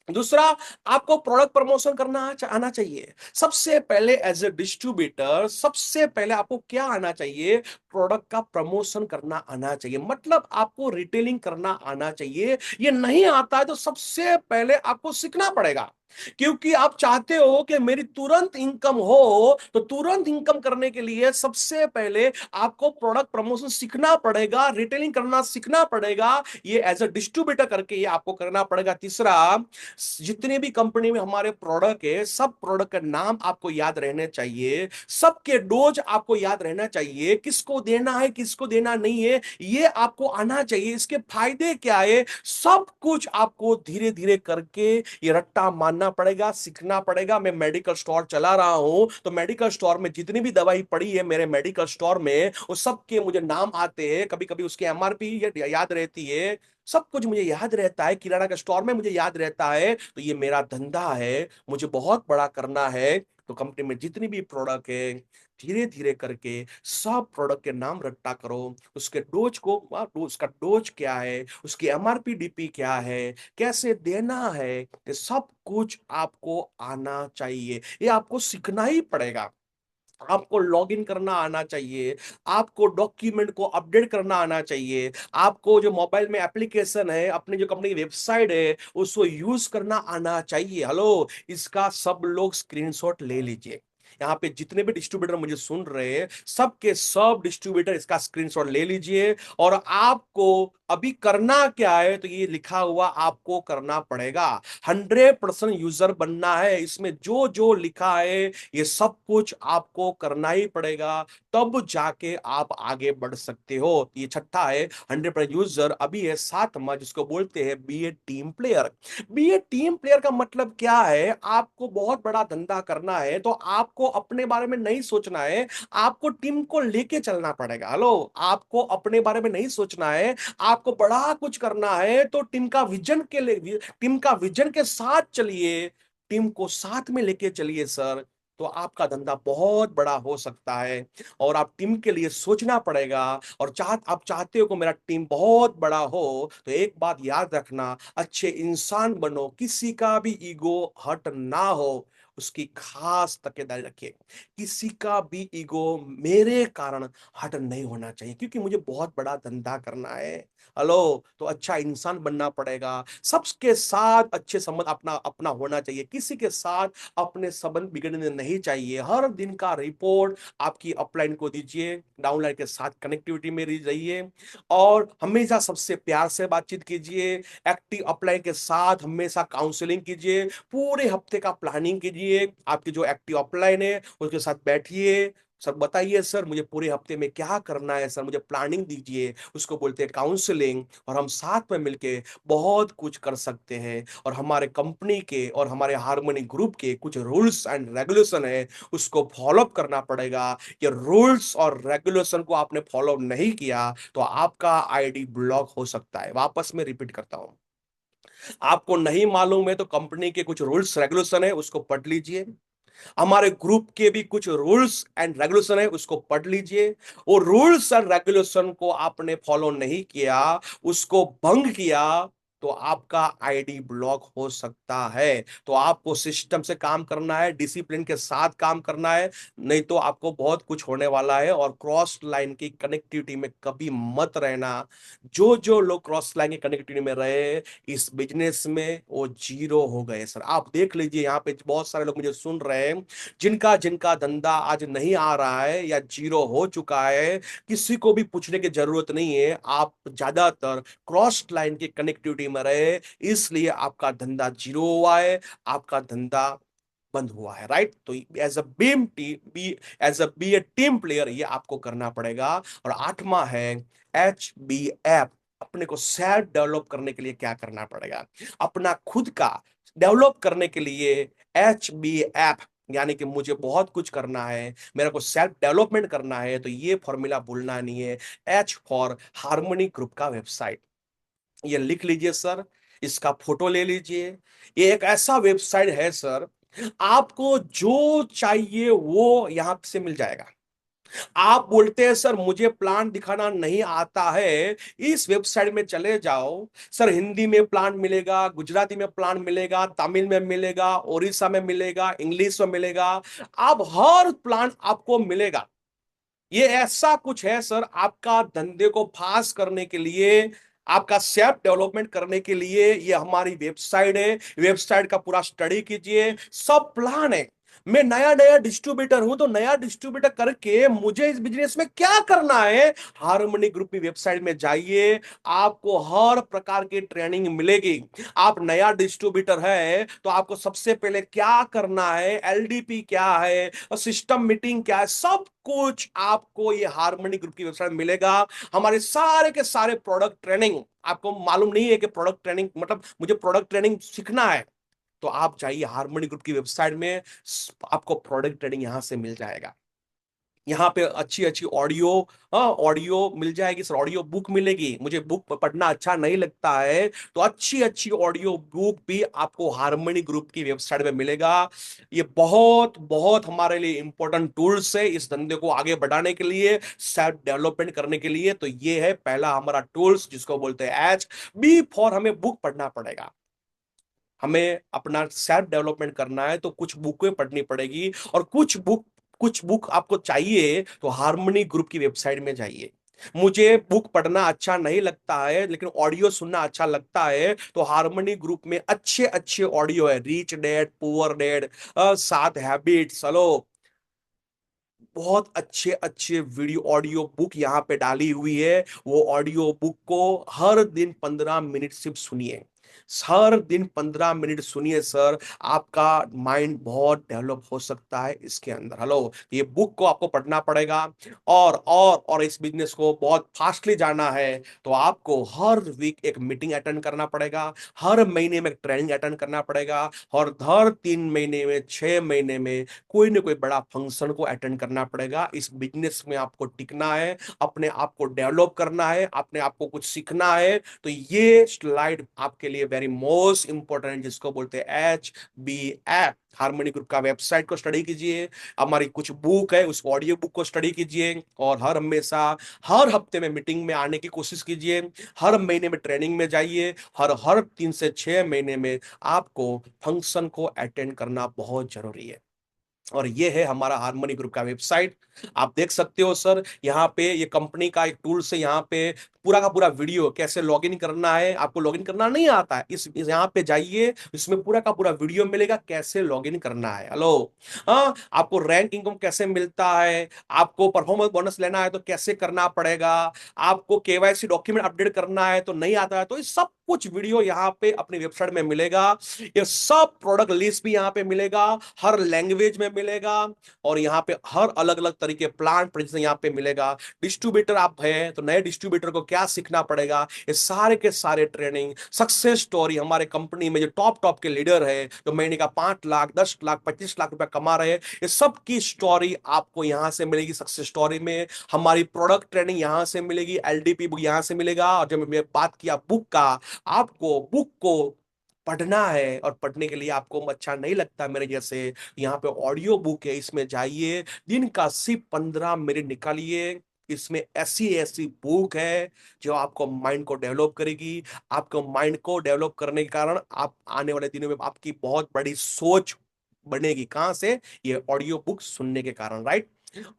दूसरा, आपको प्रोडक्ट प्रमोशन करना आना चाहिए। सबसे पहले एज ए डिस्ट्रीब्यूटर सबसे पहले आपको क्या आना चाहिए, प्रोडक्ट का प्रमोशन करना आना चाहिए। मतलब आपको रिटेलिंग करना आना चाहिए। ये नहीं आता है तो सबसे पहले आपको सीखना पड़ेगा, क्योंकि आप चाहते हो कि मेरी तुरंत इनकम हो। तो तुरंत इनकम करने के लिए सबसे पहले आपको प्रोडक्ट प्रमोशन सीखना पड़ेगा, रिटेलिंग करना सीखना पड़ेगा। ये एज ए डिस्ट्रीब्यूटर करके ये आपको करना पड़ेगा। तीसरा, जितने भी कंपनी में हमारे प्रोडक्ट है, सब प्रोडक्ट का नाम आपको याद रहने चाहिए, सबके डोज आपको याद रहना चाहिए, किसको देना है किसको देना नहीं है ये आपको आना चाहिए, इसके फायदे क्या है, सब कुछ आपको धीरे धीरे करके ये रट्टा मारना पड़ेगा, सीखना पड़ेगा। मैं मेडिकल स्टोर चला रहा हूं, तो मेडिकल स्टोर में जितनी भी दवाई पड़ी है मेरे मेडिकल स्टोर में, वो सबके मुझे नाम आते हैं। कभी कभी उसकी एमआरपी याद रहती है, सब कुछ मुझे याद रहता है, किराना का स्टोर में मुझे याद रहता है। तो ये मेरा धंधा है, मुझे बहुत बड़ा करना है। तो कंपनी में जितनी भी प्रोडक्ट है धीरे धीरे करके सब प्रोडक्ट के नाम रट्टा करो, उसके डोज को उसका डोज क्या है, उसकी एमआरपी डीपी क्या है, कैसे देना है, ये सब कुछ आपको आना चाहिए। ये आपको सीखना ही पड़ेगा। आपको लॉगिन करना आना चाहिए, आपको डॉक्यूमेंट को अपडेट करना आना चाहिए, आपको जो मोबाइल में एप्लीकेशन है, अपनी जो कंपनी की वेबसाइट है उसको यूज करना आना चाहिए। हेलो, इसका सब लोग स्क्रीनशॉट ले लीजिए। यहाँ पे जितने भी डिस्ट्रीब्यूटर मुझे सुन रहे हैं, सबके सब डिस्ट्रीब्यूटर इसका स्क्रीनशॉट ले लीजिए। और आपको अभी करना क्या है, तो ये लिखा हुआ आपको करना पड़ेगा। 100% यूजर बनना है, इसमें जो जो लिखा है ये सब कुछ आपको करना ही पड़ेगा, तब जाके आप आगे बढ़ सकते हो। ये छठा है 100% यूजर। अभी है सातवां, जिसको बोलते हैं B a team player. B a team player का मतलब क्या है? आपको बहुत बड़ा धंधा करना है तो आपको अपने बारे में नहीं सोचना है, आपको टीम को लेके चलना पड़ेगा। हेलो, आपको अपने बारे में नहीं सोचना है, आपको बड़ा कुछ करना है तो टीम का विजन के लिए, टीम का विजन के साथ चलिए, टीम को साथ में लेके चलिए सर, तो आपका धंधा बहुत बड़ा हो सकता है। और आप टीम के लिए सोचना पड़ेगा। और आप चाहते हो कि मेरा टीम बहुत बड़ा हो, तो एक बात याद रखना, अच्छे इंसान बनो, किसी का भी ईगो हर्ट ना हो, उसकी खास तकेदारी रखिए। किसी का भी ईगो मेरे कारण हर्ट नहीं होना चाहिए, क्योंकि मुझे बहुत बड़ा धंधा करना है। हेलो, तो अच्छा इंसान बनना पड़ेगा, सबके साथ अच्छे संबंध अपना अपना होना चाहिए, किसी के साथ अपने संबंध बिगड़ने नहीं चाहिए। हर दिन का रिपोर्ट आपकी अपलाइन को दीजिए, डाउनलाइन के साथ कनेक्टिविटी में रहिए, और हमेशा सबसे प्यार से बातचीत कीजिए। एक्टिव अपलाइन के साथ हमेशा काउंसलिंग कीजिए, पूरे हफ्ते का प्लानिंग कीजिए। आपकी जो एक्टिव अपलाइन है उसके साथ बैठिए, सर बताइए सर मुझे पूरे हफ्ते में क्या करना है, सर मुझे प्लानिंग दीजिए, उसको बोलते हैं काउंसलिंग। और हम साथ में मिलके बहुत कुछ कर सकते हैं। और हमारे कंपनी के और हमारे हार्मनी ग्रुप के कुछ रूल्स एंड रेगुलेशन है, उसको फॉलो करना पड़ेगा। ये रूल्स और रेगुलेशन को आपने फॉलो नहीं किया तो आपका आईडी ब्लॉक हो सकता है। वापस में रिपीट करता हूं, आपको नहीं मालूम है तो कंपनी के कुछ रूल्स रेगुलेशन है उसको पढ़ लीजिए, हमारे ग्रुप के भी कुछ रूल्स एंड रेगुलेशन है उसको पढ़ लीजिए। वो रूल्स एंड रेगुलेशन को आपने फॉलो नहीं किया, उसको भंग किया, तो आपका आईडी ब्लॉक हो सकता है। तो आपको सिस्टम से काम करना है, डिसिप्लिन के साथ काम करना है, नहीं तो आपको बहुत कुछ होने वाला है। और क्रॉस लाइन की कनेक्टिविटी में कभी मत रहना। जो जो लोग क्रॉस लाइन की कनेक्टिविटी में रहे इस बिजनेस में, वो जीरो हो गए सर। आप देख लीजिए, यहाँ पे बहुत सारे लोग मुझे सुन रहे हैं, जिनका जिनका धंधा आज नहीं आ रहा है या जीरो हो चुका है, किसी को भी पूछने की जरूरत नहीं है। आप ज्यादातर क्रॉस लाइन की कनेक्टिविटी में रहे, इसलिए आपका धंधा जीरो हुआ है, आपका धंधा बंद हुआ है, राइट। तो as a beam T B as a be a team player ये आपको करना पड़ेगा। और आठवां है HBF। अपने को सेल्फ डेवलप करने के लिए क्या करना पड़ेगा? अपना खुद का डेवलप करने के लिए HBF, यानी कि मुझे बहुत कुछ करना है, मेरे को सेल्फ डेवलपमेंट करना है, तो ये फॉर्मूला भूलना नहीं है। H फॉर हार्मनी ग्रुप का वेबसाइट, ये लिख लीजिए सर, इसका फोटो ले लीजिए। ये एक ऐसा वेबसाइट है सर, आपको जो चाहिए वो यहां से मिल जाएगा। आप बोलते हैं सर मुझे प्लान दिखाना नहीं आता है, इस वेबसाइट में चले जाओ सर, हिंदी में प्लान मिलेगा, गुजराती में प्लान मिलेगा, तमिल में मिलेगा, ओडिशा में मिलेगा, इंग्लिश में मिलेगा, आप हर प्लान आपको मिलेगा। ये ऐसा कुछ है सर, आपका धंधे को फास्ट करने के लिए, आपका सेल्फ डेवलपमेंट करने के लिए ये हमारी वेबसाइट है। वेबसाइट का पूरा स्टडी कीजिए, सब प्लान है। मैं नया नया डिस्ट्रीब्यूटर हूं, तो नया डिस्ट्रीब्यूटर करके मुझे इस बिजनेस में क्या करना है, हार्मनी ग्रुप की वेबसाइट में जाइए, आपको हर प्रकार की ट्रेनिंग मिलेगी। आप नया डिस्ट्रीब्यूटर है तो आपको सबसे पहले क्या करना है, LDP क्या है, सिस्टम मीटिंग क्या है, सब कुछ आपको ये हार्मनी ग्रुप की वेबसाइट में मिलेगा। हमारे सारे के सारे प्रोडक्ट ट्रेनिंग, आपको मालूम नहीं है कि प्रोडक्ट ट्रेनिंग मतलब मुझे प्रोडक्ट ट्रेनिंग सीखना है, तो आप जाइए हार्मनी ग्रुप की वेबसाइट में, आपको प्रोडक्ट ट्रेनिंग यहां से मिल जाएगा। यहाँ पे अच्छी अच्छी ऑडियो, हाँ ऑडियो मिल जाएगी सर, ऑडियो बुक मिलेगी। मुझे बुक पढ़ना अच्छा नहीं लगता है तो अच्छी अच्छी ऑडियो बुक भी आपको हार्मनी ग्रुप की वेबसाइट में मिलेगा। ये बहुत बहुत हमारे लिए इंपॉर्टेंट टूल्स है इस धंधे को आगे बढ़ाने के लिए, सेल्फ डेवलपमेंट करने के लिए। तो ये है पहला हमारा टूल्स जिसको बोलते हैं एच। बी फॉर हमें बुक पढ़ना पड़ेगा। हमें अपना सेल्फ डेवलपमेंट करना है तो कुछ बुकें पढ़नी पड़ेगी, और कुछ बुक आपको चाहिए तो हार्मनी ग्रुप की वेबसाइट में जाइए। मुझे बुक पढ़ना अच्छा नहीं लगता है लेकिन ऑडियो सुनना अच्छा लगता है, तो हार्मनी ग्रुप में अच्छे अच्छे ऑडियो है, rich dad poor dad, 7 habits, hello, बहुत अच्छे अच्छे वीडियो ऑडियो बुक यहाँ पे डाली हुई है। वो ऑडियो बुक को हर दिन 15 मिनट सिर्फ सुनिए, हर दिन 15 मिनट सुनिए सर, आपका माइंड बहुत डेवलप हो सकता है इसके अंदर। हेलो, ये बुक को आपको पढ़ना पड़ेगा। और इस बिजनेस को बहुत फास्टली जाना है तो आपको हर वीक एक मीटिंग अटेंड करना पड़ेगा, हर महीने में एक ट्रेनिंग अटेंड करना पड़ेगा, और हर 3 महीने में 6 महीने में कोई ना कोई बड़ा फंक्शन को अटेंड करना पड़ेगा। इस बिजनेस में आपको टिकना है, अपने आप को डेवलप करना है, अपने आप को कुछ सीखना है। तो ये स्लाइड आपके लिए वेरी मोस्ट इंपॉर्टेंट, जिसको बोलते हैं HBF। हार्मनी ग्रुप का वेबसाइट को स्टडी कीजिए, हमारी कुछ बुक है उस ऑडियो बुक को स्टडी कीजिए, और हर हमेशा हर हफ्ते में मीटिंग में आने की कोशिश कीजिए, हर महीने में ट्रेनिंग में जाइए, हर हर 3 से 6 महीने में आपको फंक्शन को अटेंड करना बहुत जरूरी है। और ये है हमारा हार्मनी ग्रुप का वेबसाइट। आप देख सकते हो सर, यहाँ पे ये कंपनी का एक टूल से यहाँ पे पूरा का पूरा वीडियो कैसे लॉगिन करना है। आपको लॉगिन करना नहीं आता है, इस यहाँ पे जाइए, इसमें पूरा का पूरा वीडियो मिलेगा कैसे लॉगिन करना है। हेलो, हाँ, आपको रैंक इनकम कैसे मिलता है, आपको परफॉर्मेंस बोनस लेना है तो कैसे करना पड़ेगा, आपको केवाईसी डॉक्यूमेंट अपडेट करना है तो नहीं आता है, तो ये सब कुछ वीडियो यहाँ पे अपनी वेबसाइट में मिलेगा। ये सब प्रोडक्ट लिस्ट भी यहाँ पे मिलेगा, हर लैंग्वेज में मिलेगा, और यहाँ पे हर अलग अलग तरीके प्लांट प्रेजेंटेशन यहाँ पे मिलेगा। डिस्ट्रीब्यूटर आप है तो नए डिस्ट्रीब्यूटर को क्या सीखना पड़ेगा, ये सारे के सारे ट्रेनिंग, सक्सेस स्टोरी, हमारे कंपनी में जो टॉप टॉप के लीडर है जो महीने का 5 लाख 10 लाख 25 लाख रुपया कमा रहे हैं, ये सब की स्टोरी आपको यहाँ से मिलेगी। सक्सेस स्टोरी में हमारी प्रोडक्ट ट्रेनिंग यहाँ से मिलेगी, LDP बुक यहाँ से मिलेगा। और जब मैं बात किया बुक का, आपको बुक को पढ़ना है और पढ़ने के लिए आपको अच्छा नहीं लगता मेरे जैसे, यहाँ पे ऑडियो बुक है, इसमें जाइए, दिन का सिर्फ 15 मिनट निकालिए। इसमें ऐसी ऐसी बुक है जो आपको माइंड को डेवलप करेगी। आपको माइंड को डेवलप करने के कारण आप आने वाले दिनों में आपकी बहुत बड़ी सोच बनेगी। कहाँ से? ये ऑडियो बुक सुनने के कारण, राइट।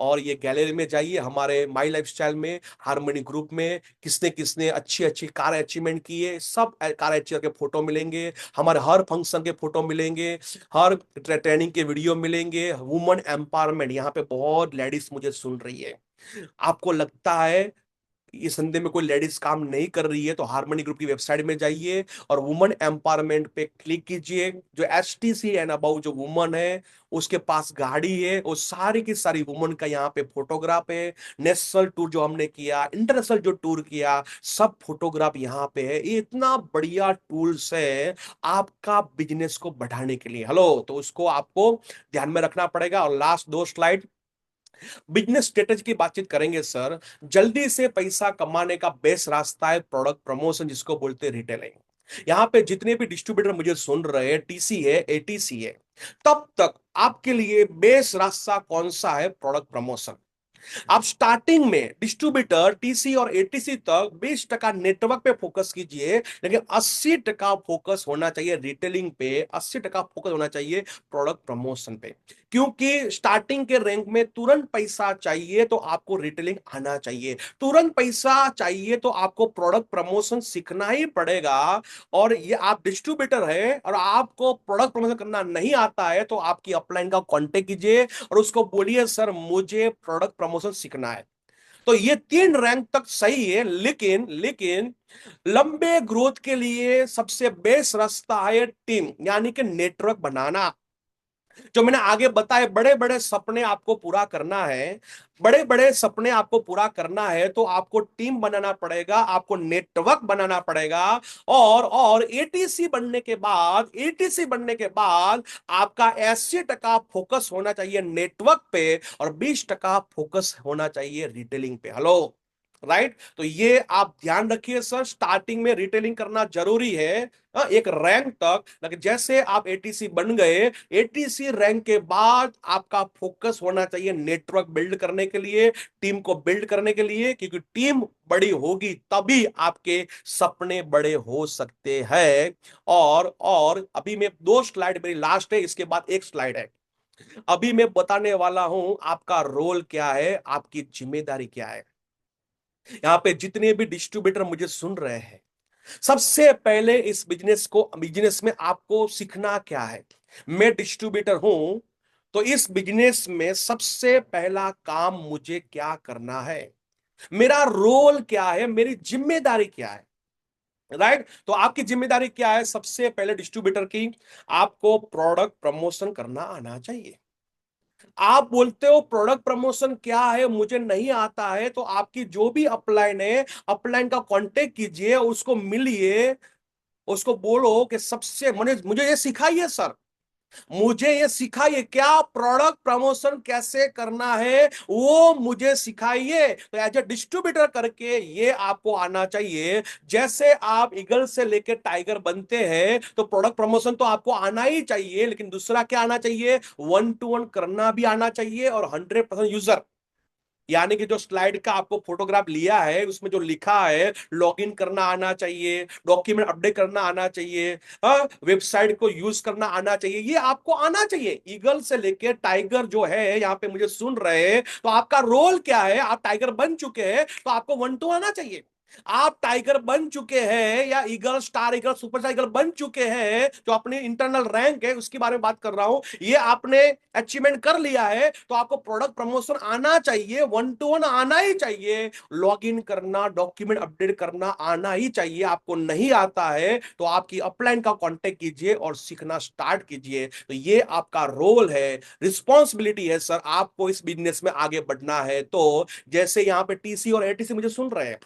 और ये गैलरी में जाइए, हमारे माई लाइफस्टाइल में, हार्मनी ग्रुप में किसने किसने अच्छी अच्छी कार अचीवमेंट की है, सब कार अचीवर के फोटो मिलेंगे, हमारे हर फंक्शन के फोटो मिलेंगे, हर ट्रेनिंग के वीडियो मिलेंगे। वुमेन एम्पावरमेंट, यहाँ पे बहुत लेडीज मुझे सुन रही है, आपको लगता है इस संदे में कोई लेडीज काम नहीं कर रही है तो हार्मनी ग्रुप की वेबसाइट में जाइए और वुमेन एम्पावरमेंट पे क्लिक कीजिए। जो HTC एंड अबाउ जो वुमन है उसके पास गाड़ी है, वो सारी की सारी वुमन का यहाँ पे फोटोग्राफ है। नेशनल टूर जो हमने किया, इंटरनेशनल जो टूर किया, सब फोटोग्राफ यहाँ पे है। ये इतना बढ़िया टूल्स है आपका बिजनेस को बढ़ाने के लिए। हेलो, तो उसको आपको ध्यान में रखना पड़ेगा। और लास्ट 2 स्लाइड, बिजनेस स्ट्रेटेजी की बातचीत करेंगे सर। जल्दी से पैसा कमाने का बेस्ट रास्ता है प्रोडक्ट प्रमोशन, जिसको बोलते हैं रिटेलिंग। यहाँ पे जितने भी डिस्ट्रीब्यूटर मुझे सुन रहे हैं, TC है, ATC है, तब तक आपके लिए बेस्ट रास्ता कौन सा है? Product promotion. आप स्टार्टिंग में डिस्ट्रीब्यूटर, TC और ATC तक 20% नेटवर्क पे फोकस कीजिए, लेकिन 80% फोकस होना चाहिए रिटेलिंग पे, 80% फोकस होना चाहिए प्रोडक्ट प्रमोशन पे। क्योंकि स्टार्टिंग के रैंक में तुरंत पैसा चाहिए तो आपको रिटेलिंग आना चाहिए, तुरंत पैसा चाहिए तो आपको प्रोडक्ट प्रमोशन सीखना ही पड़ेगा। और ये आप डिस्ट्रीब्यूटर है और आपको प्रोडक्ट प्रमोशन करना नहीं आता है तो आपकी अपलाइन का कांटेक्ट कीजिए और उसको बोलिए सर मुझे प्रोडक्ट प्रमोशन सीखना है। तो ये 3 रैंक तक सही है, लेकिन लेकिन लंबे ग्रोथ के लिए सबसे बेस्ट रास्ता है टीम, यानी कि नेटवर्क बनाना। जो मैंने आगे बताए, बड़े बड़े सपने आपको पूरा करना है, बड़े बड़े सपने आपको पूरा करना है तो आपको टीम बनाना पड़ेगा, आपको नेटवर्क बनाना पड़ेगा। और एटीसी बनने के बाद आपका 80% फोकस होना चाहिए नेटवर्क पे और 20% फोकस होना चाहिए रिटेलिंग पे। Hello, right? तो ये आप ध्यान रखिए सर, स्टार्टिंग में रिटेलिंग करना जरूरी है, एक रैंक तक। लेकिन जैसे आप एटीसी बन गए, एटीसी रैंक के बाद आपका फोकस होना चाहिए नेटवर्क बिल्ड करने के लिए, टीम को बिल्ड करने के लिए, क्योंकि टीम बड़ी होगी तभी आपके सपने बड़े हो सकते हैं। और अभी मैं 2 स्लाइड मेरी लास्ट है, इसके बाद एक स्लाइड है। अभी मैं बताने वाला हूं आपका रोल क्या है, आपकी जिम्मेदारी क्या है। यहां पे जितने भी डिस्ट्रीब्यूटर मुझे सुन रहे हैं, सबसे पहले इस बिजनेस में आपको सीखना क्या है। मैं डिस्ट्रीब्यूटर हूं, तो इस बिजनेस में सबसे पहला काम मुझे क्या करना है, मेरा रोल क्या है, मेरी जिम्मेदारी क्या है। राइट? तो आपकी जिम्मेदारी क्या है सबसे पहले डिस्ट्रीब्यूटर की? आपको प्रोडक्ट प्रमोशन करना आना चाहिए। आप बोलते हो प्रोडक्ट प्रमोशन क्या है, मुझे नहीं आता है, तो आपकी जो भी अपलाइन है, अपलाइन का कांटेक्ट कीजिए, उसको मिलिए, उसको बोलो कि सबसे मुझे मुझे ये सिखाइए सर, मुझे ये सिखाइए, क्या प्रोडक्ट प्रमोशन कैसे करना है वो मुझे सिखाइए। तो एज ए डिस्ट्रीब्यूटर करके ये आपको आना चाहिए। जैसे आप ईगल से लेकर टाइगर बनते हैं तो प्रोडक्ट प्रमोशन तो आपको आना ही चाहिए, लेकिन दूसरा क्या आना चाहिए, 1-to-1 करना भी आना चाहिए, और 100% यूजर, यानी कि जो स्लाइड का आपको फोटोग्राफ लिया है उसमें जो लिखा है, लॉगिन करना आना चाहिए, डॉक्यूमेंट अपडेट करना आना चाहिए, वेबसाइट को यूज करना आना चाहिए, ये आपको आना चाहिए। ईगल से लेके टाइगर जो है यहाँ पे मुझे सुन रहे हैं, तो आपका रोल क्या है, आप टाइगर बन चुके हैं तो आपको 1-to आना चाहिए। आप टाइगर बन चुके हैं या eagle, star eagle, super star eagle बन चुके हैं, जो अपने इंटरनल रैंक है उसके बारे में बात कर रहा हूं, ये आपने अचीवमेंट कर लिया है, तो आपको प्रोडक्ट प्रमोशन आना चाहिए, 1-to-1 आना ही चाहिए, लॉगिन करना, डॉक्यूमेंट अपडेट करना आना ही चाहिए। आपको नहीं आता है तो आपकी अपलाइन का कांटेक्ट कीजिए और सीखना स्टार्ट कीजिए। तो ये आपका रोल है, रिस्पॉन्सिबिलिटी है सर, आपको इस बिजनेस में आगे बढ़ना है। तो जैसे यहां पे टीसी और एटीसी मुझे सुन रहे हैं,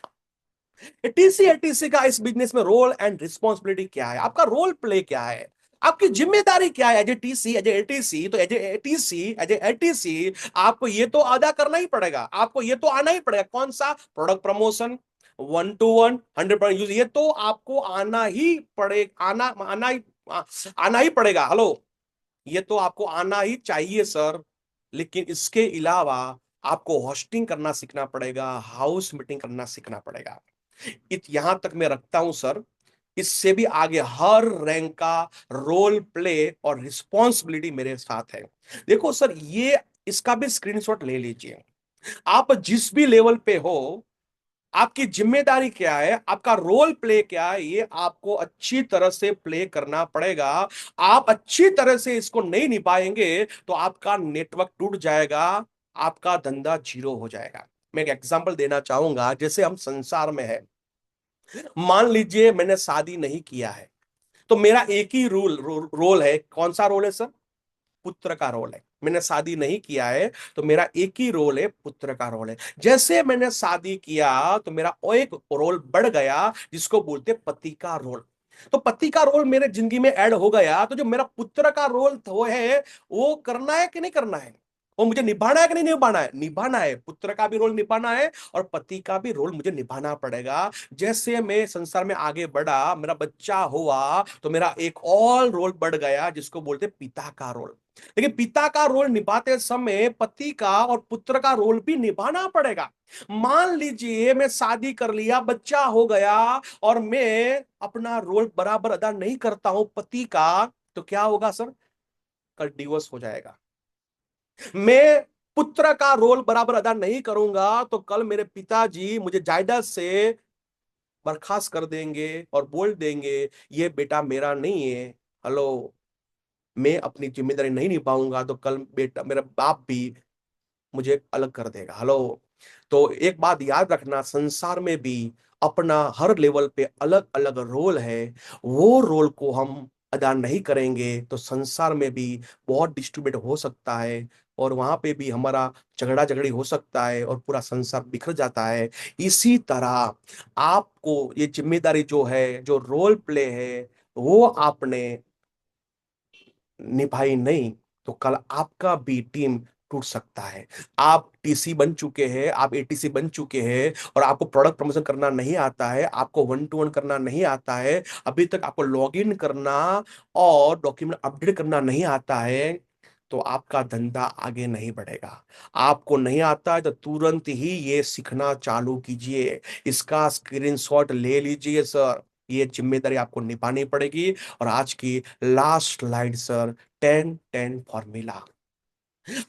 टीसी एटीसी का इस बिजनेस में रोल एंड रिस्पॉन्सिबिलिटी क्या है, आपका रोल प्ले क्या है, आपकी जिम्मेदारी क्या है as a TC, as a ATC. तो एज ए एटीसी आपको ये तो अदा करना ही पड़ेगा, आपको ये तो आना ही पड़ेगा। कौन सा? प्रोडक्ट प्रमोशन, 1-to-1, 100% यूज, ये तो आपको आना ही पड़ेगा, आना ही पड़ेगा। हेलो, ये तो आपको आना ही चाहिए सर। लेकिन इसके अलावा आपको होस्टिंग करना सीखना पड़ेगा, हाउस मीटिंग करना सीखना पड़ेगा। यहां तक मैं रखता हूं सर, इससे भी आगे हर रैंक का रोल प्ले और रिस्पॉन्सिबिलिटी मेरे साथ है। देखो सर, ये इसका भी स्क्रीनशॉट ले लीजिए। आप जिस भी लेवल पे हो, आपकी जिम्मेदारी क्या है, आपका रोल प्ले क्या है, ये आपको अच्छी तरह से प्ले करना पड़ेगा। आप अच्छी तरह से इसको नहीं निभाएंगे तो आपका नेटवर्क टूट जाएगा, आपका धंधा जीरो हो जाएगा। मैं एक एग्जांपल देना चाहूंगा, जैसे हम संसार में है, मान लीजिए मैंने शादी नहीं किया है, तो मेरा एक ही रोल है। कौन सा रोल है सर? पुत्र का रोल है। मैंने शादी नहीं किया है तो मेरा एक ही रोल है, पुत्र का रोल है। जैसे मैंने शादी किया तो मेरा और एक रोल बढ़ गया, जिसको बोलते पति का रोल। तो पति का रोल मेरे जिंदगी में ऐड हो गया, तो जो मेरा पुत्र का रोल वो है, वो करना है कि नहीं करना है, वो मुझे निभाना है कि नहीं निभाना है? निभाना है, पुत्र का भी रोल निभाना है और पति का भी रोल मुझे निभाना पड़ेगा। जैसे मैं संसार में आगे बढ़ा, मेरा बच्चा हुआ, तो मेरा एक और रोल बढ़ गया, जिसको बोलते पिता का रोल। लेकिन पिता का रोल निभाते समय पति का और पुत्र का रोल भी निभाना पड़ेगा। मान लीजिए मैं शादी कर लिया, बच्चा हो गया, और मैं अपना रोल बराबर अदा नहीं करता हूं पति का, तो क्या होगा सर? कल डिवोर्स हो जाएगा। मैं पुत्र का रोल बराबर अदा नहीं करूंगा तो कल मेरे पिताजी मुझे जायदाद से बर्खास्त कर देंगे और बोल देंगे ये बेटा मेरा नहीं है। हेलो, मैं अपनी जिम्मेदारी नहीं निभाऊंगा तो कल बेटा, मेरा बाप भी मुझे अलग कर देगा। हेलो, तो एक बात याद रखना, संसार में भी अपना हर लेवल पे अलग अलग रोल है, वो रोल को हम अदा नहीं करेंगे तो संसार में भी बहुत डिस्ट्रीब्यूट हो सकता है, और वहां पे भी हमारा झगड़ा झगड़ी हो सकता है और पूरा संसार बिखर जाता है। इसी तरह आपको ये जिम्मेदारी जो है, जो रोल प्ले है, वो आपने निभाई नहीं तो कल आपका भी टीम टूट सकता है। आप टीसी बन चुके हैं, आप एटीसी बन चुके हैं, और आपको प्रोडक्ट प्रमोशन करना नहीं आता है, आपको वन टू वन करना नहीं आता है, अभी तक आपको लॉग इन करना और डॉक्यूमेंट अपडेट करना नहीं आता है, तो आपका धंधा आगे नहीं बढ़ेगा। आपको नहीं आता है तो तुरंत ही ये सीखना चालू कीजिए। इसका स्क्रीनशॉट ले लीजिए सर, ये जिम्मेदारी आपको निभानी पड़ेगी। और आज की लास्ट स्लाइड सर, 10-10 फॉर्मूला।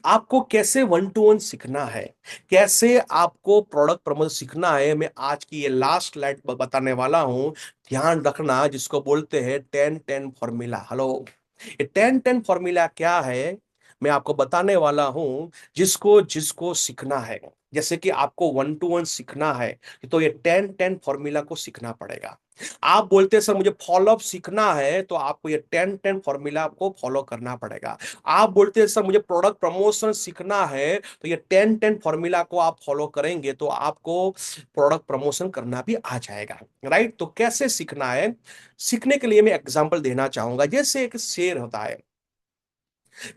आपको कैसे वन टू वन सीखना है, कैसे आपको प्रोडक्ट प्रमोशन सीखना है, मैं आज की ये लास्ट स्लाइड बताने वाला हूं। ध्यान रखना, जिसको बोलते हैं 10-10 फॉर्मूला। हेलो, ये 10-10 फॉर्मूला क्या है, मैं आपको बताने वाला हूं। जिसको जिसको सीखना है, जैसे कि आपको वन टू वन सीखना है, तो ये 10-10 फॉर्मूला को सीखना पड़ेगा। आप बोलते हैं सर मुझे फॉलोअप सीखना है, तो आपको ये 10-10 फॉर्मूला को फॉलो करना पड़ेगा। आप बोलते हैं सर मुझे प्रोडक्ट प्रमोशन सीखना है, तो ये 10-10 फॉर्मूला को आप फॉलो करेंगे तो आपको प्रोडक्ट प्रमोशन करना भी आ जाएगा। राइट? तो कैसे सीखना है, सीखने के लिए मैं एग्जांपल देना चाहूंगा। जैसे एक शेर होता है,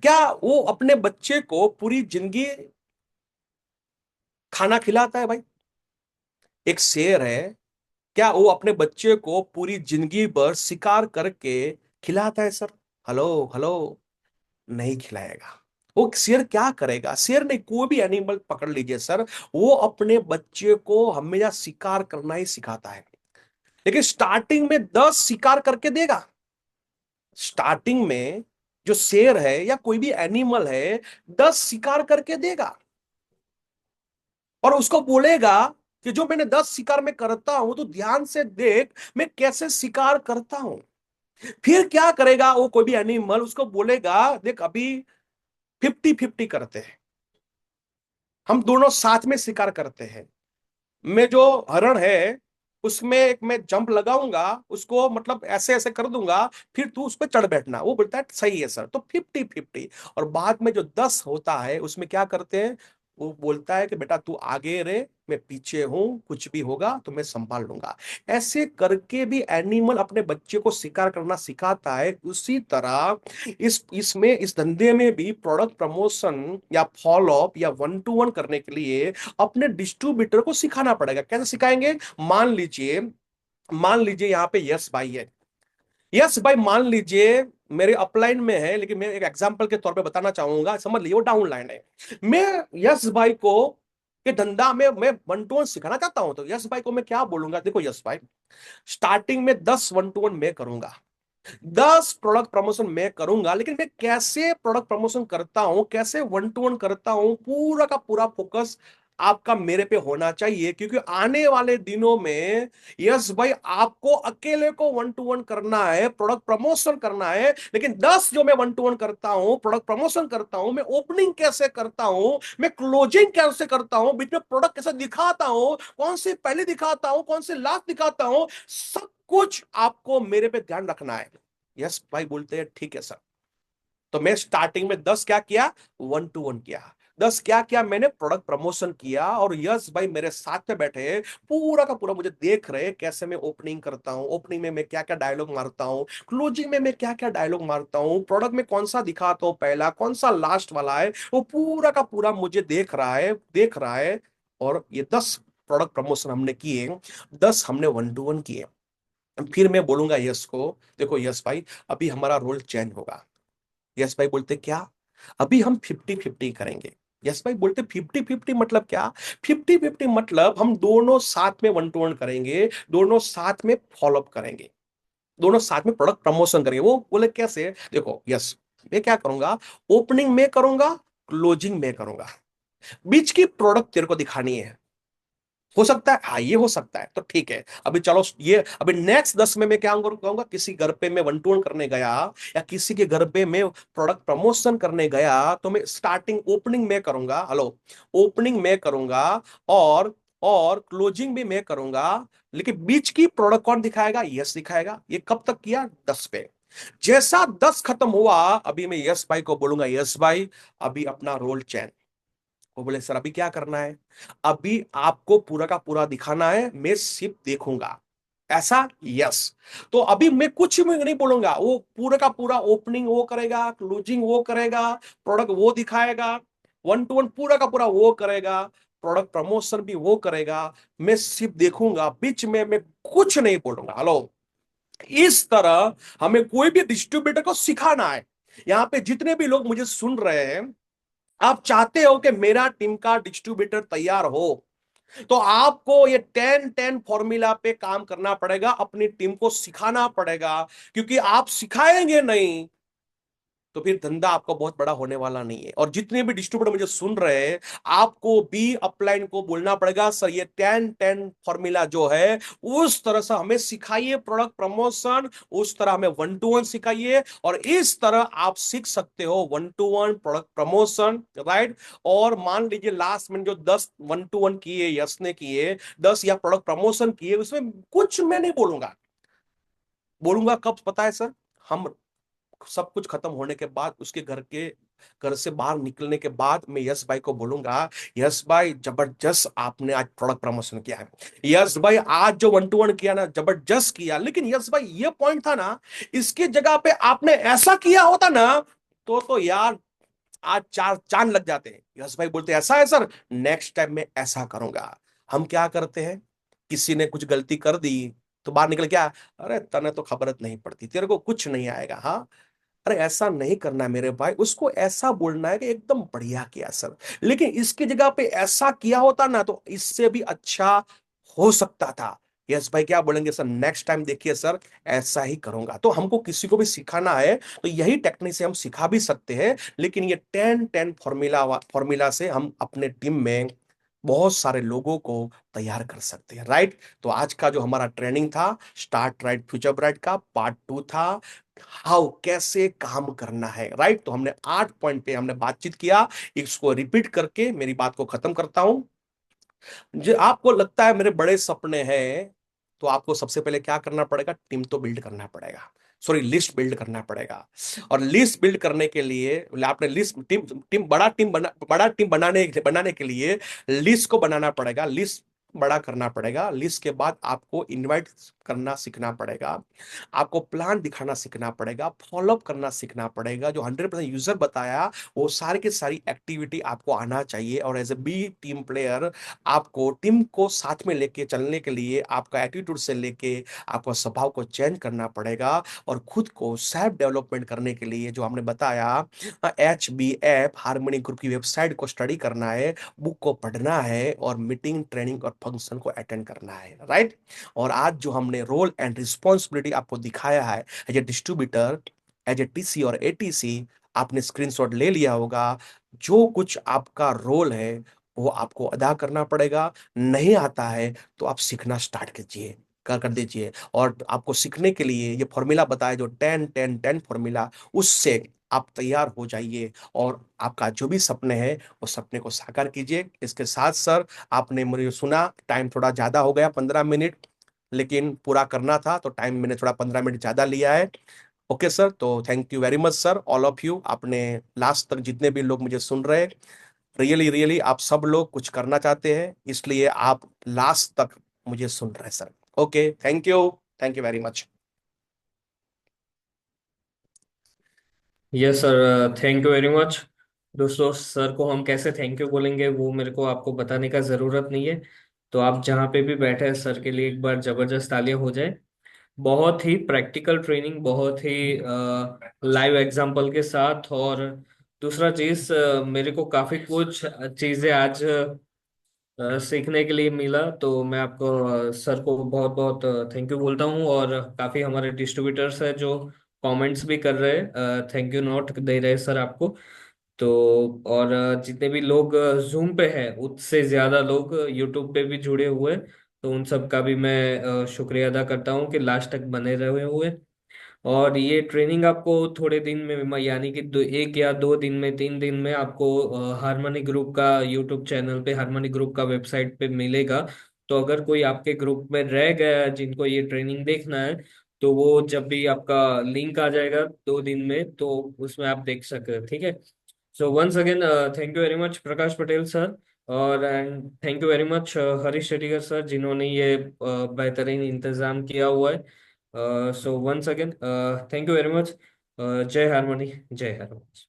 क्या वो अपने बच्चे को पूरी जिंदगी खाना खिलाता है भाई? एक शेर है, क्या वो अपने बच्चे को पूरी जिंदगी भर शिकार करके खिलाता है सर? हेलो हेलो, नहीं खिलाएगा। वो शेर क्या करेगा? शेर नहीं, कोई भी एनिमल पकड़ लीजिए सर, वो अपने बच्चे को हमेशा शिकार करना ही सिखाता है, लेकिन स्टार्टिंग में 10 शिकार करके देगा। स्टार्टिंग में जो शेर है या कोई भी एनिमल है, 10 शिकार करके देगा, और उसको बोलेगा कि जो मैंने 10 शिकार में करता हूं तो ध्यान से देख मैं कैसे शिकार करता हूं। फिर क्या करेगा वो, कोई भी एनिमल उसको बोलेगा देख अभी 50-50 करते हैं, हम दोनों साथ में शिकार करते हैं। मैं जो हरण है उसमें एक मैं जंप लगाऊंगा, उसको मतलब ऐसे ऐसे कर दूंगा, फिर तू उस पर चढ़ बैठना। वो बोलता है सही है सर, तो 50-50। और बाद में जो 10 होता है उसमें क्या करते हैं, वो बोलता है कि बेटा तू आगे रहे, मैं पीछे हूं, कुछ भी होगा तो मैं संभाल लूंगा। ऐसे करके भी एनिमल अपने बच्चे को शिकार करना सिखाता है। उसी तरह इसमें इस धंधे में भी प्रोडक्ट प्रमोशन या फॉलोअप या वन टू वन करने के लिए अपने डिस्ट्रीब्यूटर को सिखाना पड़ेगा। कैसे सिखाएंगे? मान लीजिए यहां पे यस भाई है। यस भाई मान लीजिए मेरे अपलाइन में है, लेकिन मैं एक एग्जांपल के तौर पे बताना चाहूंगा, समझ लीजिए वो डाउन लाइन है। मैं यस भाई को ये धंधा में मैं वन टू वन सिखाना चाहता हूं, तो यस भाई को मैं क्या बोलूंगा, देखो यस भाई, स्टार्टिंग में 10 वन टू वन मैं करूंगा, 10 प्रोडक्ट प्रमोशन मैं करूंगा, लेकिन मैं कैसे प्रोडक्ट प्रमोशन करता हूं, कैसे वन टू वन करता हूं, पूरा का पूरा फोकस आपका मेरे पे होना चाहिए। क्योंकि आने वाले दिनों में यस भाई आपको अकेले को वन टू वन करना है, प्रोडक्ट प्रमोशन करना है, लेकिन 10 जो मैं वन टू वन करता हूं, प्रोडक्ट प्रमोशन करता हूं, मैं ओपनिंग कैसे करता हूं, मैं क्लोजिंग कैसे करता हूं, बीच में प्रोडक्ट कैसे दिखाता हूं, कौन सी पहले दिखाता हूं, कौन सी लास्ट दिखाता हूं, सब कुछ आपको मेरे पे ध्यान रखना है। यस भाई बोलते हैं ठीक है सर। तो मैं स्टार्टिंग में 10 क्या किया, वन टू वन किया। 10 क्या किया, मैंने प्रोडक्ट प्रमोशन किया, और यस भाई मेरे साथ में बैठे हैं, पूरा का पूरा मुझे देख रहे हैं कैसे मैं ओपनिंग करता हूं, ओपनिंग में मैं क्या क्या डायलॉग मारता हूं, क्लोजिंग में मैं क्या क्या डायलॉग मारता हूं, प्रोडक्ट में कौन सा दिखाता हूं पहला, कौन सा लास्ट वाला है, वो पूरा का पूरा मुझे देख रहा है। और ये 10 प्रोडक्ट प्रमोशन हमने किए, 10 हमने वन टू वन किए। फिर मैं बोलूंगा यस को, देखो यस भाई अभी हमारा रोल चेंज होगा। यस भाई बोलते क्या, अभी हम 50-50 करेंगे। यस भाई बोलते 50-50 मतलब क्या? 50-50 मतलब हम दोनों साथ में वन टू वन करेंगे, दोनों साथ में फॉलोअप करेंगे, दोनों साथ में प्रोडक्ट प्रमोशन करेंगे। वो बोले कैसे, देखो यस मैं क्या करूंगा, ओपनिंग में करूंगा, क्लोजिंग में करूंगा, बीच की प्रोडक्ट तेरे को दिखानी है। हो सकता है, हाँ ये हो सकता है, तो ठीक है। अभी चलो ये अभी नेक्स्ट 10 में मैं क्या कहूंगा, किसी घर पे मैं वन टू वन करने गया, या किसी के घर पे मैं प्रोडक्ट प्रमोशन करने गया, तो मैं स्टार्टिंग ओपनिंग में करूंगा, हेलो, ओपनिंग में करूंगा, और क्लोजिंग भी मैं करूंगा, लेकिन बीच की प्रोडक्ट कौन दिखाएगा, यस दिखाएगा। ये कब तक किया, 10 पे। जैसा 10 खत्म हुआ, अभी मैं यस भाई को बोलूंगा, यस भाई अभी अपना रोल चेंज। वो बोले सर अभी क्या करना है? अभी आपको पूरा का पूरा दिखाना है, मैं सिर्फ देखूंगा। ऐसा? यस। तो अभी मैं कुछ भी नहीं बोलूंगा, वो पूरा का पूरा ओपनिंग वो करेगा, क्लोजिंग वो करेगा, प्रोडक्ट वो दिखाएगा, वन टू वन पूरा का पूरा वो करेगा, प्रोडक्ट प्रमोशन भी वो करेगा। मैं सिर्फ देखूंगा, बीच में मैं कुछ नहीं बोलूंगा। हेलो, इस तरह हमें कोई भी डिस्ट्रीब्यूटर को सिखाना है। यहां पे जितने भी लोग मुझे सुन रहे हैं, आप चाहते हो कि मेरा टीम का डिस्ट्रीब्यूटर तैयार हो, तो आपको ये 10-10 फॉर्मूला पे काम करना पड़ेगा, अपनी टीम को सिखाना पड़ेगा। क्योंकि आप सिखाएंगे नहीं तो फिर धंधा आपका बहुत बड़ा होने वाला नहीं है। और जितने भी डिस्ट्रीब्यूटर मुझे सुन रहे हैं, आपको भी अपलाइन को बोलना पड़ेगा, सर ये 10-10 फॉर्मूला जो है उस तरह से हमें सिखाइए, प्रोडक्ट प्रमोशन उस तरह हमें वन टू वन सिखाइए, और इस तरह आप सीख सकते हो one two one product promotion, right. और मान लीजिए लास्ट में जो 10 वन टू वन किए, यस ने किए 10 या प्रोडक्ट प्रमोशन किए, उसमें कुछ मैं नहीं बोलूंगा। बोलूंगा कब पता है सर? हम सब कुछ खत्म होने के बाद, उसके घर से बाहर निकलने के बाद मैं यस भाई को बोलूंगा, यस भाई जबरदस्त आपने आज प्रोडक्ट प्रमोशन किया है। यस भाई आज जो वन टू वन किया ना, जबरदस्त किया, लेकिन यस भाई ये पॉइंट था ना, इसकी जगह पे आपने ऐसा किया होता ना, तो यार आज चार चांद लग जाते हैं। यस भाई बोलते ऐसा है सर, नेक्स्ट टाइम मैं ऐसा करूंगा। हम क्या करते हैं, किसी ने कुछ गलती कर दी तो बाहर निकल क्या, अरे तने तो खबर नहीं पड़ती, तेरे को कुछ नहीं आएगा। हाँ, अरे ऐसा नहीं करना है मेरे भाई, उसको ऐसा बोलना है कि एकदम बढ़िया किया सर, लेकिन इसकी जगह पे ऐसा किया होता ना तो इससे भी अच्छा हो सकता था। यस भाई क्या बोलेंगे, सर नेक्स्ट टाइम देखिए सर ऐसा ही करूंगा। तो हमको किसी को भी सिखाना है तो यही टेक्निक से हम सिखा भी सकते हैं, लेकिन ये 10-10 फॉर्मूला से हम अपने टीम में बहुत सारे लोगों को तैयार कर सकते हैं, राइट। तो आज का जो हमारा ट्रेनिंग था, स्टार्ट राइट फ्यूचर ब्राइट का पार्ट 2 था, हाउ कैसे काम करना है, राइट। तो हमने 8 पॉइंट पे हमने बातचीत किया। इसको रिपीट करके मेरी बात को खत्म करता हूं। जो आपको लगता है मेरे बड़े सपने हैं, तो आपको सबसे पहले क्या करना पड़ेगा, टीम तो बिल्ड करना पड़ेगा, सॉरी लिस्ट बिल्ड करना पड़ेगा। और लिस्ट बिल्ड करने के लिए आपने लिस्ट टीम टीम बड़ा टीम बनाने के लिए लिस्ट को बनाना पड़ेगा, लिस्ट बड़ा करना पड़ेगा। लिस्ट के बाद आपको इनवाइट करना सीखना पड़ेगा, आपको प्लान दिखाना सीखना पड़ेगा, फॉलोअप करना सीखना पड़ेगा। जो 100% यूजर बताया वो सारी की सारी एक्टिविटी आपको आना चाहिए। और as a be team player, आपको टीम को साथ में लेके चलने के लिए आपका एटीट्यूड से लेके आपका स्वभाव को चेंज करना पड़ेगा। और खुद को सेल्फ डेवलपमेंट करने के लिए जो हमने बताया, HBF हार्मनी ग्रुप की वेबसाइट को स्टडी करना है, बुक को पढ़ना है, और मीटिंग ट्रेनिंग और फंक्शन को अटेंड करना है, राइट। और आज जो हमने रोल एंड रिस्पॉन्सिबिलिटी आपको दिखाया है as a distributor, as a TC और ATC, आपने स्क्रीनशॉट ले लिया होगा। जो कुछ आपका रोल है वो आपको अदा करना पड़ेगा। नहीं आता है तो आप सीखना स्टार्ट कीजिए, कर कर दीजिए। और आपको सीखने के लिए ये फॉर्मूला बताया जो 10-10-10 फॉर्मूला, उससे आप तैयार हो जाइए और आपका जो भी सपने हैं वो सपने को साकार कीजिए। इसके साथ सर, आपने मुझे सुना, टाइम थोड़ा ज्यादा हो गया 15 मिनट, लेकिन पूरा करना था तो टाइम मैंने थोड़ा 15 मिनट ज्यादा लिया है। ओके सर, तो thank you very much sir, all of you. आपने लास्ट तक जितने भी लोग मुझे सुन रहे हैं, रियली रियली आप सब लोग कुछ करना चाहते हैं, इसलिए आप लास्ट तक मुझे सुन रहे हैं sir. Okay, thank you very much. Yes sir, thank you very much. दोस्तों, सर को हम कैसे थैंक यू बोलेंगे वो मेरे को आपको बताने का ज़रूरत नहीं है। तो आप जहाँ पे भी बैठे हैं, सर के लिए एक बार ज़बरदस्त तालियां हो जाए। बहुत ही प्रैक्टिकल ट्रेनिंग, बहुत ही लाइव एग्जांपल के साथ। और दूसरा चीज़, मेरे को काफ़ी कुछ चीज़ें आज सीखने के लिए मिला। तो मैं आपको सर को बहुत बहुत थैंक यू बोलता हूँ। और काफ़ी हमारे डिस्ट्रीब्यूटर्स हैं जो कमेंट्स भी कर रहे हैं, थैंक यू नोट दे रहे हैं सर आपको। तो और जितने भी लोग जूम पे हैं, उससे ज़्यादा लोग यूट्यूब पे भी जुड़े हुए हैं। तो उन सब का भी मैं शुक्रिया अदा करता हूँ कि लास्ट तक बने रहे हुए। और ये ट्रेनिंग आपको थोड़े दिन में, यानी कि 1 या 2 दिन में, 3 दिन में आपको हार्मनी ग्रुप का यूट्यूब चैनल पे, हार्मनी ग्रुप का वेबसाइट पे मिलेगा। तो अगर कोई आपके ग्रुप में रह गया जिनको ये ट्रेनिंग देखना है, तो वो जब भी आपका लिंक आ जाएगा 2 दिन में, तो उसमें आप देख सकते हैं, ठीक है। So once again thank you very much Prakash Patel sir, और and thank you very much Harish Shetigar sir, जिन्होंने ये बेहतरीन इंतजाम किया हुआ है। So once again thank you very much. जय हारमोनी, जय हारमोनी।